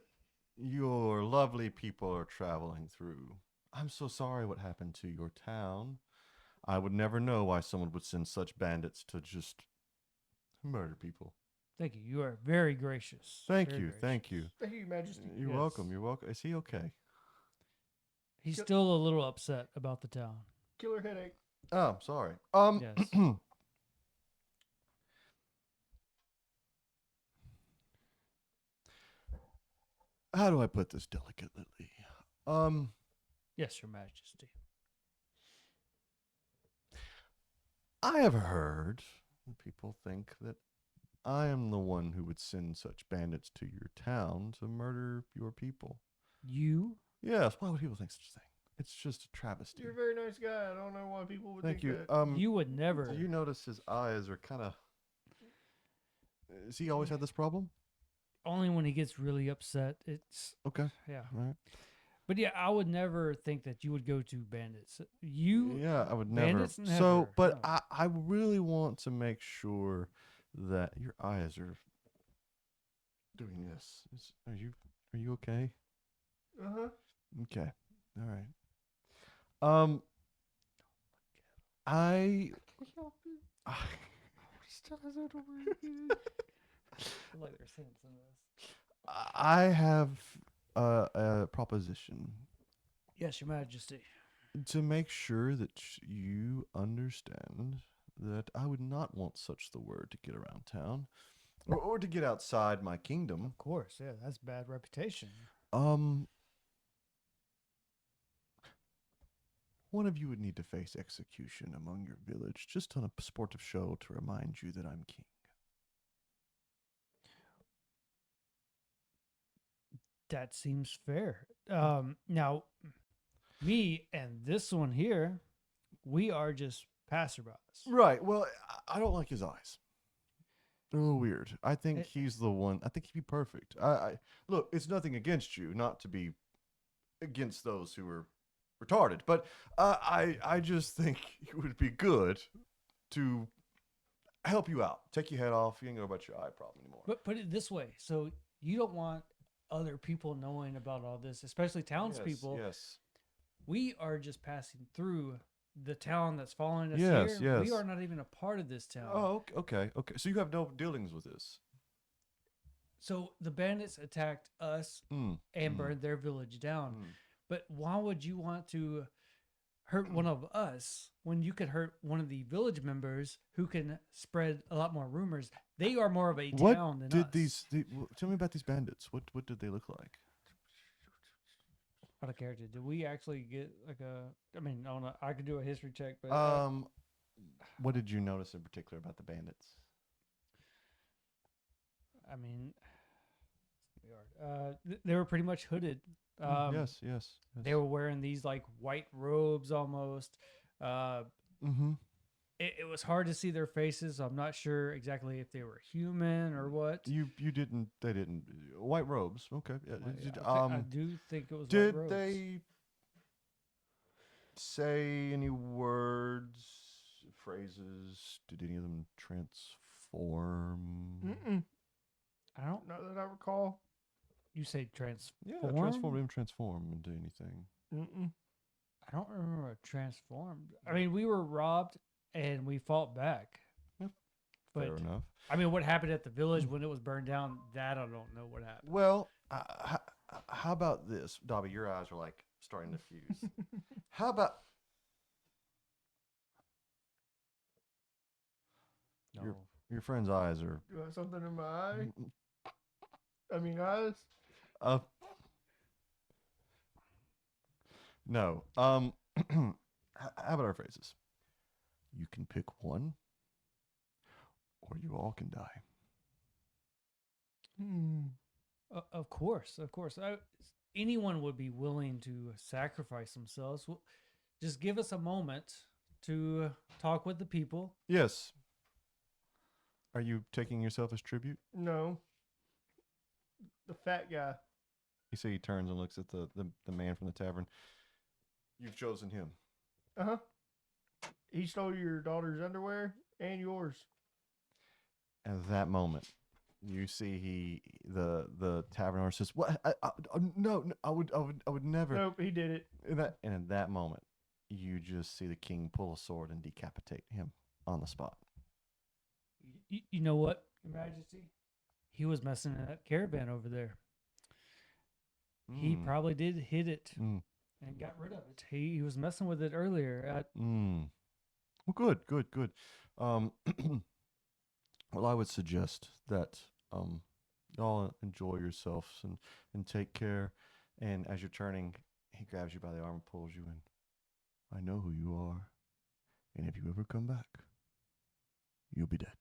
your lovely people are traveling through. I'm so sorry what happened to your town. I would never know why someone would send such bandits to just murder people." Thank you. You are very gracious. Thank Very you, thank you. gracious. Thank you, Majesty. You're Yes. welcome. You're welcome. Is he okay? He's still a little upset about the town. Killer headache. Oh, I'm sorry. Yes. How do I put this delicately? Yes, Your Majesty. I have heard that people think that I am the one who would send such bandits to your town to murder your people. You? Yes, why would people think such a thing? It's just a travesty. You're a very nice guy. I don't know why people would Thank think you. that. You would never. Do you notice his eyes are kind of... Has he always had this problem? Only when he gets really upset. It's Okay. yeah. All right. But yeah, I would never think that you would go to bandits. You Yeah, I would never. bandits So, never, but no. I really want to make sure that your eyes are doing this. Are you okay? Uh-huh. Okay. All right. I He still has it over here. like they're saying some of this. I have a proposition Yes, Your Majesty. to make sure that you understand that I would not want such the word to get around town, or to get outside my kingdom. Of course, yeah, that's bad reputation. One of you would need to face execution among your village, just on a sportive show to remind you that I'm king. That seems fair. Now, me and this one here, we are just passerbys. Right. Well, I don't like his eyes. They're a little weird. I think It- he's the one. I think he'd be perfect. I look. It's nothing against you, not to be against those who are retarded, but I just think it would be good to help you out. Take your head off. You ain't gonna about your eye problem anymore. But put it this way: so you don't want other people knowing about all this, especially townspeople. Yes. We are just passing through the town that's following us Yes, here. We yes. are not even a part of this town. Oh, okay. So you have no dealings with this. So the bandits attacked us and burned their village down. But why would you want to hurt one of us when you could hurt one of the village members who can spread a lot more rumors? They are more of a town than us. Tell me about these bandits. What did they look like? Out of character, did we actually get like a? I mean, I don't know. I could do a history check, but What did you notice in particular about the bandits? I mean, it's gonna be hard. They were pretty much hooded. Yes. They were wearing these like white robes almost. It was hard to see their faces. So I'm not sure exactly if they were human or what. You didn't. They didn't. White robes. Okay. I do think it was. Did white robes. they say any words, phrases? Did any of them transform? I don't. Not that I recall. You say transform? Yeah, transform into anything. I don't remember a transformed. I mean, we were robbed and we fought back. Yeah, but fair enough. I mean, what happened at the village when it was burned down? That I don't know what happened. Well, how about this, Dobby? Your eyes are like starting to fuse. How about No. your friend's eyes are? Do I have something in my eye? I mean, eyes? No. How about our phrases? You can pick one, or you all can die. Of course. Anyone would be willing to sacrifice themselves. Well, just give us a moment to talk with the people. Yes. Are you taking yourself as tribute? No. The fat guy. You see, he turns and looks at the man from the tavern. You've chosen him. Uh-huh. He stole your daughter's underwear and yours. At that moment, you see the tavern owner says, "What? No, I would never." Nope, he did it. And in that moment, you just see the king pull a sword and decapitate him on the spot. You know what, Your Majesty? He was messing in that caravan over there. He probably did hit it and got rid of it. He was messing with it earlier. Well, good. Well, I would suggest that y'all enjoy yourselves and take care. And as you're turning, he grabs you by the arm and pulls you in. I know who you are, and if you ever come back, you'll be dead.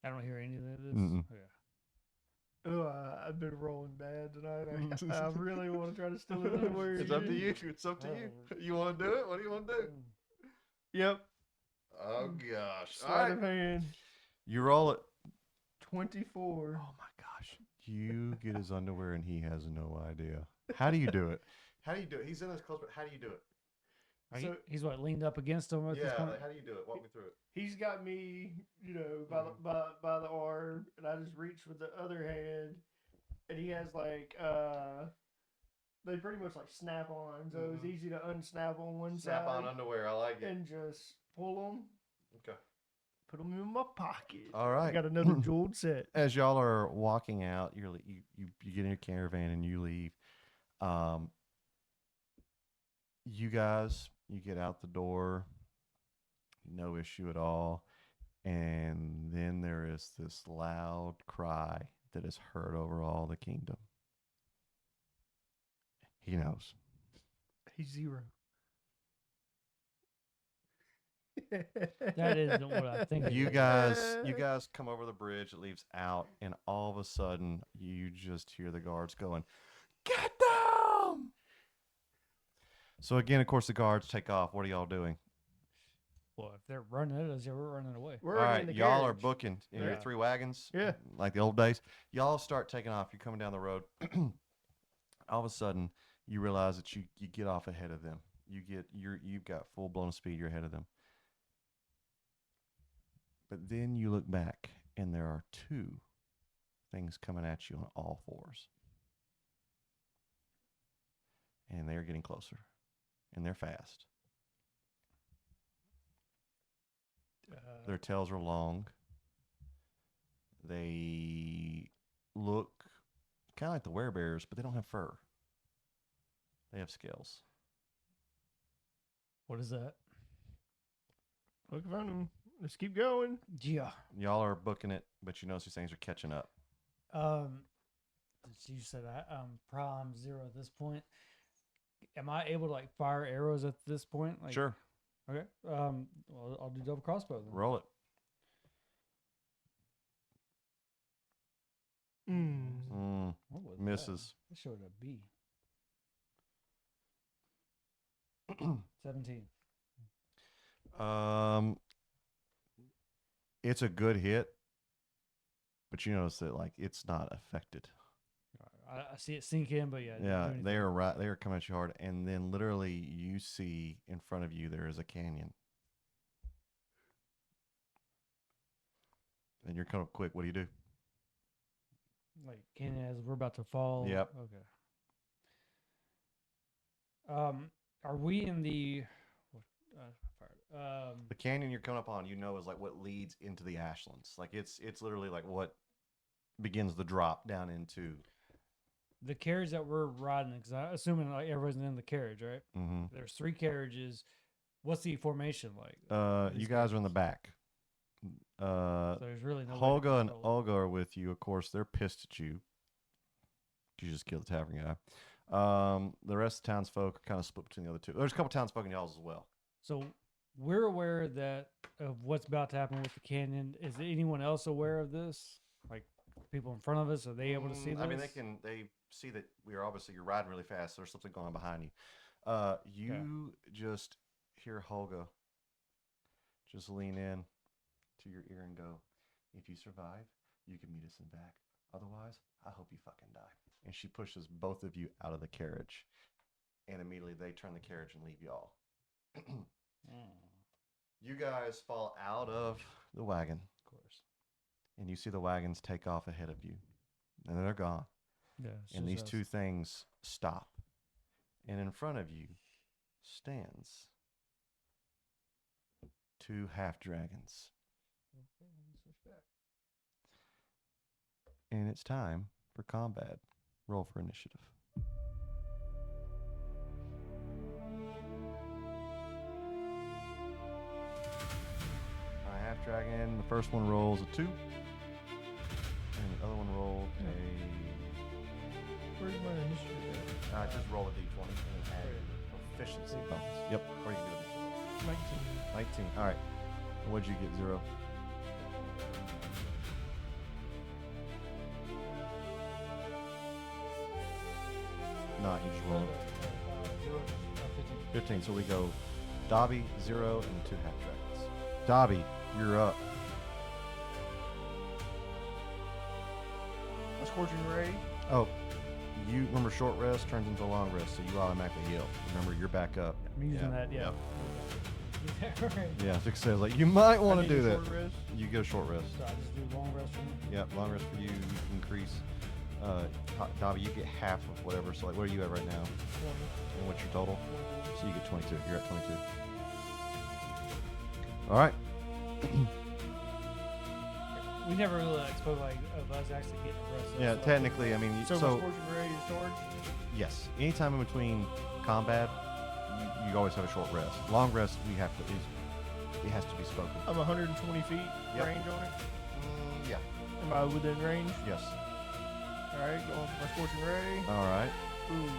I don't hear any of this. Yeah. Oh, I've been rolling bad tonight. I really want to try to steal his underwear. It's up to you. It's up to you. You want to do it? What do you want to do? Yep. Oh gosh! Sleight of hand. You roll it. 24. Oh my gosh! You get his underwear and he has no idea. How do you do it? He's in his clothes, but how do you do it? So he's what, leaned up against him at this point? Like, how do you do it? Walk me through it. He's got me, by the arm, and I just reach with the other hand, and he has like they pretty much like snap on, so it's easy to unsnap on one side. Snap on underwear. I like it. And just pull them. Okay. Put them in my pocket. All right. I got another jeweled set. As y'all are walking out, you get in your caravan and you leave. You guys, you get out the door, no issue at all. And then there is this loud cry that is heard over all the kingdom. He knows. He's 0. That isn't what I think. You guys come over the bridge, it leaves out, and all of a sudden you just hear the guards going, "Get them!" So again, of course, the guards take off. What are y'all doing? Well, if they're running at us, we're running away. We're All in right, the y'all are carriage. booking in your Yeah. 3 wagons. Yeah. Like the old days. Y'all start taking off. You're coming down the road. All of a sudden, you realize that you get off ahead of them. You've got full blown speed. You're ahead of them. But then you look back, and there are 2 things coming at you on all 4s, and they're getting closer, and they're fast. Their tails are long. They look kind of like the werebears, but they don't have fur. They have scales. What is that? Look around them. Let's keep going. Yeah. Y'all are booking it, but you notice these things are catching up. You said I'm 0 at this point. Am I able to like fire arrows at this point? Like, Sure. Okay. Well, I'll do double crossbow then. Roll it. What was Misses. That? It showed a B. 17. It's a good hit, but you notice that like it's not affected. I see it sink in, but yeah. it didn't do Yeah, anything. they are right. They are coming at you hard, and then literally you see in front of you there is a canyon, and you're coming up quick. What do you do? Like canyon as we're about to fall. Yep. Okay. Are we in the? The canyon you're coming up on, you know, is like what leads into the ashlands. Like it's literally like what begins the drop down into. The carriage that we're riding, because I'm assuming like everybody's in the carriage, right? Mm-hmm. There's 3 carriages. What's the formation like? You guys are in the back. So there's really no. way to Holga and control it. Olga are with you. Of course, they're pissed at you. You just killed the tavern guy. The rest of the townsfolk are kind of split between the other two. There's a couple townsfolk in y'all's as well. So we're aware that of what's about to happen with the canyon. Is anyone else aware of this? Like people in front of us, are they able to see this? I mean, they see that you're riding really fast. So there's something going on behind you. You just hear Holga just lean in to your ear and go, "If you survive, you can meet us in back. Otherwise, I hope you fucking die." And she pushes both of you out of the carriage, and immediately they turn the carriage and leave y'all. You guys fall out of the wagon, Of course. and you see the wagons take off ahead of you, and they're gone. Yeah. And these 2 things stop, and in front of you stands 2 half dragons. And it's time for combat. Roll for initiative. My half dragon, the first one rolls a 2, and the other one rolled a. Where's my initiative Just roll a d20 and then add proficiency bonus. Yep. Or you can do it. at? 19. All right. And what'd you get? 0. No, you just roll it. 15. So we go Dobby, 0, and 2 half dragons. Dobby, you're up. A scorching ray. Oh, you remember short rest turns into a long rest, so you automatically heal. Remember, you're back up. I'm using that, yeah. Yep. Right. Yeah, I think so. Like, you might want I to need do a that. short rest. You go short rest. So I just do long rest for me. Yep, long rest for you. You increase. Dobby, you get half of whatever. So, like, where are you at right now? And what's your total? So you get 22. You're at 22. All right. We never really like, spoke like of us actually getting a rest. Yeah, So- technically, I mean, So, my scorching ray is charged. yes. Anytime in between combat, you always have a short rest. Long rest, we have to. It has to be spoken. I'm 120 feet Yep. range on it. Yeah. Am I within range? Yes. All right, going for my scorching ray. All right. Ooh.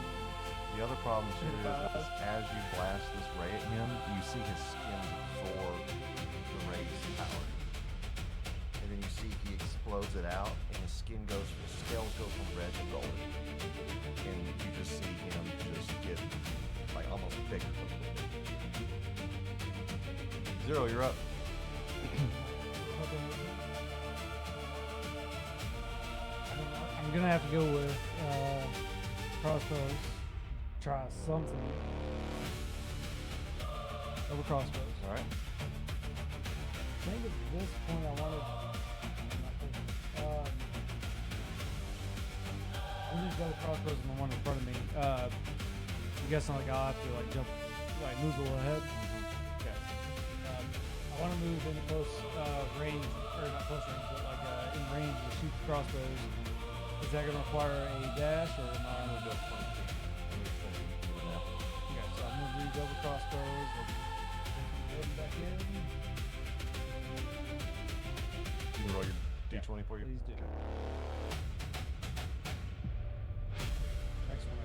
The other problem too is as you blast this ray at him, you see his skin absorb the ray's power, and then you see he explodes it out, and his scales go from red to gold, and you just see him just get like almost bigger. 0, you're up. I'm gonna have to go with crossbows. Try something. Over crossbows. All right. I think at this point I wanted. I'm just go with crossbows and the one in front of me. I'm guessing like I'll have to like jump, like move a little ahead. Okay. want to move into close range, or not close range, but like in range to shoot the crossbows. Is that going to require a dash or am I? I'm gonna go 20 feet. Okay, so I'm going to redouble crossbows and heading back in. You can roll your d20 for you. Please do. Okay. Next one.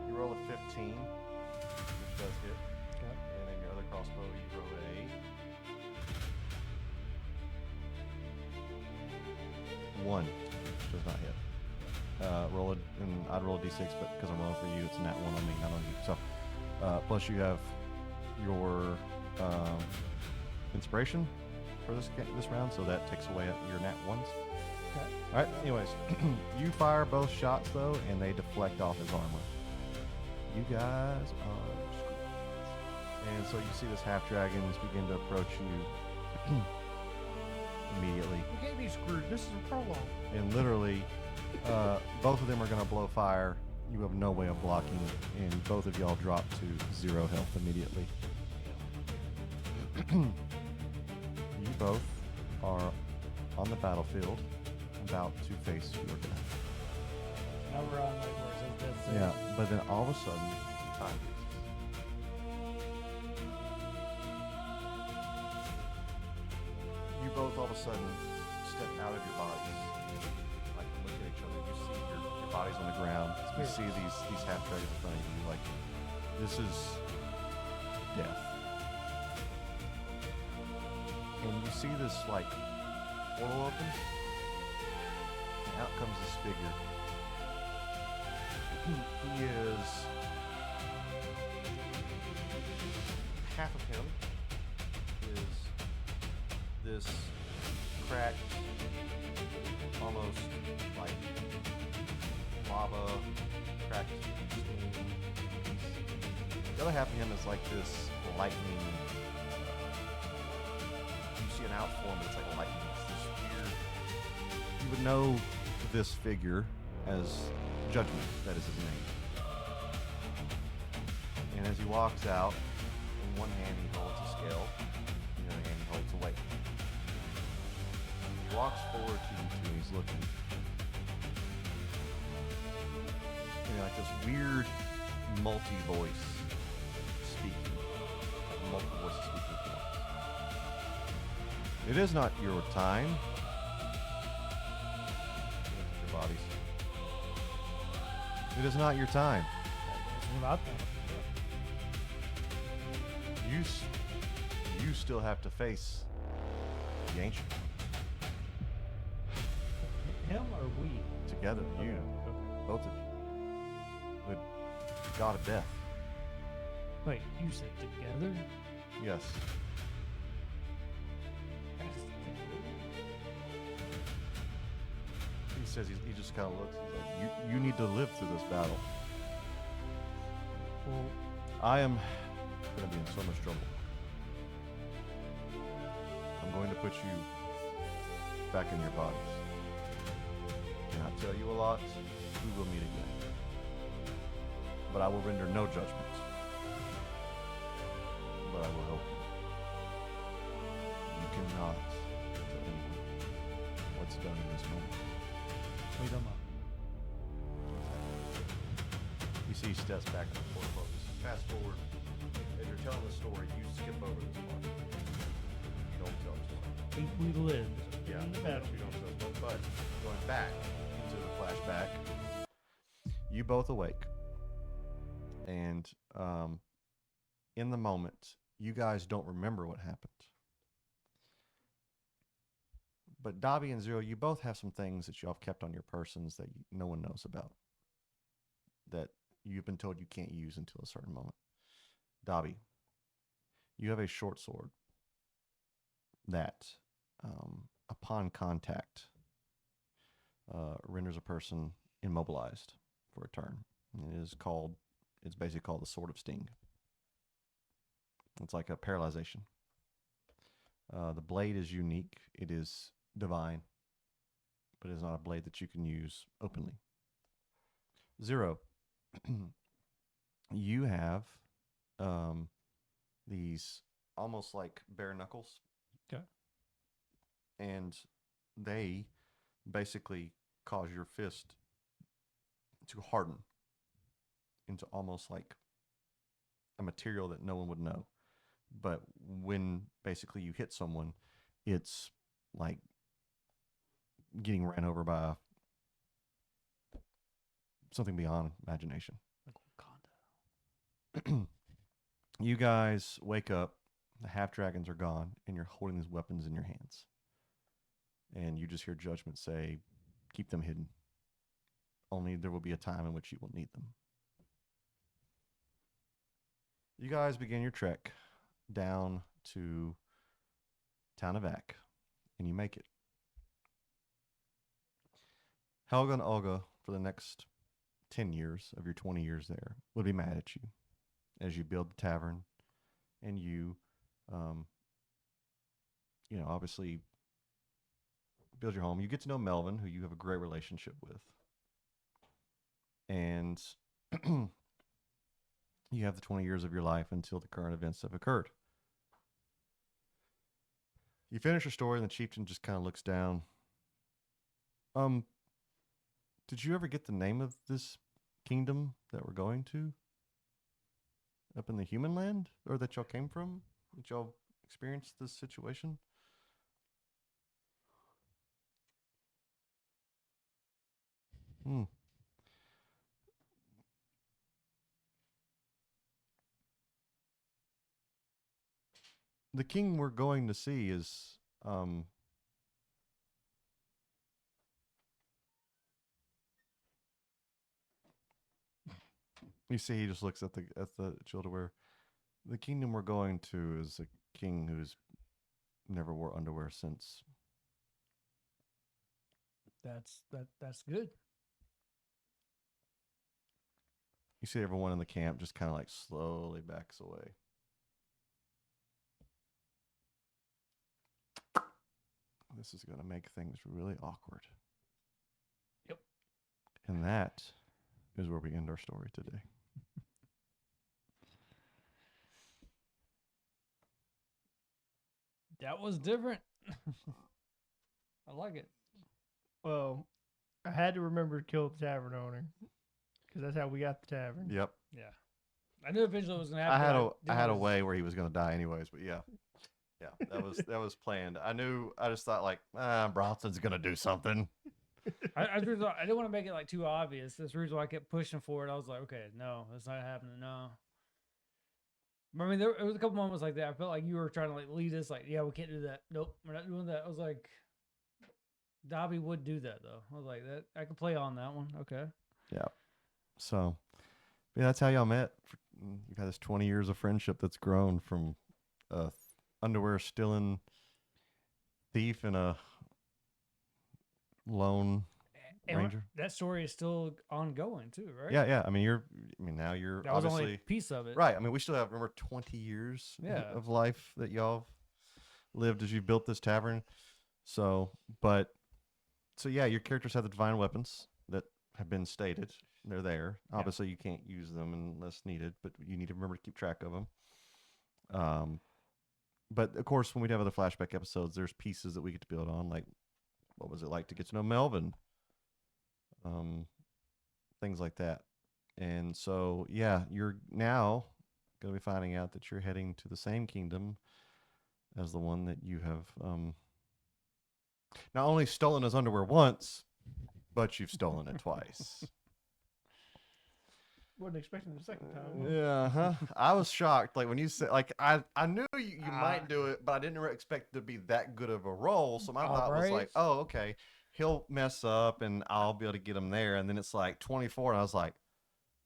You roll a 15, which does hit. Okay. And then your other crossbow, you roll a 1, which does not hit. Roll it, and I'd roll a d6, but because I'm rolling for you, it's a nat 1 on me, not on you. So, plus you have your inspiration for this round, so that takes away your nat 1s. Okay. All right. Anyways, you fire both shots though, and they deflect off his armor. You guys are screwed. And so you see this half dragons begin to approach you immediately, You can't be screwed. This is a prologue. and literally, both of them are going to blow fire. You have no way of blocking, and both of y'all drop to 0 health immediately. You both are on the battlefield, about to face your death. Now we're on like where it says death save. Yeah, but then all of a sudden, time you both all of a sudden step out of your bodies, like look at each other. You see your bodies on the ground. You see these half dragons in front of you. Like, this is death. And you see this like portal open, and out comes this figure. He is half of him is this cracked, almost like lava cracked steam. The other half of him is like this lightning. You see an outform, but it's like a lightning. It's this weird. You would know this figure as Judgment, that is his name. And as he walks out, in one hand he holds a scale, in the other hand he holds a weight. He walks forward to you two and he's looking. And like this weird multi-voice speaking. Like multiple voices speaking at once. It is not your time. Look at your bodies. It is not your time. That's about that. You still have to face the ancient Him or we? together. You, Okay. both of you, with God of Death. Wait, you said together? Yes. He says he just kind of looks. He's like, you need to live through this battle. Well, I am going to be in so much trouble. I'm going to put you back in your bodies. Cannot tell you a lot. We will meet again. But I will render no judgment. But I will help you. You cannot tell anyone what's done in this moment. we don't know. You see he steps back in the portfolio. Fast forward. As you're telling the story, you skip over this part. You don't tell the story. Think we lived. Yeah, in the you battle. don't tell the story. But going back into the flashback, you both awake. And in the moment, you guys don't remember what happened. But Dobby and Zero, you both have some things that you all have kept on your persons that no one knows about. That you've been told you can't use until a certain moment. Dobby, you have a short sword that, upon contact, renders a person immobilized for a turn. And it's basically called the Sword of Sting. It's like a paralyzation. The blade is unique. It is divine, but it is not a blade that you can use openly. Zero, you have these almost like bare knuckles. Okay. And they basically cause your fist to harden into almost like a material that no one would know. But when basically you hit someone, it's like getting ran over by something beyond imagination. Like Wakanda. You guys wake up, the half dragons are gone, and you're holding these weapons in your hands. And you just hear judgment say, keep them hidden. Only there will be a time in which you will need them. You guys begin your trek down to town of Ak, and you make it. Helga and Olga, for the next 10 years of your 20 years there, would be mad at you as you build the tavern and you obviously build your home. You get to know Melvin, who you have a great relationship with. And you have the 20 years of your life until the current events have occurred. You finish your story, and the chieftain just kind of looks down. Did you ever get the name of this kingdom that we're going to? Up in the human land? Or that y'all came from? Did y'all experience this situation? The king we're going to see is you see he just looks at the children where the kingdom we're going to is a king who's never wore underwear since. That's good. You see everyone in the camp just kind of like slowly backs away. This is going to make things really awkward. Yep. And that is where we end our story today. That was different. I like it. Well, I had to remember to kill the tavern owner because that's how we got the tavern. Yep. Yeah. I knew eventually it was going to happen. I had a way where he was going to die anyways, but yeah. Yeah, that was planned. I just thought like, Bronson's going to do something. I didn't want to make it like too obvious. That's the reason why I kept pushing for it. I was like, okay, no, that's not happening. No. I mean, there was a couple moments like that. I felt like you were trying to like lead us, like, yeah, we can't do that. Nope, we're not doing that. I was like, Dobby would do that though. I was like, that I could play on that one. Okay. Yeah. So, yeah, that's how y'all met. You've had this 20 years of friendship that's grown from underwear stealing thief and a lone ranger. That story is still ongoing too, right? Yeah. I mean, now you're that was obviously only a piece of it, right? I mean, we still have 20 years of life that y'all lived as you built this tavern. So yeah, your characters have the divine weapons that have been stated. They're there. Obviously, you can't use them unless needed, but you need to remember to keep track of them. But of course, when we have other flashback episodes, there's pieces that we get to build on, like what was it like to get to know Melvin, things like that. And so, yeah, you're now going to be finding out that you're heading to the same kingdom as the one that you have not only stolen his underwear once, but you've stolen it twice. Wasn't expecting the second time. Yeah, huh? I was shocked. Like when you said, like I knew you might do it, but I didn't expect it to be that good of a role. So my thought was like, oh, okay, he'll mess up and I'll be able to get him there. And then it's like 24, and I was like,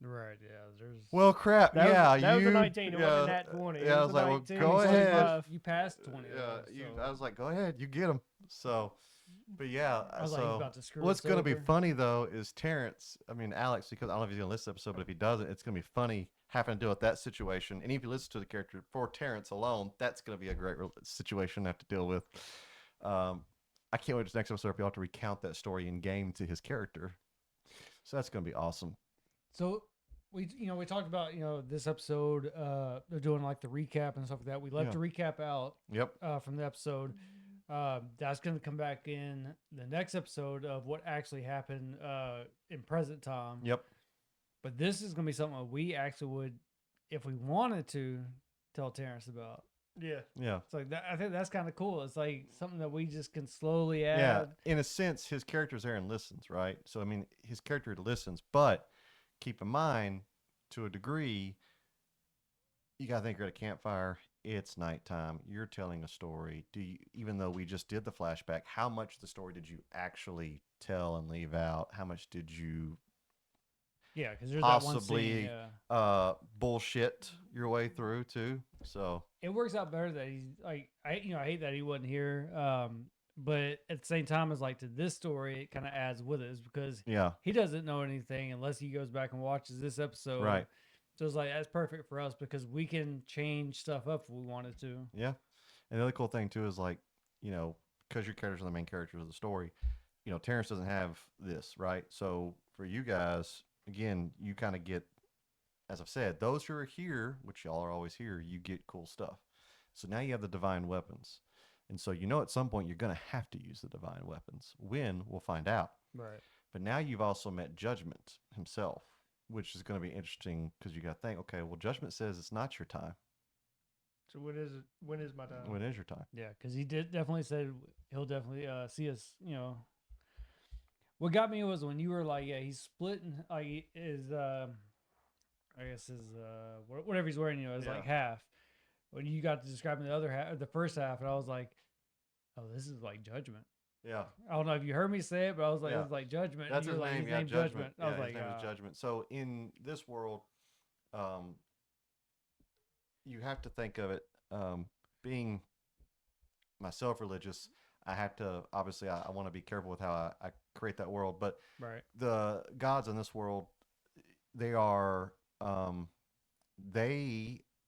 right, yeah. There's well, crap. That was a 19. Yeah, It wasn't that 20. Yeah, I was like, well, go ahead. You passed 20. Yeah, I was like, go ahead, you get him. So. But yeah, I was like, he's about to screw what's going to be over. funny though is Alex, because I don't know if he's going to listen to this episode, but if he doesn't, it's going to be funny having to deal with that situation. And if you listen to the character for Terrence alone, that's going to be a great situation to have to deal with. I can't wait to the next episode if you have to recount that story in game to his character. So that's going to be awesome. So we talked about this episode they're doing like the recap and stuff like that. We left Yeah. the recap out Yep. from the episode. That's going to come back in the next episode of what actually happened in present time. Yep. But this is going to be something that we actually would, if we wanted to, tell Terrence about. Yeah. Yeah. It's like that. I think that's kind of cool. It's like something that we just can slowly add. Yeah. In a sense, his character's there and listens, right? So I mean, his character listens, but keep in mind, to a degree, you gotta think you're at a campfire. It's nighttime. You're telling a story. Even though we just did the flashback, how much of the story did you actually tell and leave out? How much did you Yeah, because there's that one possibly scene. Yeah. bullshit your way through too? So It works out better that he's like I hate that he wasn't here. But at the same time, it's like to this story, it kind of adds with it, is because yeah, he doesn't know anything unless he goes back and watches this episode. right. So it's like that's perfect for us because we can change stuff up if we wanted to. Yeah. And the other cool thing too is like, because your characters are the main characters of the story, Terrence doesn't have this, right? So for you guys, again, you kind of get, as I've said, those who are here, which y'all are always here, you get cool stuff. So now you have the divine weapons. And so at some point you're going to have to use the divine weapons. When, we'll find out. Right. But now you've also met Judgment himself, which is going to be interesting because you got to think, okay, well, Judgment says it's not your time. So when is it? When is my time? When is your time? Yeah, because he definitely said he'll definitely see us. What got me was when you were like, yeah, he's splitting like his I guess his whatever he's wearing, is like half. When you got to describing the other half, the first half, and I was like, oh, this is like Judgment. Yeah. I don't know if you heard me say it, but I was like, Yeah. it's like Judgment. That's and his you were like, name, yeah, named Judgment. I was Yeah, like, his name is Judgment. So in this world, you have to think of it being myself religious. I have to, obviously, I want to be careful with how I create that world. But right. the gods in this world, they are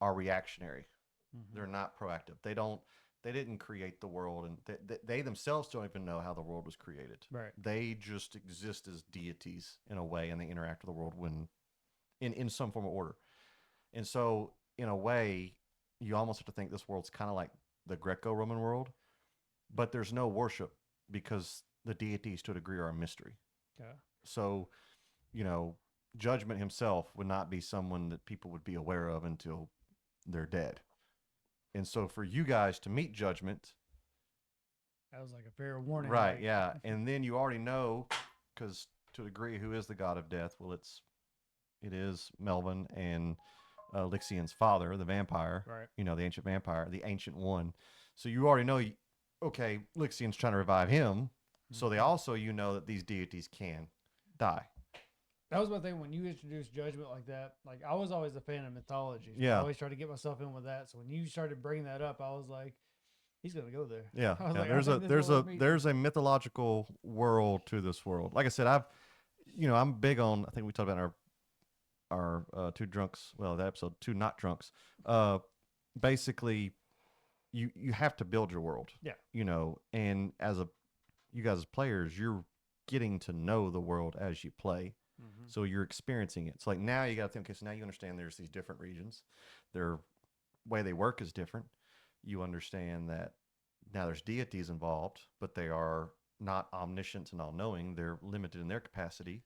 reactionary. Mhm. They're not proactive. They didn't create the world, and they themselves don't even know how the world was created. Right. They just exist as deities in a way, and they interact with the world when in some form of order. And so in a way, you almost have to think this world's kind of like the Greco-Roman world, but there's no worship because the deities to a degree are a mystery. Yeah. So, Judgment himself would not be someone that people would be aware of until they're dead. And so for you guys to meet Judgment, That was like a fair warning. right? like- Yeah, and then you already know, because to a degree, who is the god of death? Well, it is Melvin and Lixian's father, the vampire. Right. The ancient vampire, the ancient one. So you already know, okay, Lixian's trying to revive him. So they also, that these deities can die. That was my thing when you introduced Judgment like that. Like I was always a fan of mythology. So Yeah. I always tried to get myself in with that. So when you started bringing that up, I was like, he's gonna go there. Yeah, I was yeah. like, I There's think this is what we- there's a mythological world to this world. Like I said, I'm big on. I think we talked about in our two drunks. Well, that episode, two not drunks. Basically, you have to build your world. Yeah. And you guys as players, you're getting to know the world as you play. Mhm. So you're experiencing it. It's like now you got to think, okay, so now you understand there's these different regions. Their way they work is different. You understand that now there's deities involved, but they are not omniscient and all-knowing. They're limited in their capacity.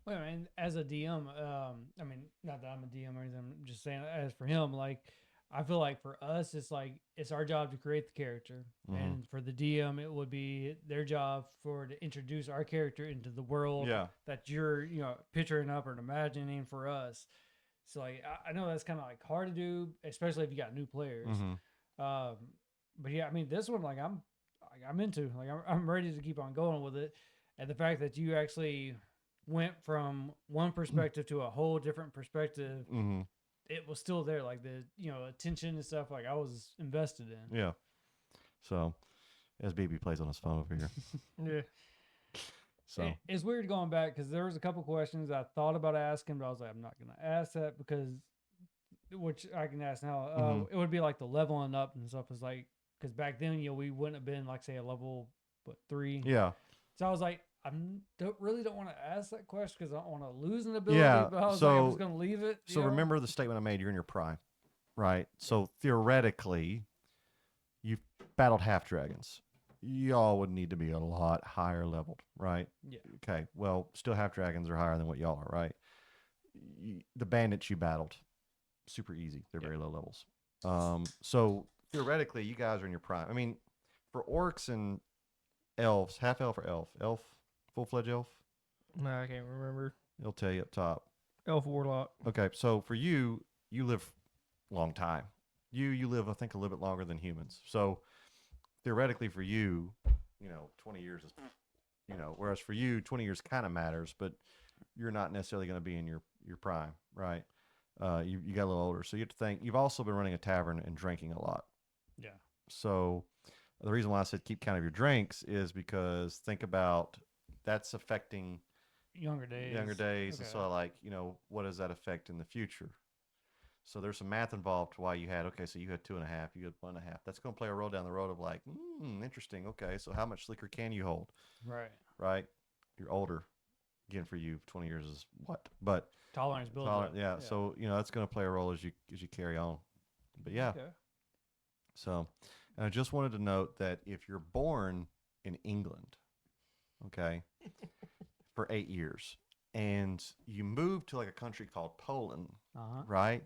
Well, I mean, as a DM, I mean, not that I'm a DM or anything. I'm just saying, as for him, like, I feel like for us, it's like it's our job to create the character, Mhm. and for the DM, it would be their job to introduce our character into the world Yeah. that you're, picturing up or imagining for us. So, like, I know that's kind of like hard to do, especially if you got new players. Mhm. But yeah, I mean, this one, like, I'm into, like, I'm ready to keep on going with it, and the fact that you actually went from one perspective to a whole different perspective, Mhm. it was still there, like the attention and stuff. Like I was invested in. Yeah. So, as BB plays on his phone over here. Yeah. So, It's weird going back because there was a couple questions I thought about asking, but I was like, I'm not gonna ask that because, which I can ask now. Mhm. It would be like the leveling up and stuff. Is like because back then, we wouldn't have been like say a level 3. yeah. So I was like, really don't want to ask that question because I don't want to lose an ability. Yeah, But I was like, I was so- going to leave it. So you know? remember the statement I made. You're in your prime, right? So theoretically, you've battled half dragons. Y'all would need to be a lot higher leveled, right? Yeah. Okay. Well, still half dragons are higher than what y'all are, right? The bandits you battled, super easy. They're very low levels. So theoretically, you guys are in your prime. I mean, for orcs and elves, half elf or elf, full-fledged elf, No, I can't remember. it'll tell you up top. Elf Warlock. Okay, so for you, you live a long time. You live, I think, a little bit longer than humans. So theoretically, for you, 20 years is, whereas for you, 20 years kind of matters, but you're not necessarily going to be in your prime, right? You got a little older, so you have to think. You've also been running a tavern and drinking a lot. Yeah. So the reason why I said keep count of your drinks is because think about that's affecting Younger days. and Okay. so what does that affect in the future? So there's some math involved to why you had so you had 2.5, you had 1.5. That's going to play a role down the road of like interesting. Okay, so how much liquor can you hold? Right. You're older. Again, for you, 20 years is what? But Tolerance builds up. yeah. So that's going to play a role as you carry on. But yeah. Okay. So, and I just wanted to note that if you're born in England, okay, for 8 years, and you move to like a country called Poland, right?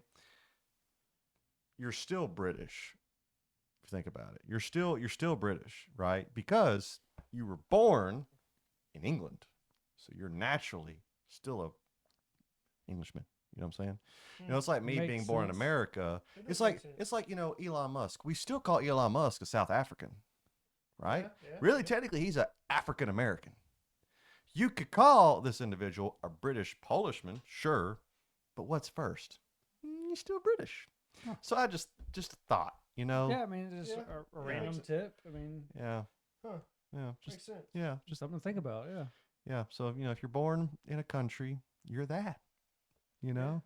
You're still British. If you think about it, you're still British, right? Because you were born in England, so you're naturally still a Englishman. You know what I'm saying? It's like me Makes being born in sense. America. It It's does like make sense. Elon Musk. We still call Elon Musk a South African, right? Yeah, Really, yeah. technically, he's an African American. You could call this individual a British Polishman, sure, but what's first? He's still British. Huh. So I just a thought, Yeah, I mean, it's just Yeah. a random tip. I mean, Yeah. Huh. Yeah. Makes sense. Yeah. just something to think about. Yeah. Yeah. So if you're born in a country, you're that. Yeah.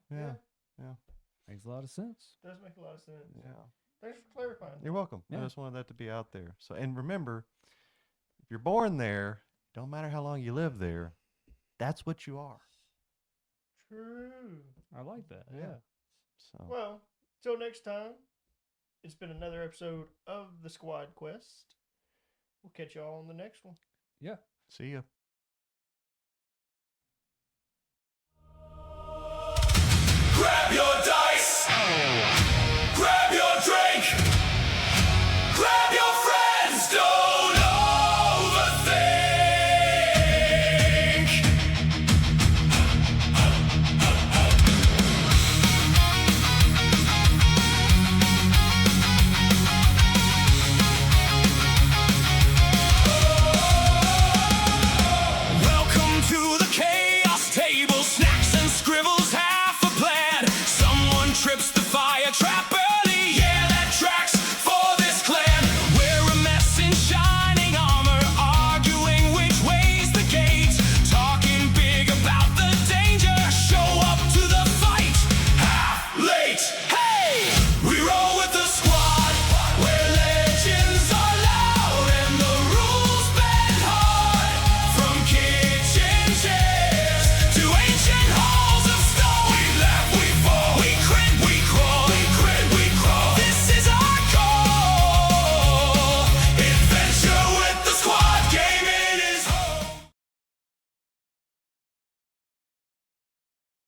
Makes a lot of sense. Does make a lot of sense. Yeah. Thanks for clarifying. You're welcome. I Yeah. just wanted that to be out there. So, and remember, if you're born there, don't matter how long you live there, that's what you are. True. I like that. Yeah. Yeah. So, Well, till next time, it's been another episode of the Squad Quest. We'll catch y'all on the next one. see ya. Grab your